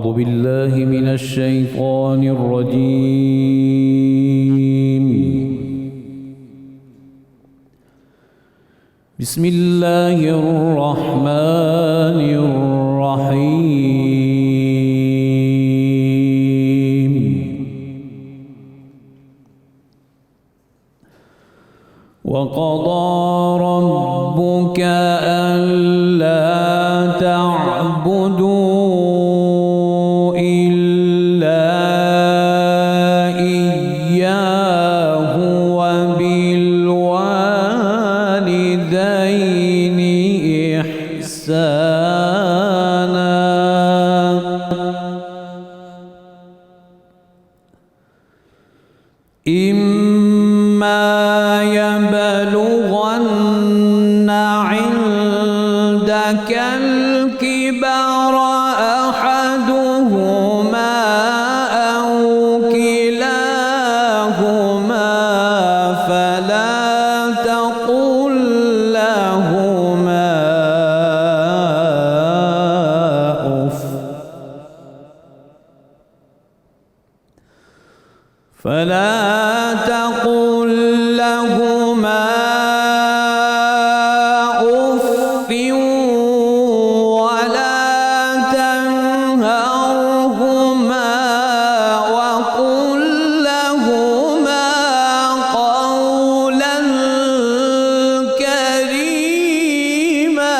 أعوذ بالله من الشيطان الرجيم. بسم الله الرحمن الرحيم. وقضى ربك ألا تعبدوا إلا إياه وبالوالدين إحسانا. إما يبلغن عندك الكبر أحدهما أو كلاهما فلا تقل لهما أف ولا تنهرهما وقل لهما قولا كريما.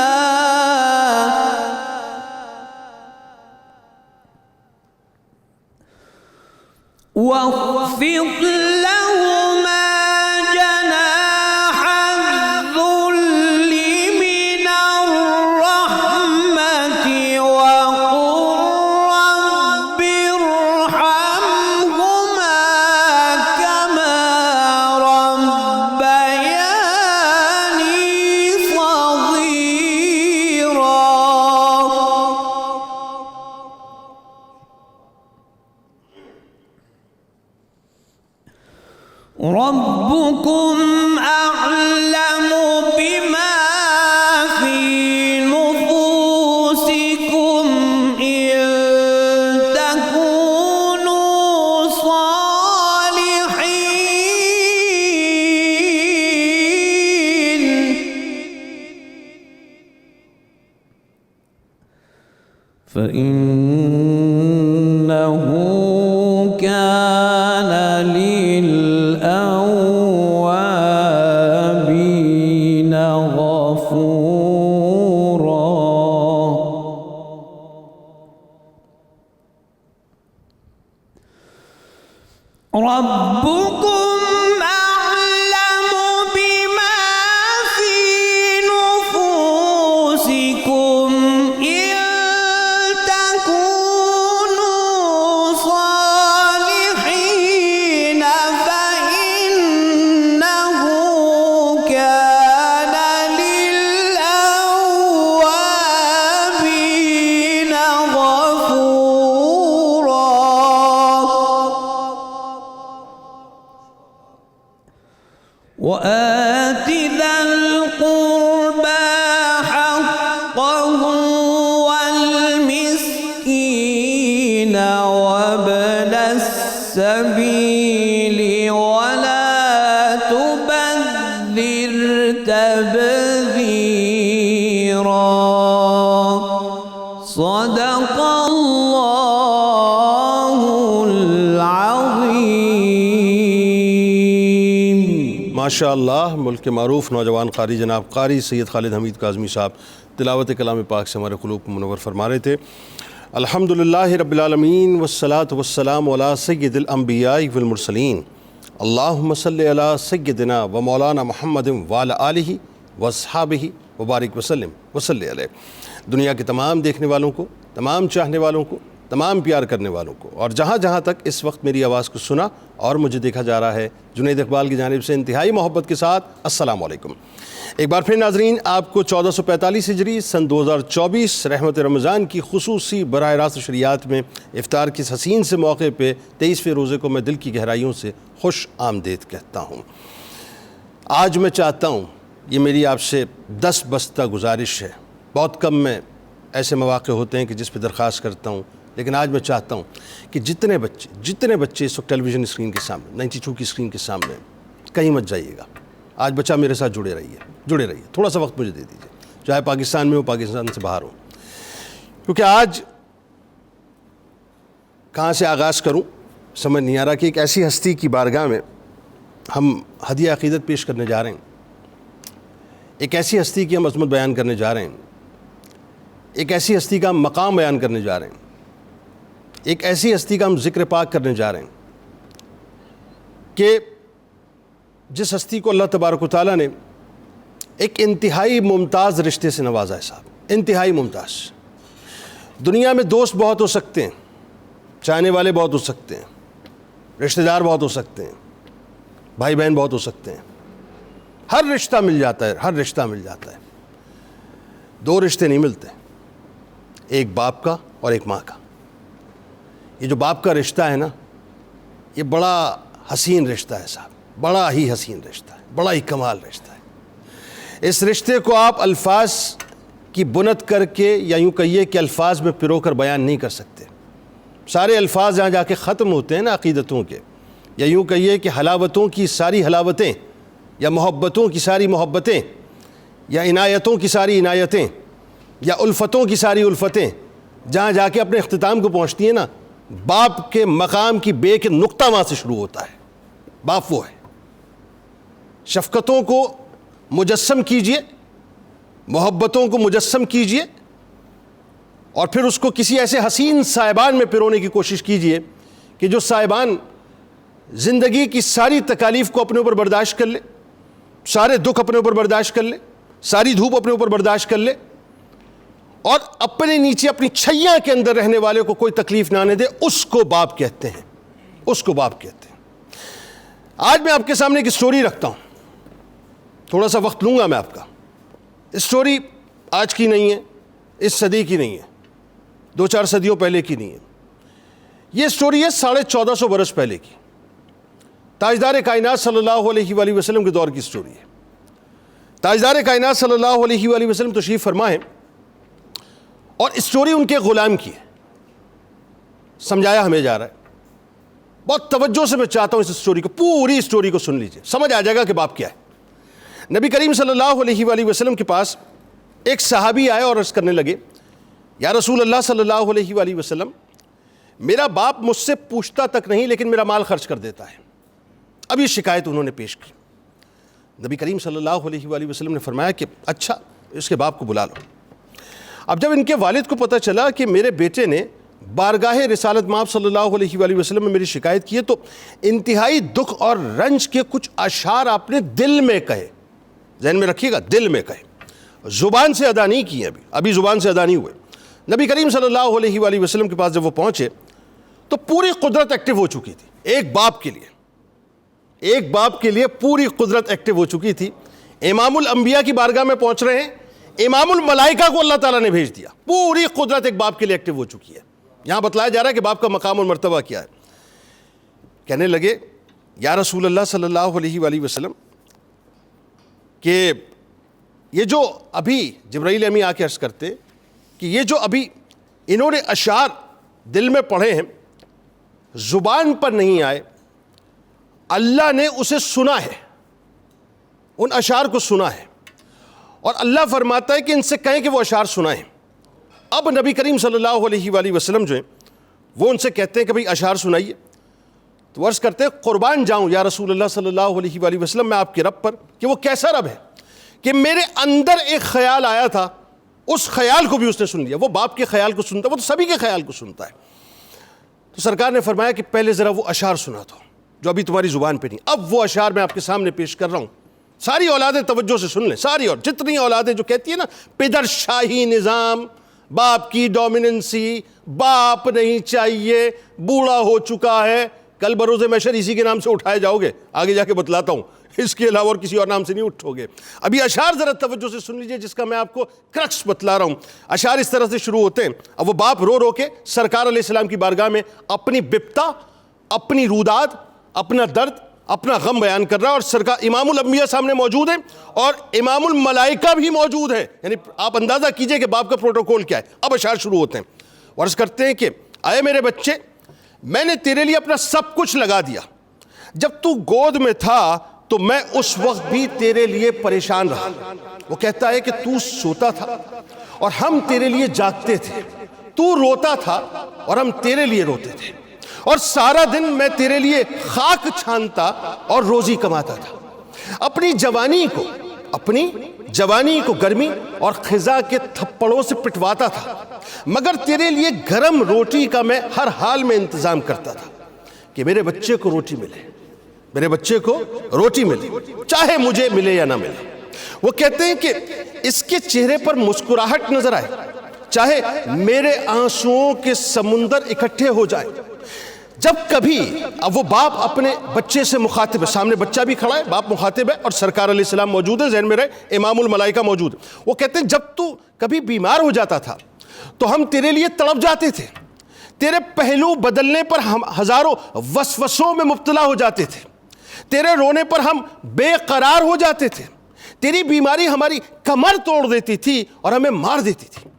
واخفض لهما جناح الذل من الرحمة وقل رب ارحمهما كما ربياني صغيرا. ربكم أعلم بما في نفوسكم إن تكونوا صالحين فإنه كان للأوابين غفورا. ربكم أعلم بما في نفوسكم إن تكونوا صالحين فإنه كان للأوابين غفورا. وآت ذا القربى حقه والمسكين وابن السبيل ولا تبذر تبذيرا. صدق الله العظيم. ماشاء اللہ. ملک کے معروف نوجوان قاری جناب قاری سید خالد حمید کاظمی صاحب تلاوت کلام پاک سے ہمارے قلوب کو منور فرما رہے تھے. الحمدللہ رب العالمین والصلاة والسلام علی سید الانبیاء والمرسلین. اللہم صلی علی سیدنا و مولانا محمد وعلی آلہ واصحابہ وبارک وسلم وصلی علیہ. دنیا کے تمام دیکھنے والوں کو، تمام چاہنے والوں کو، تمام پیار کرنے والوں کو، اور جہاں جہاں تک اس وقت میری آواز کو سنا اور مجھے دیکھا جا رہا ہے، جنید اقبال کی جانب سے انتہائی محبت کے ساتھ السلام علیکم. ایک بار پھر ناظرین آپ کو 1445 ہجری سن 2024 رحمت رمضان کی خصوصی براہ راست شریعت میں افطار کی اس حسین سے موقع پہ 23ویں روزے کو میں دل کی گہرائیوں سے خوش آمدید کہتا ہوں. آج میں چاہتا ہوں، یہ میری آپ سے 10 بستہ گزارش ہے، بہت کم میں ایسے مواقع ہوتے ہیں کہ جس پہ درخواست کرتا ہوں لیکن آج میں چاہتا ہوں کہ جتنے بچے اس وقت ٹیلی ویژن اسکرین کے سامنے 92 کی اسکرین کے سامنے کہیں مت جائیے گا. آج بچہ میرے ساتھ جڑے رہیے, تھوڑا سا وقت مجھے دے دیجیے, چاہے پاکستان میں ہو پاکستان سے باہر ہو, کیونکہ آج کہاں سے آغاز کروں سمجھ نہیں آ رہا کہ ایک ایسی ہستی کی بارگاہ میں ہم ہدیہ عقیدت پیش کرنے جا رہے ہیں, ایک ایسی ہستی کی ہم عظمت بیان کرنے جا رہے ہیں, ایک ایسی ہستی کا ہم مقام بیان کرنے جا رہے ہیں, ایک ایسی ہستی کا ہم ذکر پاک کرنے جا رہے ہیں کہ جس ہستی کو اللہ تبارک و تعالیٰ نے ایک انتہائی ممتاز رشتے سے نوازا ہے صاحب, انتہائی ممتاز. دنیا میں دوست بہت ہو سکتے ہیں, چاہنے والے بہت ہو سکتے ہیں, رشتہ دار بہت ہو سکتے ہیں, بھائی بہن بہت ہو سکتے ہیں, ہر رشتہ مل جاتا ہے, دو رشتے نہیں ملتے, ایک باپ کا اور ایک ماں کا. یہ جو باپ کا رشتہ ہے نا, یہ بڑا حسین رشتہ ہے صاحب, بڑا ہی حسین رشتہ ہے, بڑا ہی کمال رشتہ ہے. اس رشتے کو آپ الفاظ کی بنت کر کے یا یوں کہیے کہ الفاظ میں پرو کر بیان نہیں کر سکتے. سارے الفاظ جہاں جا کے ختم ہوتے ہیں نا عقیدتوں کے, یا یوں کہیے کہ حلاوتوں کی ساری حلاوتیں, یا محبتوں کی ساری محبتیں, یا عنایتوں کی ساری عنایتیں, یا الفتوں کی ساری الفتیں جہاں جا کے اپنے اختتام کو پہنچتی ہیں نا, باپ کے مقام کی بے کے نقطہ وہاں سے شروع ہوتا ہے. باپ وہ ہے. شفقتوں کو مجسم کیجئے, محبتوں کو مجسم کیجئے, اور پھر اس کو کسی ایسے حسین صاحبان میں پرونے کی کوشش کیجئے کہ جو صاحبان زندگی کی ساری تکالیف کو اپنے اوپر برداشت کر لے, سارے دکھ اپنے اوپر برداشت کر لے, ساری دھوپ اپنے اوپر برداشت کر لے, اور اپنے نیچے اپنی چھیاں کے اندر رہنے والے کو کوئی تکلیف نہ آنے دے. اس کو باپ کہتے ہیں, اس کو باپ کہتے ہیں. آج میں آپ کے سامنے ایک اسٹوری رکھتا ہوں, تھوڑا سا وقت لوں گا میں آپ کا. اسٹوری آج کی نہیں ہے, اس صدی کی نہیں ہے, 2-4 صدیوں پہلے کی نہیں ہے. یہ اسٹوری ہے 1450 برس پہلے کی, تاجدار کائنات صلی اللہ علیہ وآلہ وسلم کے دور کی اسٹوری ہے. تاجدار کائنات صلی اللہ علیہ وآلہ وسلم تشریف فرما ہے, اور اسٹوری ان کے غلام کی ہے. سمجھایا ہمیں جا رہا ہے, بہت توجہ سے میں چاہتا ہوں اس اسٹوری کو, پوری اسٹوری کو سن لیجئے, سمجھ آ جائے گا کہ باپ کیا ہے. نبی کریم صلی اللہ علیہ وآلہ وسلم کے پاس ایک صحابی آئے اور عرض کرنے لگے, یا رسول اللہ صلی اللہ علیہ وآلہ وسلم, میرا باپ مجھ سے پوچھتا تک نہیں لیکن میرا مال خرچ کر دیتا ہے. اب یہ شکایت انہوں نے پیش کی. نبی کریم صلی اللہ علیہ وآلہ وسلم نے فرمایا کہ اچھا, اس کے باپ کو بلا لو. اب جب ان کے والد کو پتہ چلا کہ میرے بیٹے نے بارگاہ رسالت مآب صلی اللہ علیہ وآلہ وسلم میں میری شکایت کی ہے, تو انتہائی دکھ اور رنج کے کچھ اشعار آپ نے دل میں کہے, ذہن میں رکھیے گا, دل میں کہے, زبان سے ادا نہیں کیے, ابھی زبان سے ادا نہیں ہوئے. نبی کریم صلی اللہ علیہ وآلہ وسلم کے پاس جب وہ پہنچے تو پوری قدرت ایکٹیو ہو چکی تھی. ایک باپ کے لیے پوری قدرت ایکٹیو ہو چکی تھی. امام الانبیاء کی بارگاہ میں پہنچ رہے ہیں, امام الملائکہ کو اللہ تعالیٰ نے بھیج دیا. پوری قدرت ایک باپ کے لیے ایکٹیو ہو چکی ہے. یہاں بتلایا جا رہا ہے کہ باپ کا مقام اور مرتبہ کیا ہے. کہنے لگے, یا رسول اللہ صلی اللہ علیہ وآلہ وسلم, کہ یہ جو ابھی جبرائیل امی آ کے عرض کرتے کہ یہ جو ابھی انہوں نے اشعار دل میں پڑھے ہیں, زبان پر نہیں آئے, اللہ نے اسے سنا ہے, ان اشعار کو سنا ہے, اور اللہ فرماتا ہے کہ ان سے کہیں کہ وہ اشعار سنائیں. اب نبی کریم صلی اللہ علیہ وآلہ وسلم جو ہیں وہ ان سے کہتے ہیں کہ بھئی اشعار سنائیے. تو عرض کرتے ہیں, قربان جاؤں یا رسول اللہ صلی اللہ علیہ وآلہ وسلم میں آپ کے رب پر, کہ وہ کیسا رب ہے کہ میرے اندر ایک خیال آیا تھا, اس خیال کو بھی اس نے سن لیا. وہ باپ کے خیال کو سنتا, وہ تو سبھی کے خیال کو سنتا ہے. تو سرکار نے فرمایا کہ پہلے ذرا وہ اشعار سنا دو جو ابھی تمہاری زبان پہ نہیں. اب وہ اشعار میں آپ کے سامنے پیش کر رہا ہوں, ساری اولادیں توجہ سے سن لیں, ساری, اور جتنی اولادیں جو کہتی ہیں نا پدر شاہی نظام, باپ کی ڈومیننسی, باپ نہیں چاہیے, بوڑھا ہو چکا ہے, کل بروز محشر اسی کے نام سے اٹھائے جاؤ گے, آگے جا کے بتلاتا ہوں, اس کے علاوہ اور کسی اور نام سے نہیں اٹھو گے. ابھی اشعار ذرا توجہ سے سن لیجئے جس کا میں آپ کو کرکس بتلا رہا ہوں. اشعار اس طرح سے شروع ہوتے ہیں. اب وہ باپ رو رو کے سرکار علیہ السلام کی بارگاہ میں اپنی بپتا, اپنی روداد, اپنا درد, اپنا غم بیان کر رہا ہے, اور سرکار امام الانبیاء سامنے موجود ہیں اور امام الملائکہ بھی موجود ہیں. یعنی آپ اندازہ کیجئے کہ باپ کا پروٹوکول کیا ہے. اب اشعار شروع ہوتے ہیں, عرض کرتے ہیں کہ اے میرے بچے، میں نے تیرے لیے اپنا سب کچھ لگا دیا۔ جب تو گود میں تھا تو میں اس وقت بھی تیرے لیے پریشان رہا۔ وہ کہتا ہے کہ تو سوتا تھا اور ہم تیرے لیے جاگتے تھے، تو روتا تھا اور ہم تیرے لیے روتے تھے، اور سارا دن میں تیرے لیے خاک چھانتا اور روزی کماتا تھا۔ اپنی جوانی کو گرمی اور خزاں کے تھپڑوں سے پٹواتا تھا، مگر تیرے لیے گرم روٹی کا میں ہر حال میں انتظام کرتا تھا کہ میرے بچے کو روٹی ملے، چاہے مجھے ملے یا نہ ملے۔ وہ کہتے ہیں کہ اس کے چہرے پر مسکراہٹ نظر آئے، چاہے میرے آنسوؤں کے سمندر اکٹھے ہو جائے۔ جب کبھی اب وہ باپ اپنے بچے سے مخاطب ہے، سامنے بچہ بھی کھڑا ہے، باپ مخاطب ہے اور سرکار علیہ السلام موجود ہے، ذہن میں رہے امام الملائکہ موجود ہے۔ وہ کہتے ہیں جب تو کبھی بیمار ہو جاتا تھا تو ہم تیرے لیے تڑپ جاتے تھے، تیرے پہلو بدلنے پر ہم ہزاروں وسوسوں میں مبتلا ہو جاتے تھے، تیرے رونے پر ہم بے قرار ہو جاتے تھے، تیری بیماری ہماری کمر توڑ دیتی تھی اور ہمیں مار دیتی تھی۔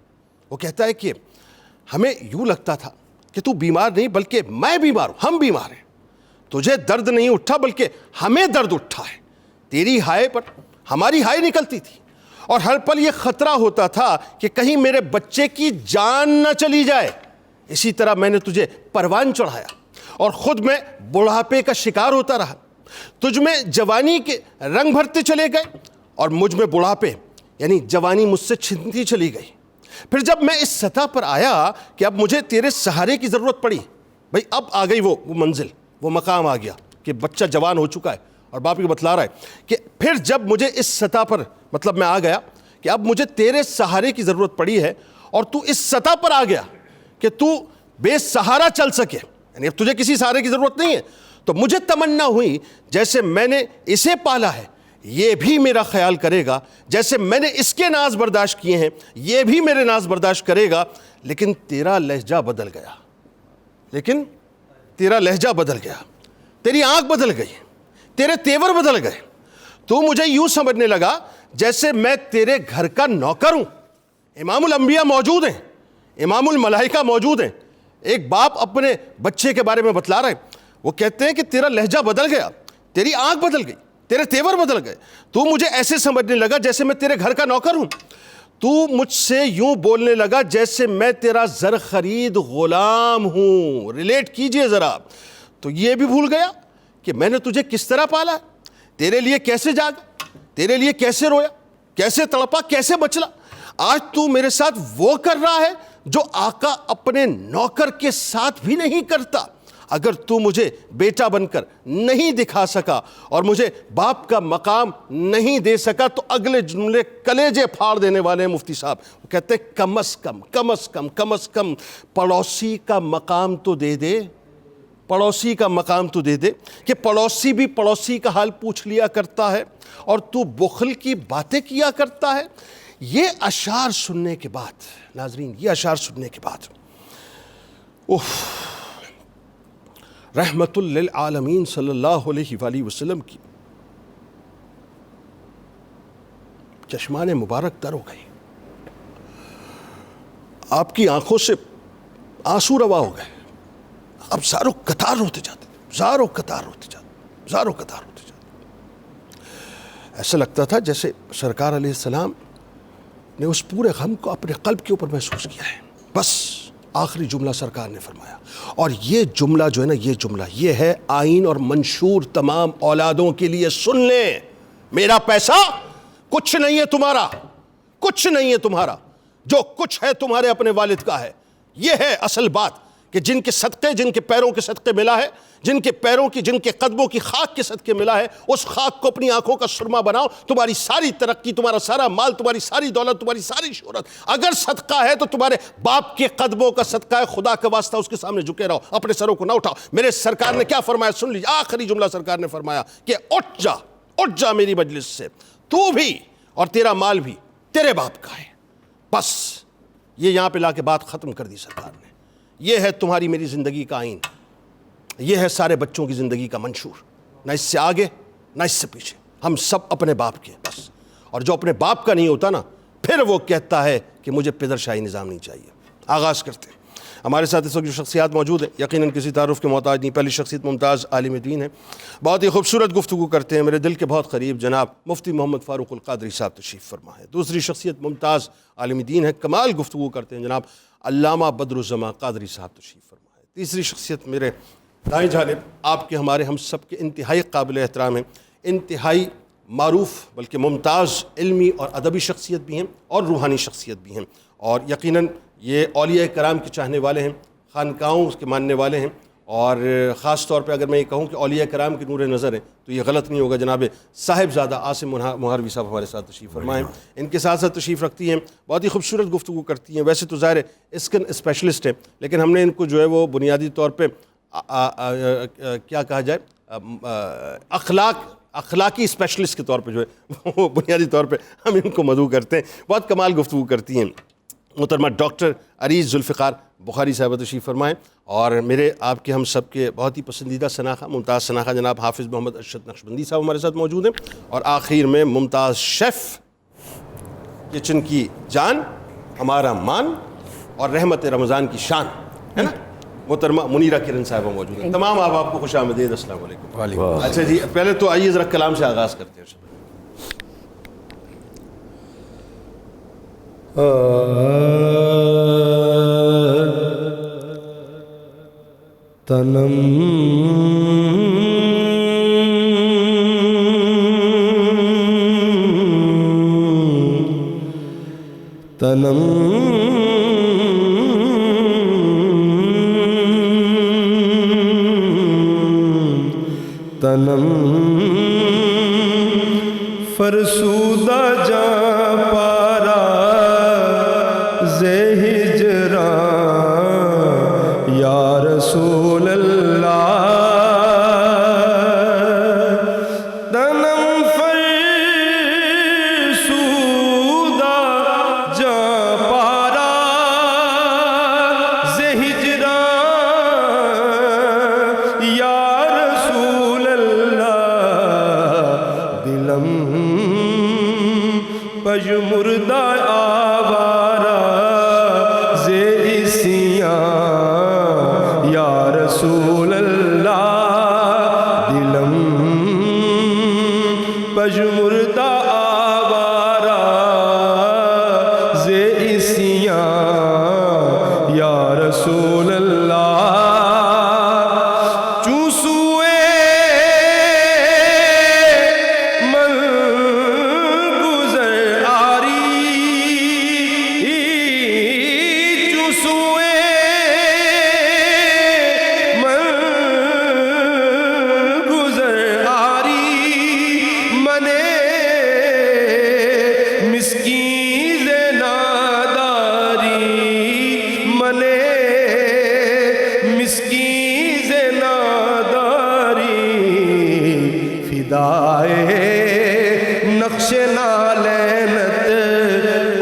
وہ کہتا ہے کہ ہمیں یوں لگتا تھا کہ تو بیمار نہیں بلکہ میں بیمار ہوں، ہم بیمار ہیں، تجھے درد نہیں اٹھا بلکہ ہمیں درد اٹھا ہے۔ تیری ہائے پر ہماری ہائے نکلتی تھی اور ہر پل یہ خطرہ ہوتا تھا کہ کہیں میرے بچے کی جان نہ چلی جائے۔ اسی طرح میں نے تجھے پروان چڑھایا اور خود میں بڑھاپے کا شکار ہوتا رہا۔ تجھ میں جوانی کے رنگ بھرتے چلے گئے اور مجھ میں بڑھاپے یعنی جوانی مجھ سے چھنتی چلی گئی۔ پھر جب میں اس سطح پر آیا کہ اب مجھے تیرے سہارے کی ضرورت پڑی، بھئی اب آ گئی وہ منزل، وہ مقام آ گیا کہ بچہ جوان ہو چکا ہے اور باپ کو بتلا رہا ہے کہ پھر جب مجھے اس سطح پر مطلب میں آ گیا کہ اب مجھے تیرے سہارے کی ضرورت پڑی ہے اور تو اس سطح پر آ گیا کہ تو بے سہارا چل سکے، یعنی اب تجھے کسی سہارے کی ضرورت نہیں ہے، تو مجھے تمنا ہوئی جیسے میں نے اسے پالا ہے یہ بھی میرا خیال کرے گا، جیسے میں نے اس کے ناز برداشت کیے ہیں یہ بھی میرے ناز برداشت کرے گا، لیکن تیرا لہجہ بدل گیا، تیری آنکھ بدل گئی، تیرے تیور بدل گئے، تو مجھے یوں سمجھنے لگا جیسے میں تیرے گھر کا نوکر ہوں۔ امام الانبیاء موجود ہیں، امام الملائکہ موجود ہیں، ایک باپ اپنے بچے کے بارے میں بتلا رہے ہیں۔ وہ کہتے ہیں کہ تیرا لہجہ بدل گیا، تیری آنکھ بدل گئی، تیرے تیور بدل گئے، تو مجھے ایسے سمجھنے لگا جیسے میں تیرے گھر کا نوکر ہوں، تو مجھ سے یوں بولنے لگا جیسے میں تیرا زر خرید غلام ہوں۔ ریلیٹ کیجئے ذرا، تو یہ بھی بھول گیا کہ میں نے تجھے کس طرح پالا، تیرے لیے کیسے جاگا، تیرے لیے کیسے رویا، کیسے تڑپا، کیسے بچلا۔ آج تو میرے ساتھ وہ کر رہا ہے جو آقا اپنے نوکر کے ساتھ بھی نہیں کرتا۔ اگر تو مجھے بیٹا بن کر نہیں دکھا سکا اور مجھے باپ کا مقام نہیں دے سکا تو اگلے جملے کلیجے پھاڑ دینے والے ہیں مفتی صاحب۔ وہ کہتے ہیں کم از کم پڑوسی کا مقام تو دے دے، پڑوسی کا مقام تو دے دے، کہ پڑوسی بھی پڑوسی کا حال پوچھ لیا کرتا ہے اور تو بخل کی باتیں کیا کرتا ہے۔ یہ اشعار سننے کے بعد ناظرین، یہ اشعار سننے کے بعد رحمت للعالمین صلی اللہ علیہ وآلہ وسلم کی چشمان مبارک تر ہو گئی، آپ کی آنکھوں سے آنسو روا ہو گئے، اب زاروں قطار ہوتے جاتے۔ ایسا لگتا تھا جیسے سرکار علیہ السلام نے اس پورے غم کو اپنے قلب کے اوپر محسوس کیا ہے۔ بس آخری جملہ سرکار نے فرمایا، اور یہ جملہ جو ہے نا، یہ ہے آئین اور منشور تمام اولادوں کے لیے، سن لیں، میرا پیسہ کچھ نہیں ہے تمہارا، جو کچھ ہے تمہارے اپنے والد کا ہے۔ یہ ہے اصل بات کہ جن کے صدقے، جن کے پیروں کے صدقے ملا ہے، جن کے پیروں کی، جن کے قدموں کی خاک کے صدقے ملا ہے، اس خاک کو اپنی آنکھوں کا سرما بناؤ۔ تمہاری ساری ترقی، تمہارا سارا مال، تمہاری ساری دولت، تمہاری ساری شہرت اگر صدقہ ہے تو تمہارے باپ کے قدموں کا صدقہ ہے۔ خدا کا واسطہ اس کے سامنے جھکے رہو، اپنے سروں کو نہ اٹھاؤ۔ میرے سرکار نے کیا فرمایا سن لیجیے، آخری جملہ سرکار نے فرمایا کہ اٹھ جا میری مجلس سے، تو بھی اور تیرا مال بھی تیرے باپ کا ہے۔ بس یہ یہاں پہ لا کے بات ختم کر دی سرکار نے۔ یہ ہے تمہاری میری زندگی کا آئین، یہ ہے سارے بچوں کی زندگی کا منشور، نہ اس سے آگے نہ اس سے پیچھے، ہم سب اپنے باپ کے بس۔ اور جو اپنے باپ کا نہیں ہوتا نا، پھر وہ کہتا ہے کہ مجھے پدر شاہی نظام نہیں چاہیے۔ آغاز کرتے ہیں۔ ہمارے ساتھ اس وقت جو شخصیات موجود ہیں یقیناً کسی تعارف کے محتاج نہیں. پہلی شخصیت ممتاز عالم دین ہے, بہت ہی خوبصورت گفتگو کرتے ہیں, میرے دل کے بہت قریب جناب مفتی محمد فاروق القادری صاحب تشریف فرما ہے. دوسری شخصیت ممتاز عالم دین ہے, کمال گفتگو کرتے ہیں, جناب علامہ بدر الزماں قادری صاحب تشریف فرما ہے. تیسری شخصیت میرے دائیں جانب آپ کے ہمارے ہم سب کے انتہائی قابل احترام ہیں, انتہائی معروف بلکہ ممتاز علمی اور ادبی شخصیت بھی ہیں اور روحانی شخصیت بھی ہیں, اور یقیناً یہ اولیاء کرام کے چاہنے والے ہیں, خانقاہوں کے ماننے والے ہیں, اور خاص طور پہ اگر میں یہ کہوں کہ اولیاء کرام کے نور نظر ہیں تو یہ غلط نہیں ہوگا. جناب صاحبزادہ عاصم مہاروی صاحب ہمارے ساتھ تشریف فرمائیں. ان کے ساتھ ساتھ تشریف رکھتی ہیں, بہت ہی خوبصورت گفتگو کرتی ہیں. ویسے تو ظاہر ہے اسکن اسپیشلسٹ ہیں, لیکن ہم نے ان کو جو ہے وہ بنیادی طور پہ کیا کہا جائے اخلاقی اسپیشلسٹ کے طور پہ جو ہے وہ بنیادی طور پہ ہم ان کو مدعو کرتے ہیں. بہت کمال گفتگو کرتی ہیں. محترمہ ڈاکٹر عریض ذوالفقار بخاری صاحبہ تشریف فرمائیں, اور میرے آپ کے ہم سب کے بہت ہی پسندیدہ شناخہ ممتاز شناخہ جناب حافظ محمد ارشد نقشبندی صاحب ہمارے ساتھ موجود ہیں, اور آخر میں ممتاز شیف کچن کی جان ہمارا مان اور رحمت رمضان کی شان ہے نا, محترمہ منیرہ کرن صاحبہ موجود ہیں. تمام آپ کو خوش آمدید. السلام علیکم. اچھا جی, پہلے تو آئیے ذرا کلام سے آغاز کرتے ہیں. تنم تنم تنم فرسودہ جاں پارا زے ہجران یا رسول اللہ. تنم فرسودہ جاں پارا زے ہجران یا رسول اللہ. دلم پج مردہ آوارہ زے اسیاں یا رسول اللہ. دلم پج مردہ آوارہ زے اسیاں یا رسول اللہ. نقش نالینت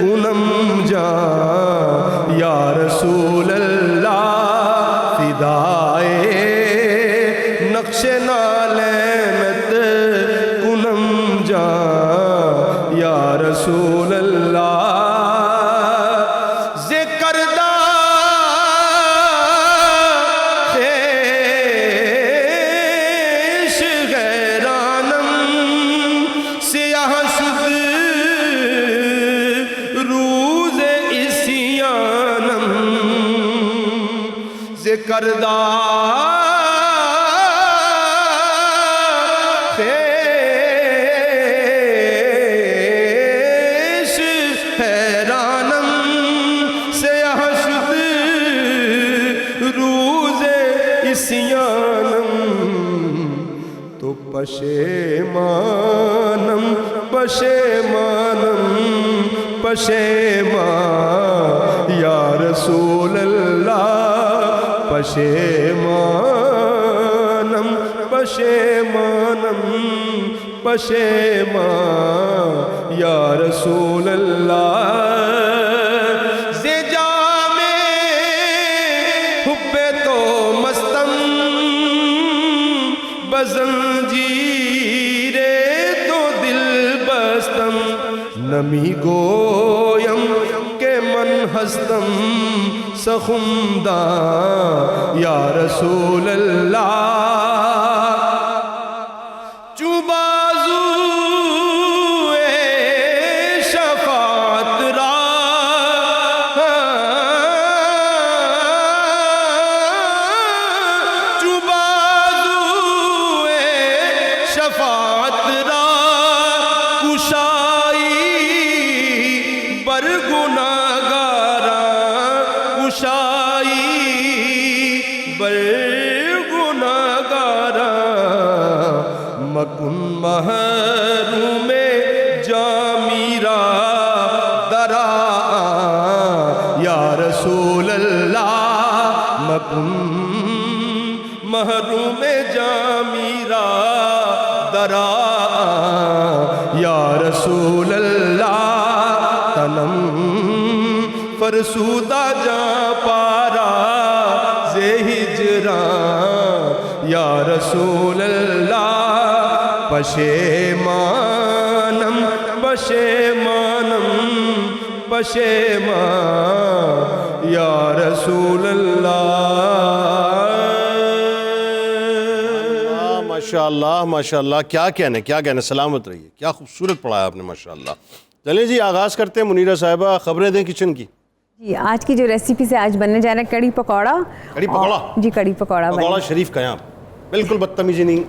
کنم جان یا رسول اللہ. فدائے نقش نالینت کنم جان یا رسول اللہ. کردہ خیش حیرانم سیاہ شد روز اسیانم. تو پشیمانم پشیمانم پشیمان یا رسول اللہ. پشیمانم پشیمانم پشیمان یا رسول اللہ. زے جام حب تو مستم بزنجیر تو دل بستم. نمی گویم کہ من ہستم سخمداں یا رسول اللہ چوں بازو شفاعت را چوں بازو شفاعت را کشائی بر گناہگاراں کشائی بر گناہگاراں مکن محروم جامیرا درا یا رسول اللہ مکن محروم جامیرا درا یا رسول اللہ تنم فرسودہ جا پارا زے ہجران یا رسول اللہ پشیمانم پشیمانم پشیمان یا رسول اللہ ماشاءاللہ ماشاءاللہ، کیا کہنے، سلامت رہیے، کیا خوبصورت پڑھایا آپ نے ماشاءاللہ۔ چلیں جی آغاز کرتے ہیں، منیرہ صاحبہ خبریں دیں کچن کی۔ جی آج کی جو ریسیپی سے آج بننے جا رہا ہے کڑی پکوڑا۔ کڑی پکوڑا؟ جی کڑی پکوڑا پکوڑا شریف کا یہاں بالکل بدتمیزی نہیں،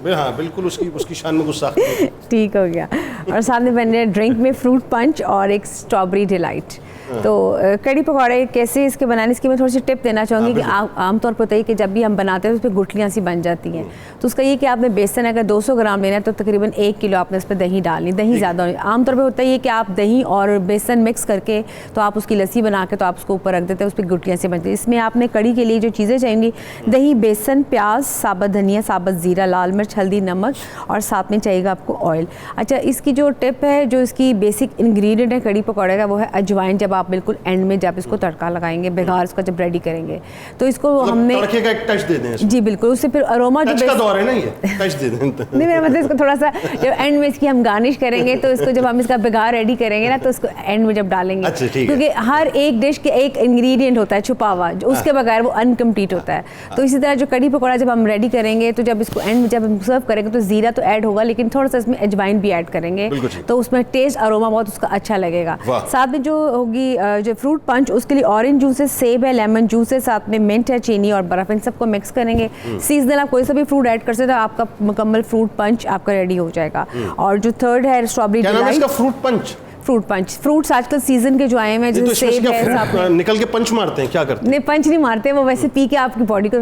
ہاں بالکل اس کی شان میں کچھ ساخت نہیں۔ ٹھیک ہو گیا۔ اور سامنے بن رہے ڈرنک میں فروٹ پنچ اور ایک اسٹرابری ڈیلائٹ۔ تو کڑی پکوڑے کیسے اس کے بنانے، اس کی میں تھوڑی سی ٹپ دینا چاہوں گی کہ عام طور پر ہوتا ہے کہ جب بھی ہم بناتے ہیں اس پہ گٹھلیاں سی بن جاتی ہیں، تو اس کا یہ کہ آپ نے بیسن اگر 200 گرام لینا ہے تو تقریباً 1 کلو آپ نے اس پہ دہی ڈالنی، دہی زیادہ ہونی۔ عام طور پہ ہوتا ہے یہ کہ آپ دہی اور بیسن مکس کر کے تو آپ اس کی لسی بنا کے تو آپ اس کو اوپر رکھ دیتے ہیں، اس پہ گٹھلیاں سی بنتی ہیں۔ اس میں آپ نے کڑی کے لیے جو چیزیں چاہیے گی، دہی، بیسن، پیاز، ثابت دھنیا، ثابت زیرہ، لال مرچ، ہلدی، نمک، اور ساتھ میں چاہیے گا آپ کو آئل۔ اچھا اس کی جو ٹپ ہے، جو اس کی بیسک انگریڈینٹ ہے کڑی پکوڑے کا، وہ ہے اجوائن۔ جب آپ بالکل اینڈ میں جب اس کو تڑکا لگائیں گے، بغار اس کا جب ریڈی کریں گے تو اس کو ہم نے تڑکے کا ایک ٹچ دے دیں، جی بالکل، اس سے پھر اروما جو ٹچ کا دور ہے نا، یہ ٹچ دے دیں۔ نہیں میرا مطلب اس کو تھوڑا سا جب اینڈ میں اس کی ہم گارنش کریں گے تو اس کو جب ہم اس کا بغار ریڈی کریں گے نا تو اس کو اینڈ میں جب ڈالیں گے، کیونکہ ہر ایک ڈش کے ایک انگریڈینٹ ہوتا ہے چھپا ہوا، اس کے بغیر وہ انکمپلیٹ ہوتا ہے۔ تو اسی طرح جو کڑی پکوڑا جب ہم ریڈی کریں گے تو جب اس کو اینڈ میں جب ہم سرو کریں گے تو زیرہ تو ایڈ ہوگا، لیکن تھوڑا سا اس میں اجوائن بھی ایڈ کریں گے تو اس میں ٹیسٹ اروما بہت اس کا اچھا لگے گا۔ ساتھ میں جو ہوگی جو فروٹ پنچ، اس کے لیے اورنج جوس ہے، سیب ہے، لیمن جوس ہے، ساتھ میں منٹ ہے، چینی اور برف، ان سب کو مکس کریں گے۔ سیزنل آپ کوئی سا بھی فروٹ ایڈ کر سکتے ہیں، آپ کا مکمل فروٹ پنچ آپ کا ریڈی ہو جائے گا۔ اور جو تھرڈ ہے اسٹرابری ڈیلائٹ، فروٹ پنچ، فروٹ پنچ، فروٹس آج کل سیزن کے جو آئے ہیں جیسے سیب ہے، نکل کے پنچ مارتے ہیں، کیا کرتے ہیں؟ نہیں پنچ نہیں مارتے، وہ ویسے پی کے آپ کی باڈی کو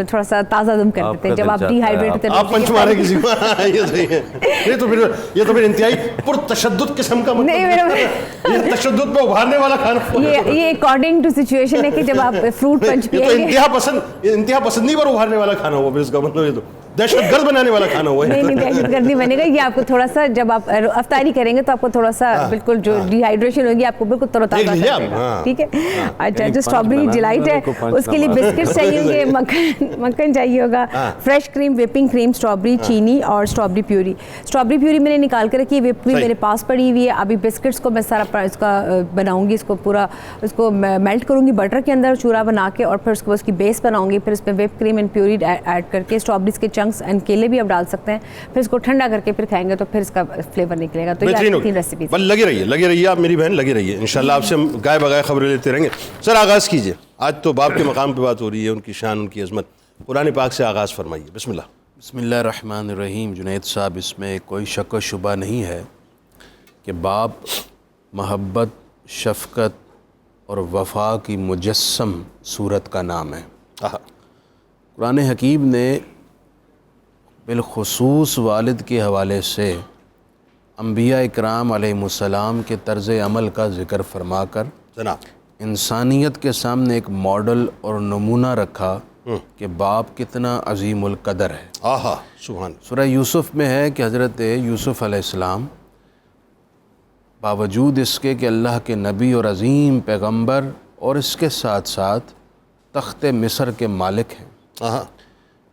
تھوڑا سا تازہ دم کر دیتے ہیں جب آپ ڈی ہائیڈریٹ ہوتے ہیں۔ آپ پنچ مارے کسی کو، یہ صحیح ہے۔ یہ تو پھر انتہائی پرتشدد قسم کا، یہ تشدد پہ ابھارنے والا کھانا، یہ اکارڈنگ ٹو سچویشن ہے کہ جب آپ فروٹ پنچ پیئیں گے، انتہا پسندی پر ابھارنے والا کھانا ہوا، پھر اس کا مطلب یہ تو دہشت گرد بنانے والا کھانا ہوا ہے۔ نہیں دہشت گرد نہیں بنے گا، یہ آپ کو تھوڑا سا جب آپ افطاری کریں گے تو آپ کو تھوڑا سا بالکل جو ڈی ہائیڈریشن ہوگی آپ کو بالکل تر و تازہ کر دے گا، ٹھیک ہے۔ اچھا جو اسٹرابری ڈیلائٹ ہے اس کے لیے بسکٹ چاہیے ہوں گے، مکھن چاہیے ہوگا، فریش کریم، وپنگ کریم، اسٹرابری، چینی اور اسٹرابری پیوری۔ اسٹرابری پیوری میں نے نکال کے رکھی ہے، وپ بھی میرے پاس پڑی ہوئی ہے۔ ابھی بسکٹس کو میں سارا اس کا بناؤں گی، اس کو پورا اس کو میلٹ کروں گی بٹر کے اندر چورا بنا کے، اور پھر اس کو اس کی بیس بناؤں گی، پھر اس میں وپ کریم اینڈ پیوری ایڈ کر کے اسٹرابریز کے چنکس اینڈ کیلے بھی ڈال سکتے ہیں، پھر اس کو ٹھنڈا کر کے پھر کھائیں گے تو پھر اس کا فلیور نکلے گا۔ تو یہ تین ریسیپیز، بس لگے رہیے آپ میری بہن، لگے رہیے، انشاءاللہ آپ سے ہم گائے بگائے خبریں لیتے رہیں گے۔ سر آغاز کیجئے، آج تو باپ کے مقام پہ بات ہو رہی ہے، ان کی شان، ان کی عظمت، قرآن پاک سے آغاز فرمائیے، بسم اللہ۔ بسم اللہ الرحمن الرحیم۔ جنید صاحب، اس میں کوئی شک و شبہ نہیں ہے کہ باپ محبت، شفقت اور وفا کی مجسم صورت کا نام ہے۔ قرآن حکیم نے بالخصوص والد کے حوالے سے انبیاء اکرام علیہم السلام کے طرز عمل کا ذکر فرما کر جناب انسانیت کے سامنے ایک ماڈل اور نمونہ رکھا کہ باپ کتنا عظیم القدر ہے۔ آہا سبحان۔ سورہ یوسف میں ہے کہ حضرت یوسف علیہ السلام باوجود اس کے کہ اللہ کے نبی اور عظیم پیغمبر اور اس کے ساتھ ساتھ تخت مصر کے مالک ہیں،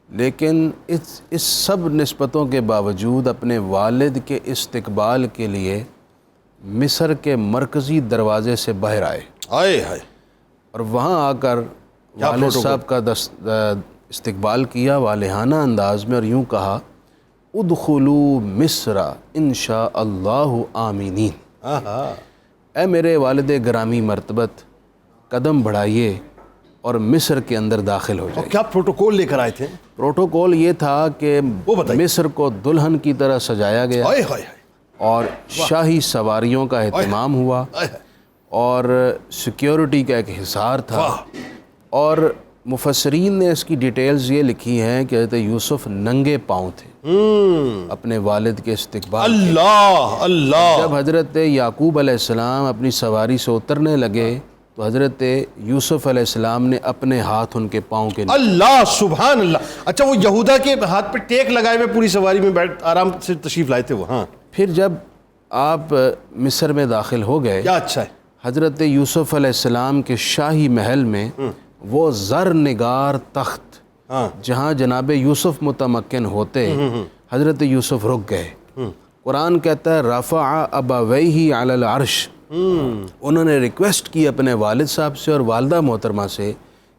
لیکن اس سب نسبتوں کے باوجود اپنے والد کے استقبال کے لیے مصر کے مرکزی دروازے سے باہر آئے آئے ہائے اور وہاں آ کر والد صاحب کا استقبال کیا والہانہ انداز میں، اور یوں کہا ادخلوا مصر انشاء اللہ آمینین، اے میرے والد گرامی مرتبت قدم بڑھائیے اور مصر کے اندر داخل ہو جائے۔ کیا پروٹوکول لے کر آئے تھے؟ پروٹوکول یہ تھا کہ مصر کو دلہن کی طرح سجایا گیا اور شاہی سواریوں کا اہتمام ہوا اور سیکیورٹی کا ایک حصار تھا، اور مفسرین نے اس کی ڈیٹیلز یہ لکھی ہیں کہ حضرت یوسف ننگے پاؤں تھے اپنے والد کے استقبال۔ اللہ اللہ، جب حضرت یعقوب علیہ السلام اپنی سواری سے اترنے لگے تو حضرت یوسف علیہ السلام نے اپنے ہاتھ ان کے پاؤں کے اللہ سبحان اللہ۔ اچھا، وہ یہودا کے ہاتھ پہ ٹیک لگائے ہوئے پوری سواری میں بیٹھ آرام سے تشریف لائے تھے وہ؟ ہاں، پھر جب آپ مصر میں داخل ہو گئے، کیا اچھا ہے، حضرت یوسف علیہ السلام کے شاہی محل میں وہ زر نگار تخت جہاں جناب یوسف متمکن ہوتے، حضرت یوسف رک گئے۔ قرآن کہتا ہے رفع ابویہ علی العرش، انہوں نے ریکویسٹ کی اپنے والد صاحب سے اور والدہ محترمہ سے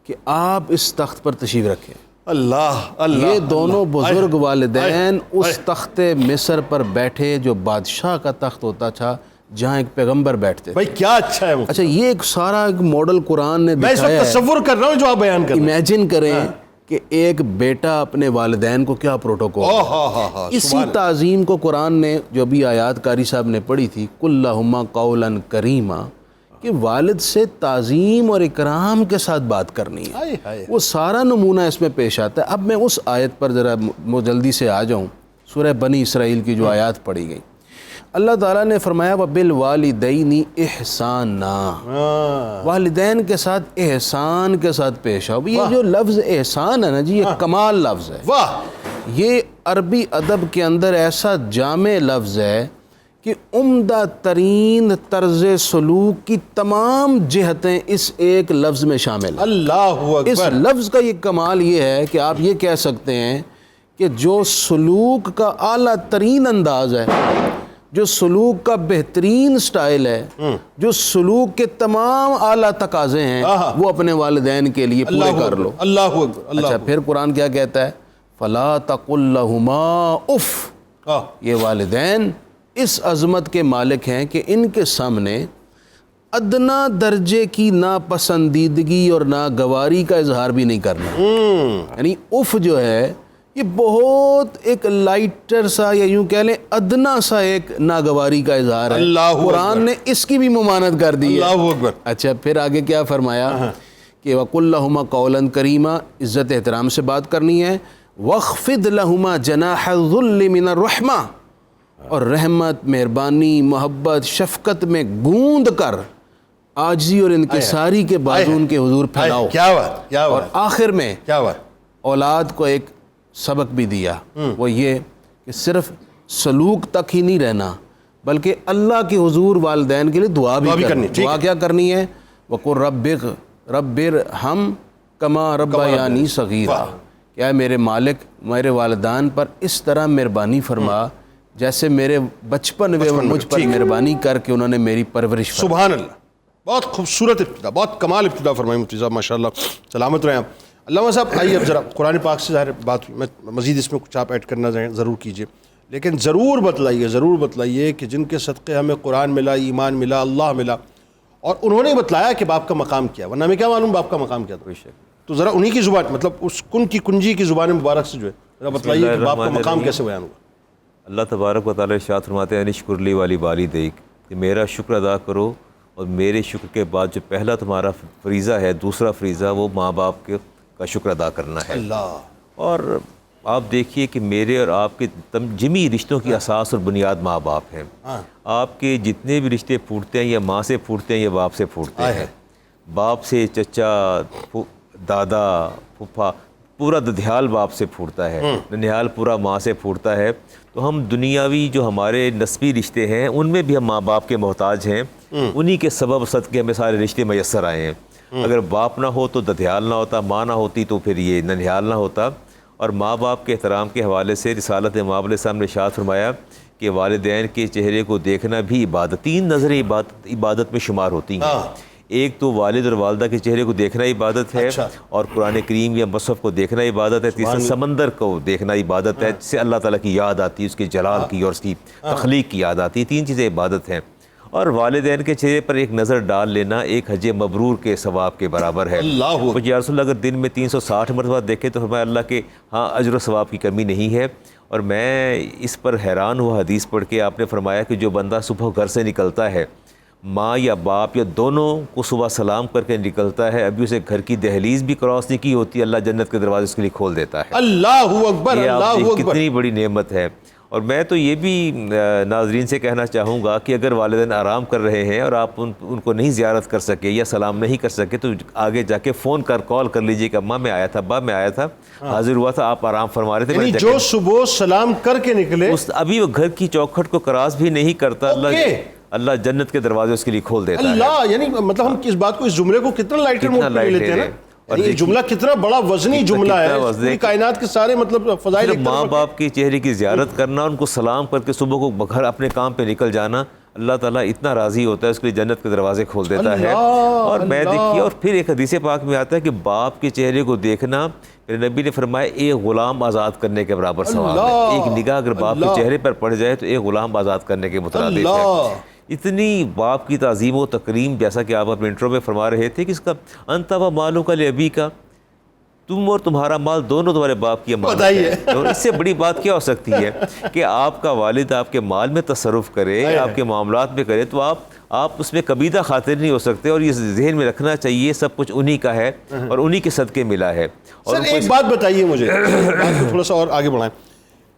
کہ آپ اس تخت پر تشریف رکھیں۔ اللہ اللہ، یہ دونوں بزرگ والدین اس تخت مصر پر بیٹھے جو بادشاہ کا تخت ہوتا تھا، جہاں ایک پیغمبر بیٹھتے تھے۔ بھائی کیا اچھا ہے۔ اچھا، یہ ایک سارا ایک ماڈل قرآن نے میں اس دکھایا وقت ہے۔ تصور کر رہا ہوں جو آپ بیان کر رہے ہیں۔ امیجن کریں کہ ایک بیٹا اپنے والدین کو کیا پروٹوکول، اسی تعظیم کو قرآن نے جو بھی آیات قاری صاحب نے پڑھی تھی قُل لَهُمَا قَوْلًا كَرِيمًا، کہ والد سے تعظیم اور اکرام کے ساتھ بات کرنی ہے، وہ سارا نمونہ اس میں پیش آتا ہے۔ اب میں اس آیت پر ذرا جلدی سے آ جاؤں، سورہ بنی اسرائیل کی جو آیات پڑھی گئی۔ اللہ تعالیٰ نے فرمایا وَبِالْوَالِدَيْنِ إِحْسَانًا، والدین کے ساتھ احسان کے ساتھ پیش آؤ۔ یہ جو لفظ احسان ہے نا جی، یہ کمال لفظ ہے۔ واہ، یہ عربی ادب کے اندر ایسا جامع لفظ ہے کہ عمدہ ترین طرز سلوک کی تمام جہتیں اس ایک لفظ میں شامل ہیں۔ اللہ اس اکبر۔ لفظ کا یہ کمال یہ ہے کہ آپ یہ کہہ سکتے ہیں کہ جو سلوک کا اعلیٰ ترین انداز ہے، جو سلوک کا بہترین سٹائل ہے، جو سلوک کے تمام اعلیٰ تقاضے ہیں، وہ اپنے والدین کے لیے پورے کر لو۔ اللہ اکبر، اللہ اچھا، پھر قرآن کیا کہتا ہے فَلَا تَقُلْ لَهُمَا اُف، یہ والدین اس عظمت کے مالک ہیں کہ ان کے سامنے ادنا درجے کی ناپسندیدگی اور ناگواری کا اظہار بھی نہیں کرنا۔ یعنی اف جو ہے یہ بہت ایک لائٹر سا یا یوں کہہ لیں ادنا سا ایک ناگواری کا اظہار ہے۔ اللہ قرآن نے اس کی بھی ممانت کر دی ہے۔ اللہ اکبر۔ اچھا، پھر آگے کیا فرمایا کہ وَقُلْ لَهُمَا قَوْلًا كَرِيمًا، عزت احترام سے بات کرنی ہے۔ وَاخْفِضْ لَهُمَا جَنَاحَ الذُّلِّ مِنَ الرَّحْمَةِ، اور رحمت، مہربانی، محبت، شفقت میں گوند کر عاجزی اور انکساری کے بازو ان کے حضور پھیلاؤ۔ کیا بات، کیا اور بات، آخر میں کیا بات، اولاد کو ایک سبق بھی دیا، وہ یہ کہ صرف سلوک تک ہی نہیں رہنا بلکہ اللہ کے حضور والدین کے لیے دعا بھی کرنی۔ دعا کیا کرنی ہے؟ وَقُلْ رَبِّ ارْحَمْ كَمَا رَبَّيَانِي صَغِيرًا، کیا میرے مالک میرے والدین پر اس طرح مہربانی فرما جیسے میرے بچپن میں مجھ پر مہربانی کر کے انہوں نے میری پرورش فرمائی۔ سبحان اللہ، بہت خوبصورت ابتدا، بہت کمال ابتدا فرمائی مفتی صاحب، ماشاءاللہ، سلامت رہیں آپ۔ علامہ صاحب آئیے اب ذرا قرآن پاک سے ظاہر بات ہوئی، میں مزید اس میں کچھ آپ ایڈ کرنا ضرور کیجئے، لیکن ضرور بتلائیے کہ جن کے صدقے ہمیں قرآن ملا، ایمان ملا، اللہ ملا، اور انہوں نے بتلایا کہ باپ کا مقام کیا، ورنہ ہمیں کیا معلوم باپ کا مقام کیا تھا؟ تو ذرا انہی کی زبان، مطلب اس کن کی کنجی کی زبان مبارک سے جو ہے ذرا بتلائیے کہ باپ کا مقام کیسے بیان ہوا۔ اللہ تبارک و تعالیٰ ارشاد فرماتے ہیں نشکر لی والی والدیک، کہ میرا شکر ادا کرو، اور میرے شکر کے بعد جو پہلا تمہارا فریضہ ہے، دوسرا فریضہ وہ ماں باپ کا شکر ادا کرنا ہے۔ اللہ، اور آپ دیکھیے کہ میرے اور آپ کے جمی رشتوں کی اساس اور بنیاد ماں باپ ہیں۔ آپ کے جتنے بھی رشتے پھوٹتے ہیں یا ماں سے پھوٹتے ہیں یا باپ سے پھوٹتے ہیں، باپ سے چچا، دادا، پھپھا، پورا ددھیال باپ سے پھوٹتا ہے، ننھیال پورا ماں سے پھوٹتا ہے۔ تو ہم دنیاوی جو ہمارے نسبی رشتے ہیں ان میں بھی ہم ماں باپ کے محتاج ہیں، انہی کے سبب صدقے ہمیں سارے رشتے میسر آئے ہیں۔ اگر باپ نہ ہو تو ددھیال نہ ہوتا، ماں نہ ہوتی تو پھر یہ ننھیال نہ ہوتا۔ اور ماں باپ کے احترام کے حوالے سے رسالت امام علیہ السلام نے ارشاد فرمایا کہ والدین کے چہرے کو دیکھنا بھی عبادت، 3 نظریں عبادت میں شمار ہوتی ہیں. ایک تو والد اور والدہ کے چہرے کو دیکھنا عبادت ہے، اور قرآن کریم یا مصحف کو دیکھنا عبادت ہے. تیسرا سمندر کو دیکھنا عبادت ہے، جس سے اللہ تعالیٰ کی یاد آتی ہے، اس کے جلال کی اور اس کی تخلیق کی یاد آتی ہے. 3 چیزیں عبادت ہیں. اور والدین کے چہرے پر ایک نظر ڈال لینا ایک حج مبرور کے ثواب کے برابر ہے. یا رسول اللہ اگر دن میں 360 مرتبہ دیکھے تو فرمایا اللہ کے ہاں اجر و ثواب کی کمی نہیں ہے. اور میں اس پر حیران ہوا حدیث پڑھ کے، آپ نے فرمایا کہ جو بندہ صبح گھر سے نکلتا ہے، ماں یا باپ یا دونوں کو صبح سلام کر کے نکلتا ہے، ابھی اسے گھر کی دہلیز بھی کراس نہیں کی ہوتی، اللہ جنت کے دروازے اس کے لیے کھول دیتا ہے. اللہ اکبر، یہ آپ اللہ دیکھیں اکبر، کتنی بڑی نعمت ہے. اور میں تو یہ بھی ناظرین سے کہنا چاہوں گا کہ اگر والدین آرام کر رہے ہیں اور آپ ان کو نہیں زیارت کر سکے یا سلام نہیں کر سکے تو آگے جا کے فون کال کر لیجئے کہ اماں میں آیا تھا، ابا میں آیا تھا، حاضر ہوا تھا، آپ آرام فرما رہے تھے. یعنی جو صبح سلام کر کے نکلے ابھی وہ گھر کی چوکھٹ کو کراس بھی نہیں کرتا، اللہ جنت کے دروازے اس کے لیے کھول دیتا ہے. اللہ، یعنی مطلب ہم اس بات کو، اس جملے کو کتنا لائٹر موڈ پہ لیتے ہیں نا. اور یہ جملہ کتنا بڑا وزنی جملہ ہے، کائنات کے سارے مطلب فضائل. ماں باپ کے چہرے کی زیارت کرنا، ان کو سلام کر کے صبح کو گھر اپنے کام پہ نکل جانا، اللہ تعالیٰ اتنا راضی ہوتا ہے، اس کے لیے جنت کے دروازے کھول دیتا ہے. اور میں دیکھیے، اور پھر ایک حدیث پاک میں آتا ہے کہ باپ کے چہرے کو دیکھنا، میرے نبی نے فرمایا ایک غلام آزاد کرنے کے برابر ثواب ہے. ایک نگاہ اگر باپ کے چہرے پر پڑ جائے تو ایک غلام آزاد کرنے کے مترادف ہے. اتنی باپ کی تعظیم و تکریم، جیسا کہ آپ اپنے انٹرو میں فرما رہے تھے کہ اس کا انت و مالک لابی کا، تم اور تمہارا مال دونوں تمہارے باپ کی امانت ہے. اور اس سے بڑی بات کیا ہو سکتی ہے کہ آپ کا والد آپ کے مال میں تصرف کرے، آپ کے معاملات میں کرے، تو آپ اس میں کبیدہ خاطر نہیں ہو سکتے. اور یہ ذہن میں رکھنا چاہیے سب کچھ انہی کا ہے اور انہی کے صدقے ملا ہے. اور سر ایک بات بتائیے مجھے، بات کو تھوڑا سا اور آگے بڑھائیں.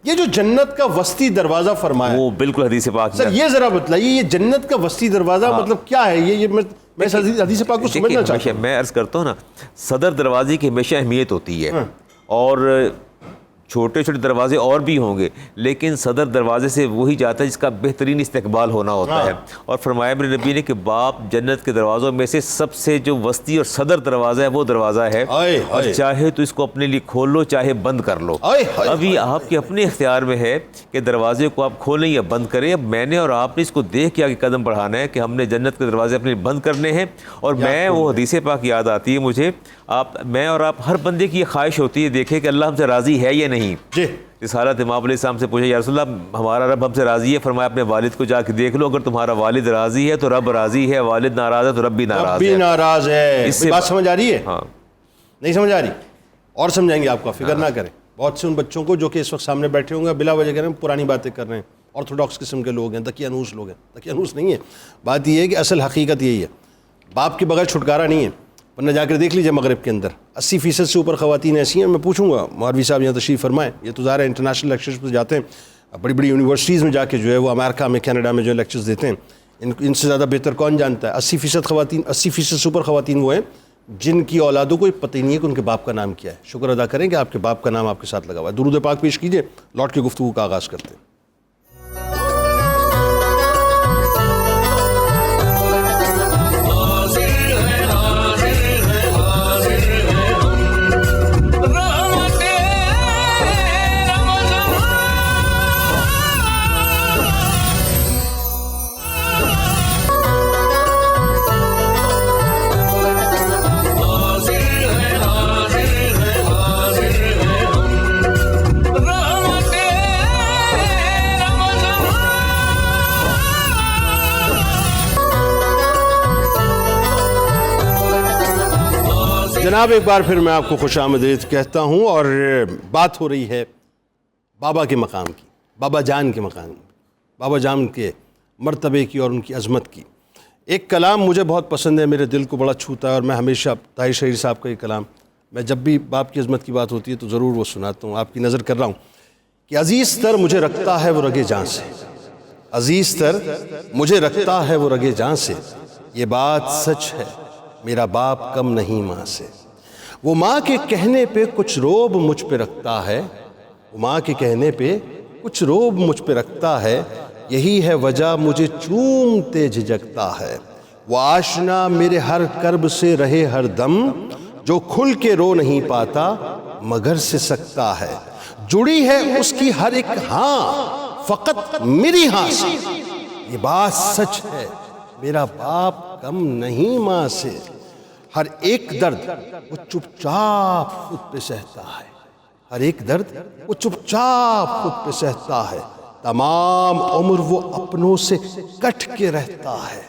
یہ جو جنت کا وسطی دروازہ فرمایا، وہ بالکل حدیث پاک سر یہ ذرا بتلائیے، یہ جنت کا وسطی دروازہ مطلب کیا ہے؟ یہ میں حدیث پاک کو سمجھنا چاہتا ہوں. میں عرض کرتا ہوں نا، صدر دروازے کی ہمیشہ اہمیت ہوتی ہے، اور چھوٹے چھوٹے دروازے اور بھی ہوں گے، لیکن صدر دروازے سے وہی جاتا ہے جس کا بہترین استقبال ہونا ہوتا ہے. اور فرمایا میرے نبی نے کہ باپ جنت کے دروازوں میں سے سب سے جو وسطی اور صدر دروازہ ہے وہ دروازہ ہے، اور چاہے تو اس کو اپنے لیے کھول لو، چاہے بند کر لو. ابھی آپ کے اپنے اختیار میں ہے کہ دروازے کو آپ کھولیں یا بند کریں. اب میں نے اور آپ نے اس کو دیکھ کے آگے قدم بڑھانا ہے کہ ہم نے جنت کے دروازے اپنے لیے بند کرنے ہیں. اور میں وہ حدیث پاک یاد آتی ہے مجھے، میں اور آپ ہر بندے کی یہ خواہش ہوتی ہے دیکھیں کہ اللہ ہم سے راضی ہے یا نہیں. رسالت امام علیہ السلام سے پوچھا یا رسول اللہ ہمارا رب ہم سے راضی ہے؟ فرمایا اپنے والد کو جا کے دیکھ لو، اگر تمہارا والد راضی ہے تو رب راضی ہے، والد ناراض ہے تو رب بھی ناراض ہے. اس سے بات سمجھ آ رہی ہے؟ ہاں نہیں سمجھ آ رہی؟ اور سمجھائیں گے آپ کو، فکر نہ کریں. بہت سے ان بچوں کو جو کہ اس وقت سامنے بیٹھے ہوں گے بلا وجہ کہہ رہے ہیں پرانی باتیں کر رہے ہیں، آرتھوڈاکس قسم کے لوگ ہیں، دقیانوس لوگ ہیں. دقیانوس نہیں ہے، بات یہ ہے کہ اصل حقیقت یہی ہے، باپ کے بغیر چھٹکارا نہیں ہے. ورنہ جا کر دیکھ لیجیے مغرب کے اندر 80% سے اوپر خواتین ایسی ہیں. میں پوچھوں گا مولوی صاحب یہاں تشریف فرمائیں، یہ تو ظاہر ہے انٹرنیشنل لیکچرز پہ جاتے ہیں، بڑی بڑی یونیورسٹیز میں جا کے جو ہے وہ امریکہ میں کینیڈا میں جو لیکچرز دیتے ہیں. ان سے زیادہ بہتر کون جانتا ہے؟ 80% خواتین، 80% سے اوپر خواتین وہ ہیں جن کی اولادوں کو پتہ ہی نہیں ہے کہ ان کے باپ کا نام کیا ہے. شکر ادا کریں کہ آپ کے باپ کا نام آپ کے ساتھ لگا ہوا ہے. درود پاک پیش کیجیے، لوٹ کے گفتگو کا آغاز کرتے ہیں. جناب ایک بار پھر میں آپ کو خوش آمدید کہتا ہوں، اور بات ہو رہی ہے بابا کے مقام کی، بابا جان کے مقام کی، بابا جان کے مرتبے کی اور ان کی عظمت کی. ایک کلام مجھے بہت پسند ہے، میرے دل کو بڑا چھوتا ہے، اور میں ہمیشہ طاہر شہیر صاحب کا یہ کلام میں جب بھی باپ کی عظمت کی بات ہوتی ہے تو ضرور وہ سناتا ہوں. آپ کی نظر کر رہا ہوں کہ عزیز تر مجھے رکھتا ہے وہ رگے جان سے، عزیز تر مجھے رکھتا ہے وہ رگے جان سے، یہ بات سچ ہے میرا باپ کم نہیں ماں سے. وہ ماں کے کہنے پہ کچھ روب مجھ پہ رکھتا ہے، وہ ماں کے کہنے پہ کچھ روب مجھ پہ رکھتا ہے، یہی ہے وجہ مجھے چومتے جھجکتا ہے. وہ آشنا میرے ہر کرب سے رہے ہر دم، جو کھل کے رو نہیں پاتا مگر سے سکتا ہے. جڑی ہے اس کی ہر ایک ہاں فقط میری ہاں سے۔ یہ بات سچ ہے، میرا باپ کم نہیں ماں سے۔ ہر ایک درد وہ چپ چاپ خود پہ سہتا ہے، ہر ایک درد وہ چپ چاپ خود پہ سہتا ہے۔ تمام عمر وہ اپنوں سے کٹ کے رہتا ہے۔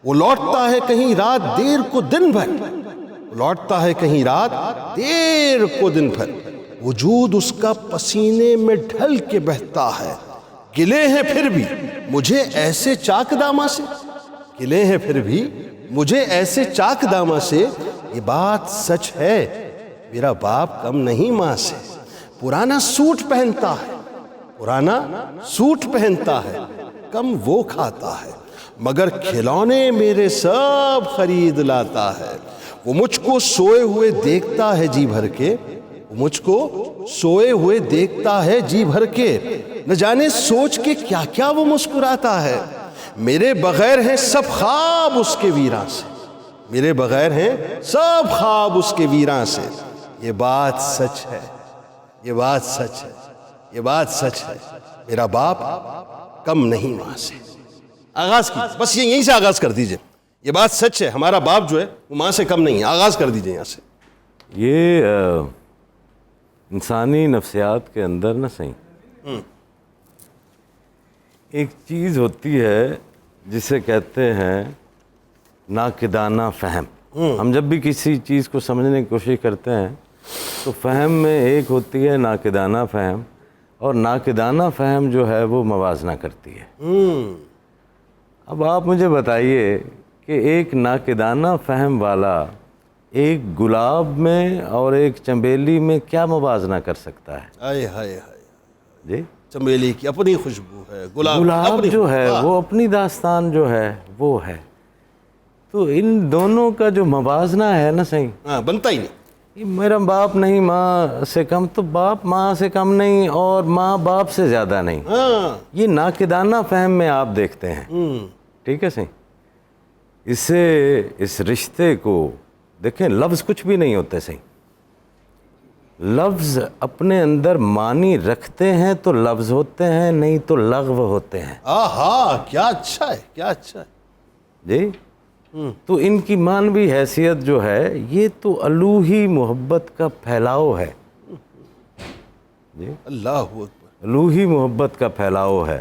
وہ لوٹتا ہے کہیں رات دیر کو دن بھر، وہ لوٹتا ہے کہیں رات دیر کو دن بھر۔ وجود اس کا پسینے میں ڈھل کے بہتا ہے۔ گلے ہیں پھر بھی مجھے ایسے چاک داماں سے، گلے ہیں پھر بھی مجھے ایسے چاک داماں سے۔ یہ بات سچ ہے، میرا باپ کم نہیں ماں سے۔ پرانا سوٹ پہنتا ہے، پرانا سوٹ پہنتا ہے، کم وہ کھاتا ہے، مگر کھلونے میرے سب خرید لاتا ہے۔ وہ مجھ کو سوئے ہوئے دیکھتا ہے جی بھر کے، وہ مجھ کو سوئے ہوئے دیکھتا ہے جی بھر کے۔ نہ جانے سوچ کے کیا کیا وہ مسکراتا ہے۔ میرے بغیر ہیں سب خواب اس کے ویراں سے، میرے بغیر ہیں سب خواب اس کے ویراں سے۔ یہ بات سچ ہے، یہ بات سچ ہے، یہ بات سچ ہے، میرا باپ کم نہیں ماں سے۔ آغاز کیجیے، بس یہیں سے آغاز کر دیجئے۔ یہ بات سچ ہے، ہمارا باپ جو ہے وہ ماں سے کم نہیں ہے۔ آغاز کر دیجئے یہاں سے۔ یہ انسانی نفسیات کے اندر نہ صحیح ایک چیز ہوتی ہے جسے کہتے ہیں ناقدانہ فہم۔ ہم جب بھی کسی چیز کو سمجھنے کی کوشش کرتے ہیں تو فہم میں ایک ہوتی ہے ناقدانہ فہم، اور ناقدانہ فہم جو ہے وہ موازنہ کرتی ہے۔ اب آپ مجھے بتائیے کہ ایک ناقدانہ فہم والا ایک گلاب میں اور ایک چنبیلی میں کیا موازنہ کر سکتا ہے؟ ہائے ہائے ہائے، جی، چنبیلی کی اپنی خوشبو ہے، گلاب اپنی جو ہے خوشبو۔ وہ اپنی داستان جو ہے وہ ہے۔ تو ان دونوں کا جو موازنہ ہے نا صحیح، ہاں، بنتا ہی نہیں۔ یہ میرا باپ نہیں ماں سے کم، تو باپ ماں سے کم نہیں اور ماں باپ سے زیادہ نہیں۔ ہاں، یہ ناقدانہ فہم میں آپ دیکھتے ہیں، ٹھیک ہے صحیح۔ اسے اس رشتے کو دیکھیں، لفظ کچھ بھی نہیں ہوتے صحیح، لفظ اپنے اندر معنی رکھتے ہیں تو لفظ ہوتے ہیں، نہیں تو لغو ہوتے ہیں۔ آہا، کیا اچھا ہے، کیا اچھا ہے۔ جی، تو ان کی معنوی حیثیت جو ہے یہ تو الوہی محبت کا پھیلاؤ ہے۔ جی، اللہ اکبر۔ الوہی محبت کا پھیلاؤ ہے۔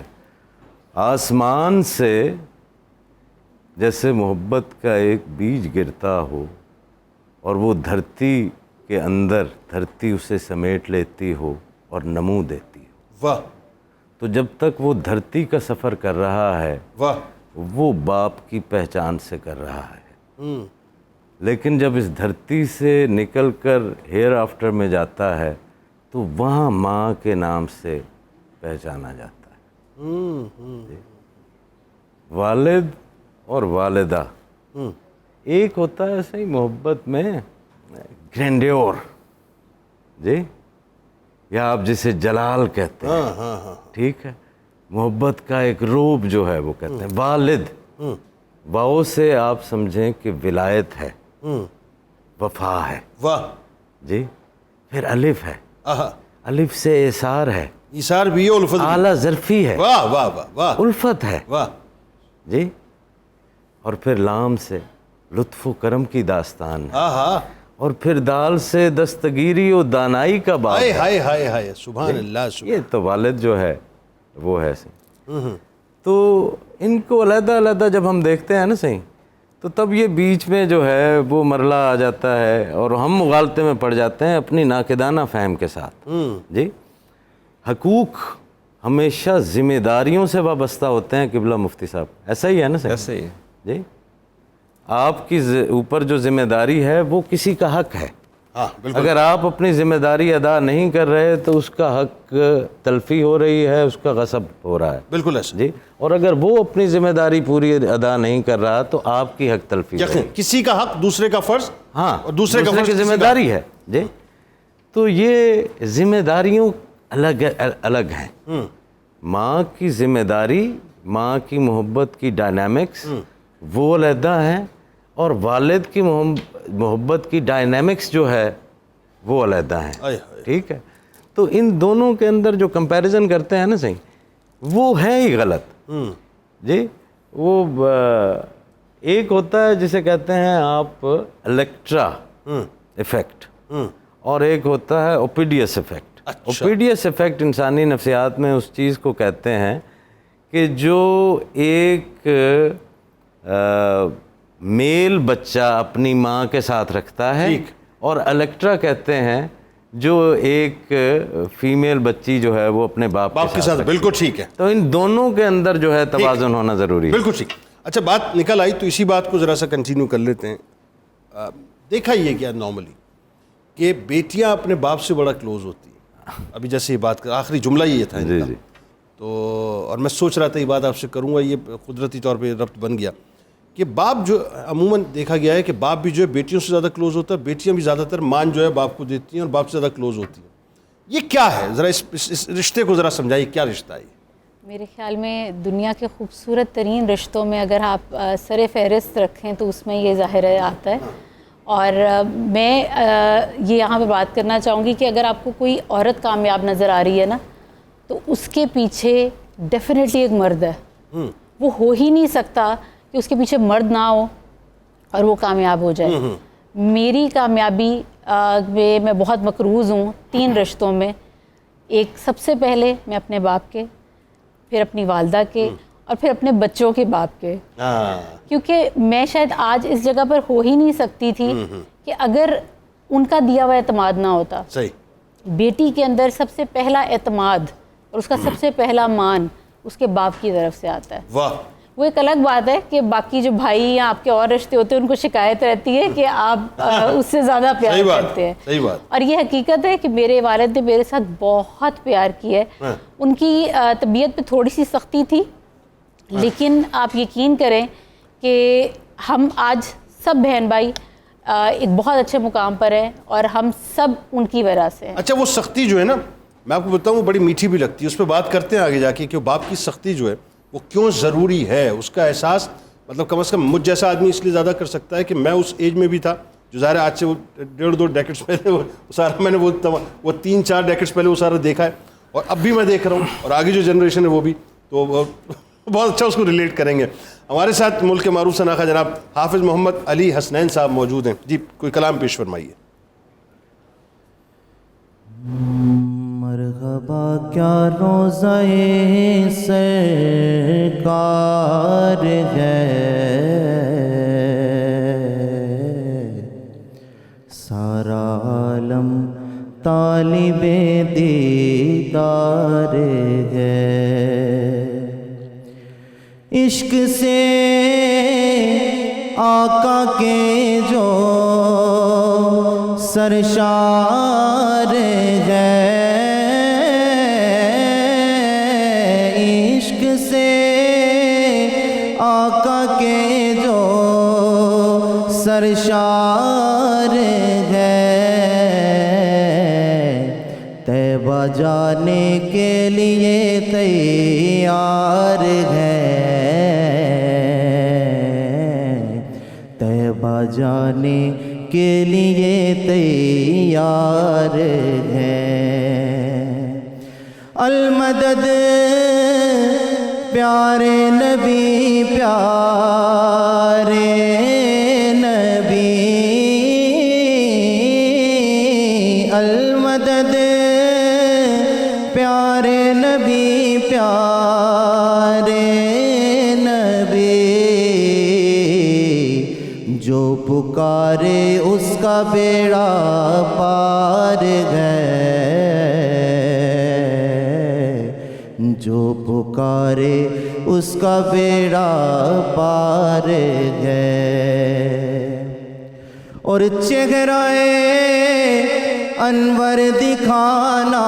آسمان سے جیسے محبت کا ایک بیج گرتا ہو اور وہ دھرتی کے اندر دھرتی اسے سمیٹ لیتی ہو اور نمو دیتی ہو، واہ تو جب تک وہ دھرتی کا سفر کر رہا ہے واہ، وہ باپ کی پہچان سے کر رہا ہے، لیکن جب اس دھرتی سے نکل کر ہیئر آفٹر میں جاتا ہے تو وہاں ماں کے نام سے پہچانا جاتا ہے۔ والد اور والدہ ایک ہوتا ہے صحیح محبت میں گرینڈیور، جی، یا آپ جسے جلال کہتے ہیں، ٹھیک ہے، محبت کا ایک روپ جو ہے وہ کہتے ہیں والد۔ واؤ سے آپ سمجھیں کہ ولایت ہے، وفا ہے، واہ، جی، پھر الف ہے، آہا، الف سے اثار ہے، ایثار بھی ہے، الفت بھی۔ اعلیٰ ظرفی ہے، واہ واہ واہ واہ الفت ہے، واہ، جی، اور پھر لام سے لطف و کرم کی داستان ہے، آہا، اور پھر دال سے دستگیری و دانائی کا باب ہائے ہے۔ ہائے ہائے ہائے، سبحان اللہ، سبحان۔ یہ تو والد جو ہے وہ ہے صحیح۔ تو ان کو علیحدہ علیحدہ جب ہم دیکھتے ہیں نا صحیح، تو تب یہ بیچ میں جو ہے وہ مرلہ آ جاتا ہے اور ہم مغالطے میں پڑ جاتے ہیں اپنی ناقدانہ فہم کے ساتھ۔ جی، حقوق ہمیشہ ذمہ داریوں سے وابستہ ہوتے ہیں قبلہ مفتی صاحب، ایسا ہی ہے نا صحیح؟ ایسے ہی ہے۔ جی، آپ کی اوپر جو ذمہ داری ہے وہ کسی کا حق ہے، ہاں بالکل، اگر آپ اپنی ذمہ داری ادا نہیں کر رہے تو اس کا حق تلفی ہو رہی ہے، اس کا غصب ہو رہا ہے، بالکل ایسا۔ جی، اور اگر وہ اپنی ذمہ داری پوری ادا نہیں کر رہا تو آپ کی حق تلفی ہو رہی یقین، ہے۔ کسی کا حق دوسرے کا فرض، ہاں، اور دوسرے کا فرض کی کسی ذمہ کا- داری ہے، جی، تو یہ ذمہ داریوں الگ ہیں۔ ماں کی ذمہ داری، ماں کی محبت کی ڈائنامکس وہ علیحدہ ہیں، اور والد کی محبت کی ڈائنامکس جو ہے وہ علیحدہ ہیں، ہائے ہائے، ٹھیک ہے۔ تو ان دونوں کے اندر جو کمپیریزن کرتے ہیں نا صحیح، وہ ہے ہی غلط. جی وہ ایک ہوتا ہے جسے کہتے ہیں آپ الیکٹرا ایفیکٹ, اور ایک ہوتا ہے اوپیڈیس ایفیکٹ. اوپیڈیس ایفیکٹ انسانی نفسیات میں اس چیز کو کہتے ہیں کہ جو ایک میل بچہ اپنی ماں کے ساتھ رکھتا ہے, اور الیکٹرا کہتے ہیں جو ایک فیمیل بچی جو ہے وہ اپنے باپ کے ساتھ. بالکل ٹھیک ہے. تو ان دونوں کے اندر جو ہے توازن ہونا ضروری ہے. بالکل ٹھیک. اچھا بات نکل آئی تو اسی بات کو ذرا سا کنٹینیو کر لیتے ہیں. دیکھا یہ کیا نارملی کہ بیٹیاں اپنے باپ سے بڑا کلوز ہوتی ہیں. ابھی جیسے یہ بات آخری جملہ یہ تھا جی جی. تو اور میں سوچ رہا تھا یہ بات آپ سے کروں گا, یہ قدرتی طور پہ ربط بن گیا کہ باپ جو عموماً دیکھا گیا ہے کہ باپ بھی جو ہے بیٹیوں سے زیادہ کلوز ہوتا ہے, بیٹیاں بھی زیادہ تر مان جو ہے باپ کو دیتی ہیں اور باپ سے زیادہ کلوز ہوتی ہیں. یہ کیا ہے, ذرا اس رشتے کو ذرا سمجھائیے, کیا رشتہ ہے یہ؟ میرے خیال میں دنیا کے خوبصورت ترین رشتوں میں اگر آپ سر فہرست رکھیں تو اس میں یہ ظاہر آتا ہے. اور میں یہ یہاں پہ بات کرنا چاہوں گی کہ اگر آپ کو کوئی عورت کامیاب نظر آ رہی ہے نا, تو اس کے پیچھے ڈیفینیٹلی ایک مرد ہے. وہ ہو ہی نہیں سکتا کہ اس کے پیچھے مرد نہ ہو اور وہ کامیاب ہو جائے. میری کامیابی میں بہت مقروض ہوں 3 رشتوں میں. ایک سب سے پہلے میں اپنے باپ کے, پھر اپنی والدہ کے, اور پھر اپنے بچوں کے باپ کے. کیونکہ میں شاید آج اس جگہ پر ہو ہی نہیں سکتی تھی کہ اگر ان کا دیا ہوا اعتماد نہ ہوتا. صحیح. بیٹی کے اندر سب سے پہلا اعتماد اور اس کا سب سے پہلا مان اس کے باپ کی طرف سے آتا ہے. واہ. وہ ایک الگ بات ہے کہ باقی جو بھائی یا آپ کے اور رشتے ہوتے ہیں ان کو شکایت رہتی ہے کہ آپ اس سے زیادہ پیار کرتے ہیں. صحیح بات. اور یہ حقیقت ہے کہ میرے والد نے میرے ساتھ بہت پیار کیا ہے. ان کی طبیعت پہ تھوڑی سی سختی تھی, لیکن آپ یقین کریں کہ ہم آج سب بہن بھائی ایک بہت اچھے مقام پر ہیں اور ہم سب ان کی وجہ سے ہیں. اچھا وہ سختی جو ہے نا, میں آپ کو بتاؤں وہ بڑی میٹھی بھی لگتی ہے, اس پہ بات کرتے ہیں آگے جا کے کہ باپ کی سختی جو ہے وہ کیوں ضروری ہے. اس کا احساس مطلب کم از کم مجھ جیسا آدمی اس لیے زیادہ کر سکتا ہے کہ میں اس ایج میں بھی تھا جو ظاہر ہے آج سے وہ 1.5-2 ڈیکڈس پہلے وہ سارا میں نے وہ 3-4 ڈیکڈس پہلے وہ سارا دیکھا ہے, اور اب بھی میں دیکھ رہا ہوں, اور آگے جو جنریشن ہے وہ بھی, تو بہت اچھا اس کو ریلیٹ کریں گے. ہمارے ساتھ ملک کے معروف شناخت جناب حافظ محمد علی حسنین صاحب موجود ہیں. جی کوئی کلام پیش فرمائیے. مرحبا کیا روزائے سرکار ہے, سارا عالم طالب دیدار ہے. عشق سے آقا کے جو سرشار ہے, عشق سے آقا کے جو سرشار ہے, طیبہ جانے کے لیے تیار ہے, طیبہ جانے کے لیے تیار ہے. المدد پیارے نبی پیارے نبی, المدد پیارے نبی پیارے نبی, جو پکارے اس کا بیڑا پار ہے, جو پکارے اس کا بیڑا پار ہے. اور چہرہ انور دکھانا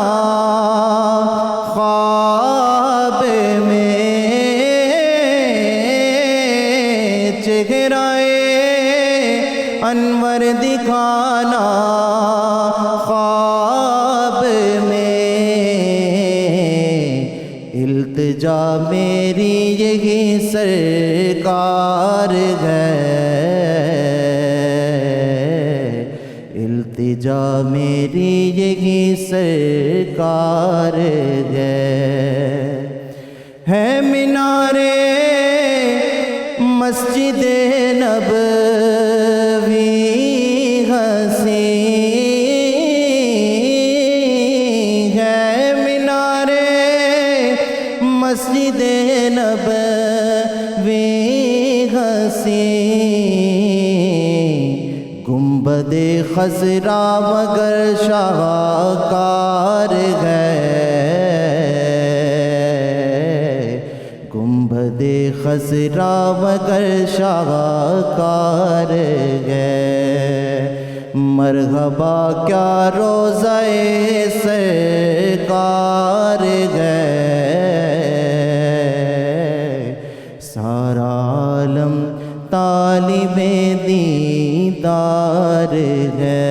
خواب میں, چہرہ انور دکھانا خواب میں, التجا میری یہی سرکار ہے, التجا میری یہی سرکار ہے. ہے مینارے مسجد نبوی ہنسی ہے مینارے مسجد نبوی ہنسی گنبد خضرا مگر شاہکار ہے گنبد خضرا مگر شاہکار ہے مرحبا کیا روضہ سرکار ہے سارا عالم طالب دیدار ہے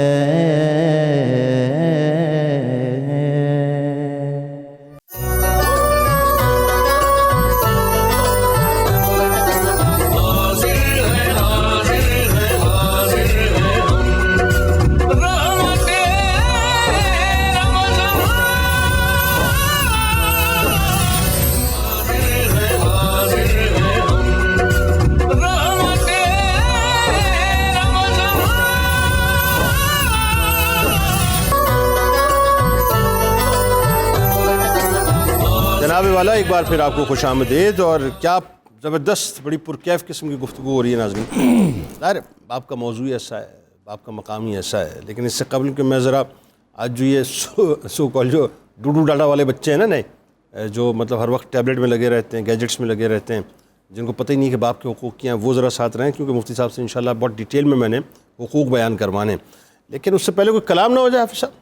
جناب والا ایک بار پھر آپ کو خوش آمدید. اور کیا زبردست بڑی پرکیف قسم کی گفتگو ہو رہی ہے ناظرین. ظاہر باپ کا موضوع ایسا ہے, باپ کا مقام ہی ایسا ہے, لیکن اس سے قبل کہ میں ذرا آج جو یہ سو کال جو ڈوڈو ڈاڈا والے بچے ہیں نا نئے, جو مطلب ہر وقت ٹیبلٹ میں لگے رہتے ہیں, گیجٹس میں لگے رہتے ہیں, جن کو پتہ ہی نہیں کہ باپ کے حقوق کیا ہیں, وہ ذرا ساتھ رہیں کیونکہ مفتی صاحب سے انشاءاللہ بہت ڈیٹیل میں نے حقوق بیان کروانے. لیکن اس سے پہلے کوئی کلام نہ ہو جائے حافظ صاحب.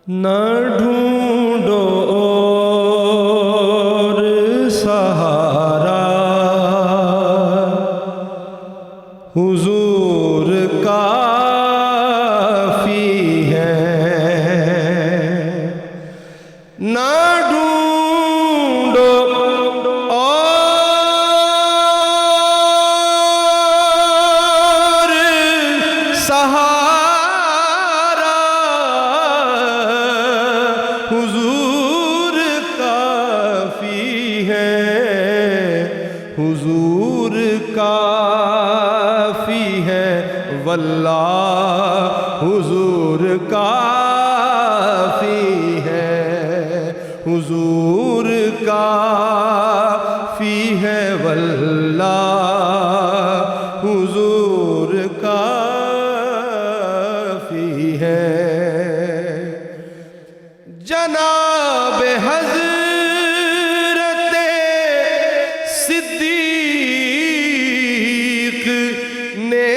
نہ ڈھونڈو اور سہارا حضور کافی ہے نہ ڈھونڈو اور سہارا حضور کافی ہے حضور کافی ہے واللہ حضور کافی ہے حضور کافی ہے واللہ حضور کافی ہے جناب حضرت صدیق نے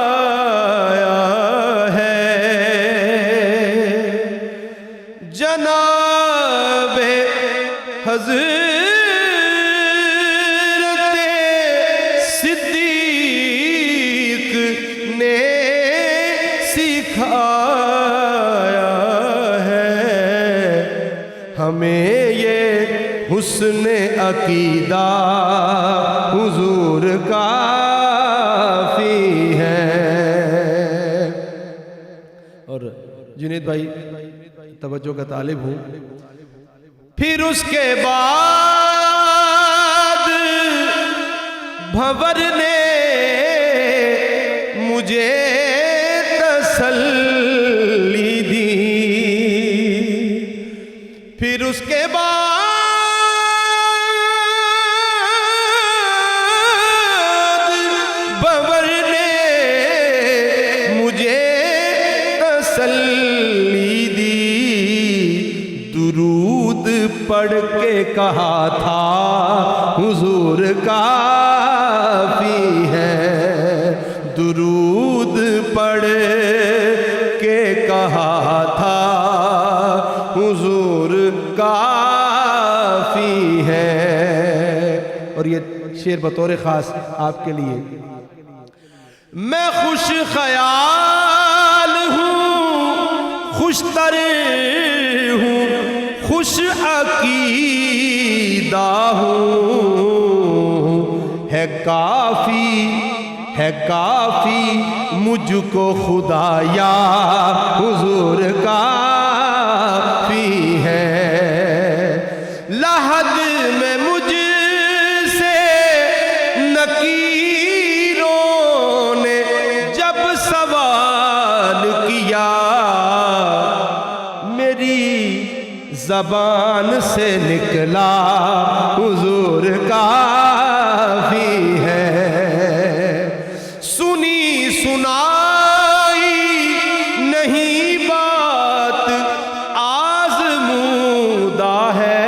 سکھایا ہے جناب حضرت صدیق نے سکھایا ہمیں یہ حسن عقیدہ حضور کافی ہے. اور جنید بھائی توجہ کا طالب ہوں. پھر اس کے بعد بھنور نے مجھے تسلی دی. پھر اس کے بعد بھنور نے مجھے تسلی دی. درود پڑھ کے کہا تھا حضور کافی ہے. درود پڑھ کے کہا تھا حضور کافی ہے. اور یہ شعر بطور خاص آپ کے لیے. میں خوش خیال ہوں, خوش تر ہوں, خوش عقیدہ ہوں. ہے ہے کافی مجھ کو خدایا حضور کافی ہے لحد میں مجھ سے نکیروں نے جب سوال کیا میری زبان سے نکلا حضور کافی ہے سنی سنائی نہیں بات آزمودہ ہے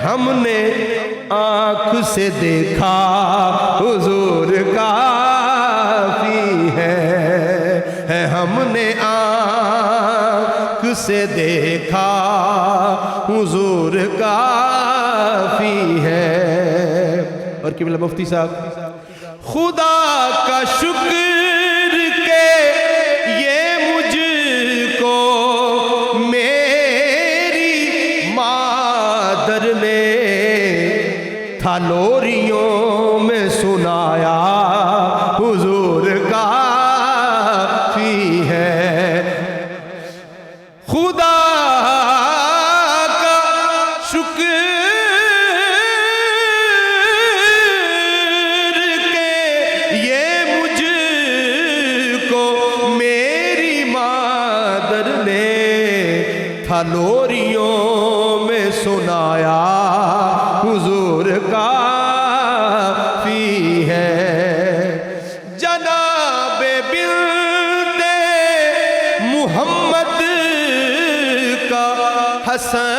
ہم نے آنکھ سے دیکھا حضور کافی ہے ہم نے آنکھ سے دیکھا حضور کافی ہے اور قبلہ مفتی صاحب خدا کا شکر کہ یہ مجھ کو میری مادر نے تھالوریوں میں سنایا حضور کافی ہے خدا کا شکر کہ یہ مجھ کو میری مادر نے تھالوریوں میں سنایا حضور کافی ہے جناب بنت محمد کا حسنی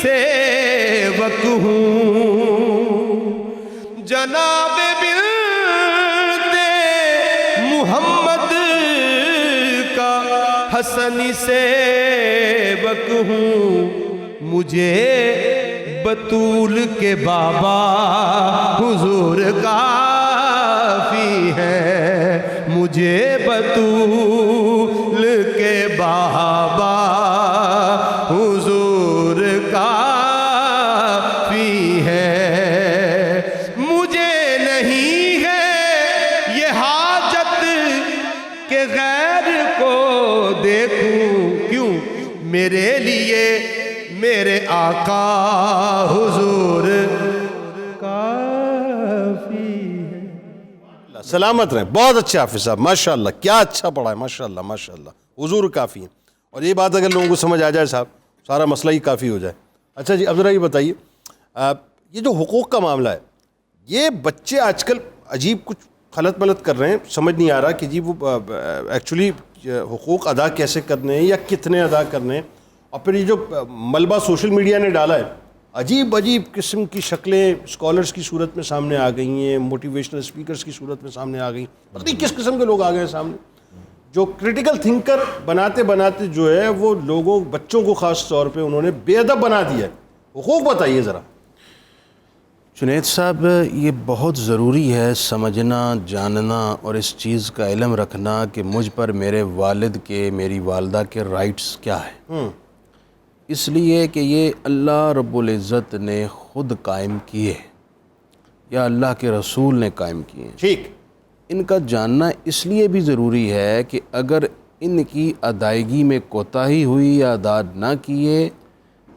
سیوک ہوں جناب بنت محمد کا حسنی سیوک ہوں مجھے بطول کے بابا حضور کافی ہے مجھے بطول کے بابا حضور کافی ہے مجھے نہیں ہے یہ حاجت کہ غیر کو دیکھوں کیوں میرے لیے میرے آقا حضور کافی ہے سلامت رہیں بہت اچھا حافظ صاحب ماشاءاللہ کیا اچھا پڑھا ہے ماشاءاللہ ماشاءاللہ حضور کافی ہیں اور یہ بات اگر لوگوں کو سمجھ آ جائے صاحب سارا مسئلہ ہی کافی ہو جائے اچھا جی اب ذرا یہ بتائیے یہ جو حقوق کا معاملہ ہے یہ بچے آج کل عجیب کچھ خلط ملط کر رہے ہیں سمجھ نہیں آ رہا کہ جی وہ ایکچولی حقوق ادا کیسے کرنے ہیں یا کتنے ادا کرنے ہیں اور پھر یہ جو ملبہ سوشل میڈیا نے ڈالا ہے عجیب عجیب قسم کی شکلیں اسکالرس کی صورت میں سامنے آ گئی ہیں موٹیویشنل اسپیکرس کی صورت میں سامنے آ گئی پتہ نہیں کس قسم کے لوگ آ گئے ہیں سامنے جو کریٹیکل تھنکر بناتے بناتے جو ہے وہ لوگوں بچوں کو خاص طور پہ انہوں نے بے ادب بنا دیا ہے حقوق بتائیے ذرا جنید صاحب یہ بہت ضروری ہے سمجھنا جاننا اور اس چیز کا علم رکھنا کہ مجھ پر میرے والد کے میری والدہ کے رائٹس کیا ہیں اس لیے کہ یہ اللہ رب العزت نے خود قائم کیے یا اللہ کے رسول نے قائم کیے ہیں ٹھیک ان کا جاننا اس لیے بھی ضروری ہے کہ اگر ان کی ادائیگی میں کوتاہی ہوئی یا ادا نہ کیے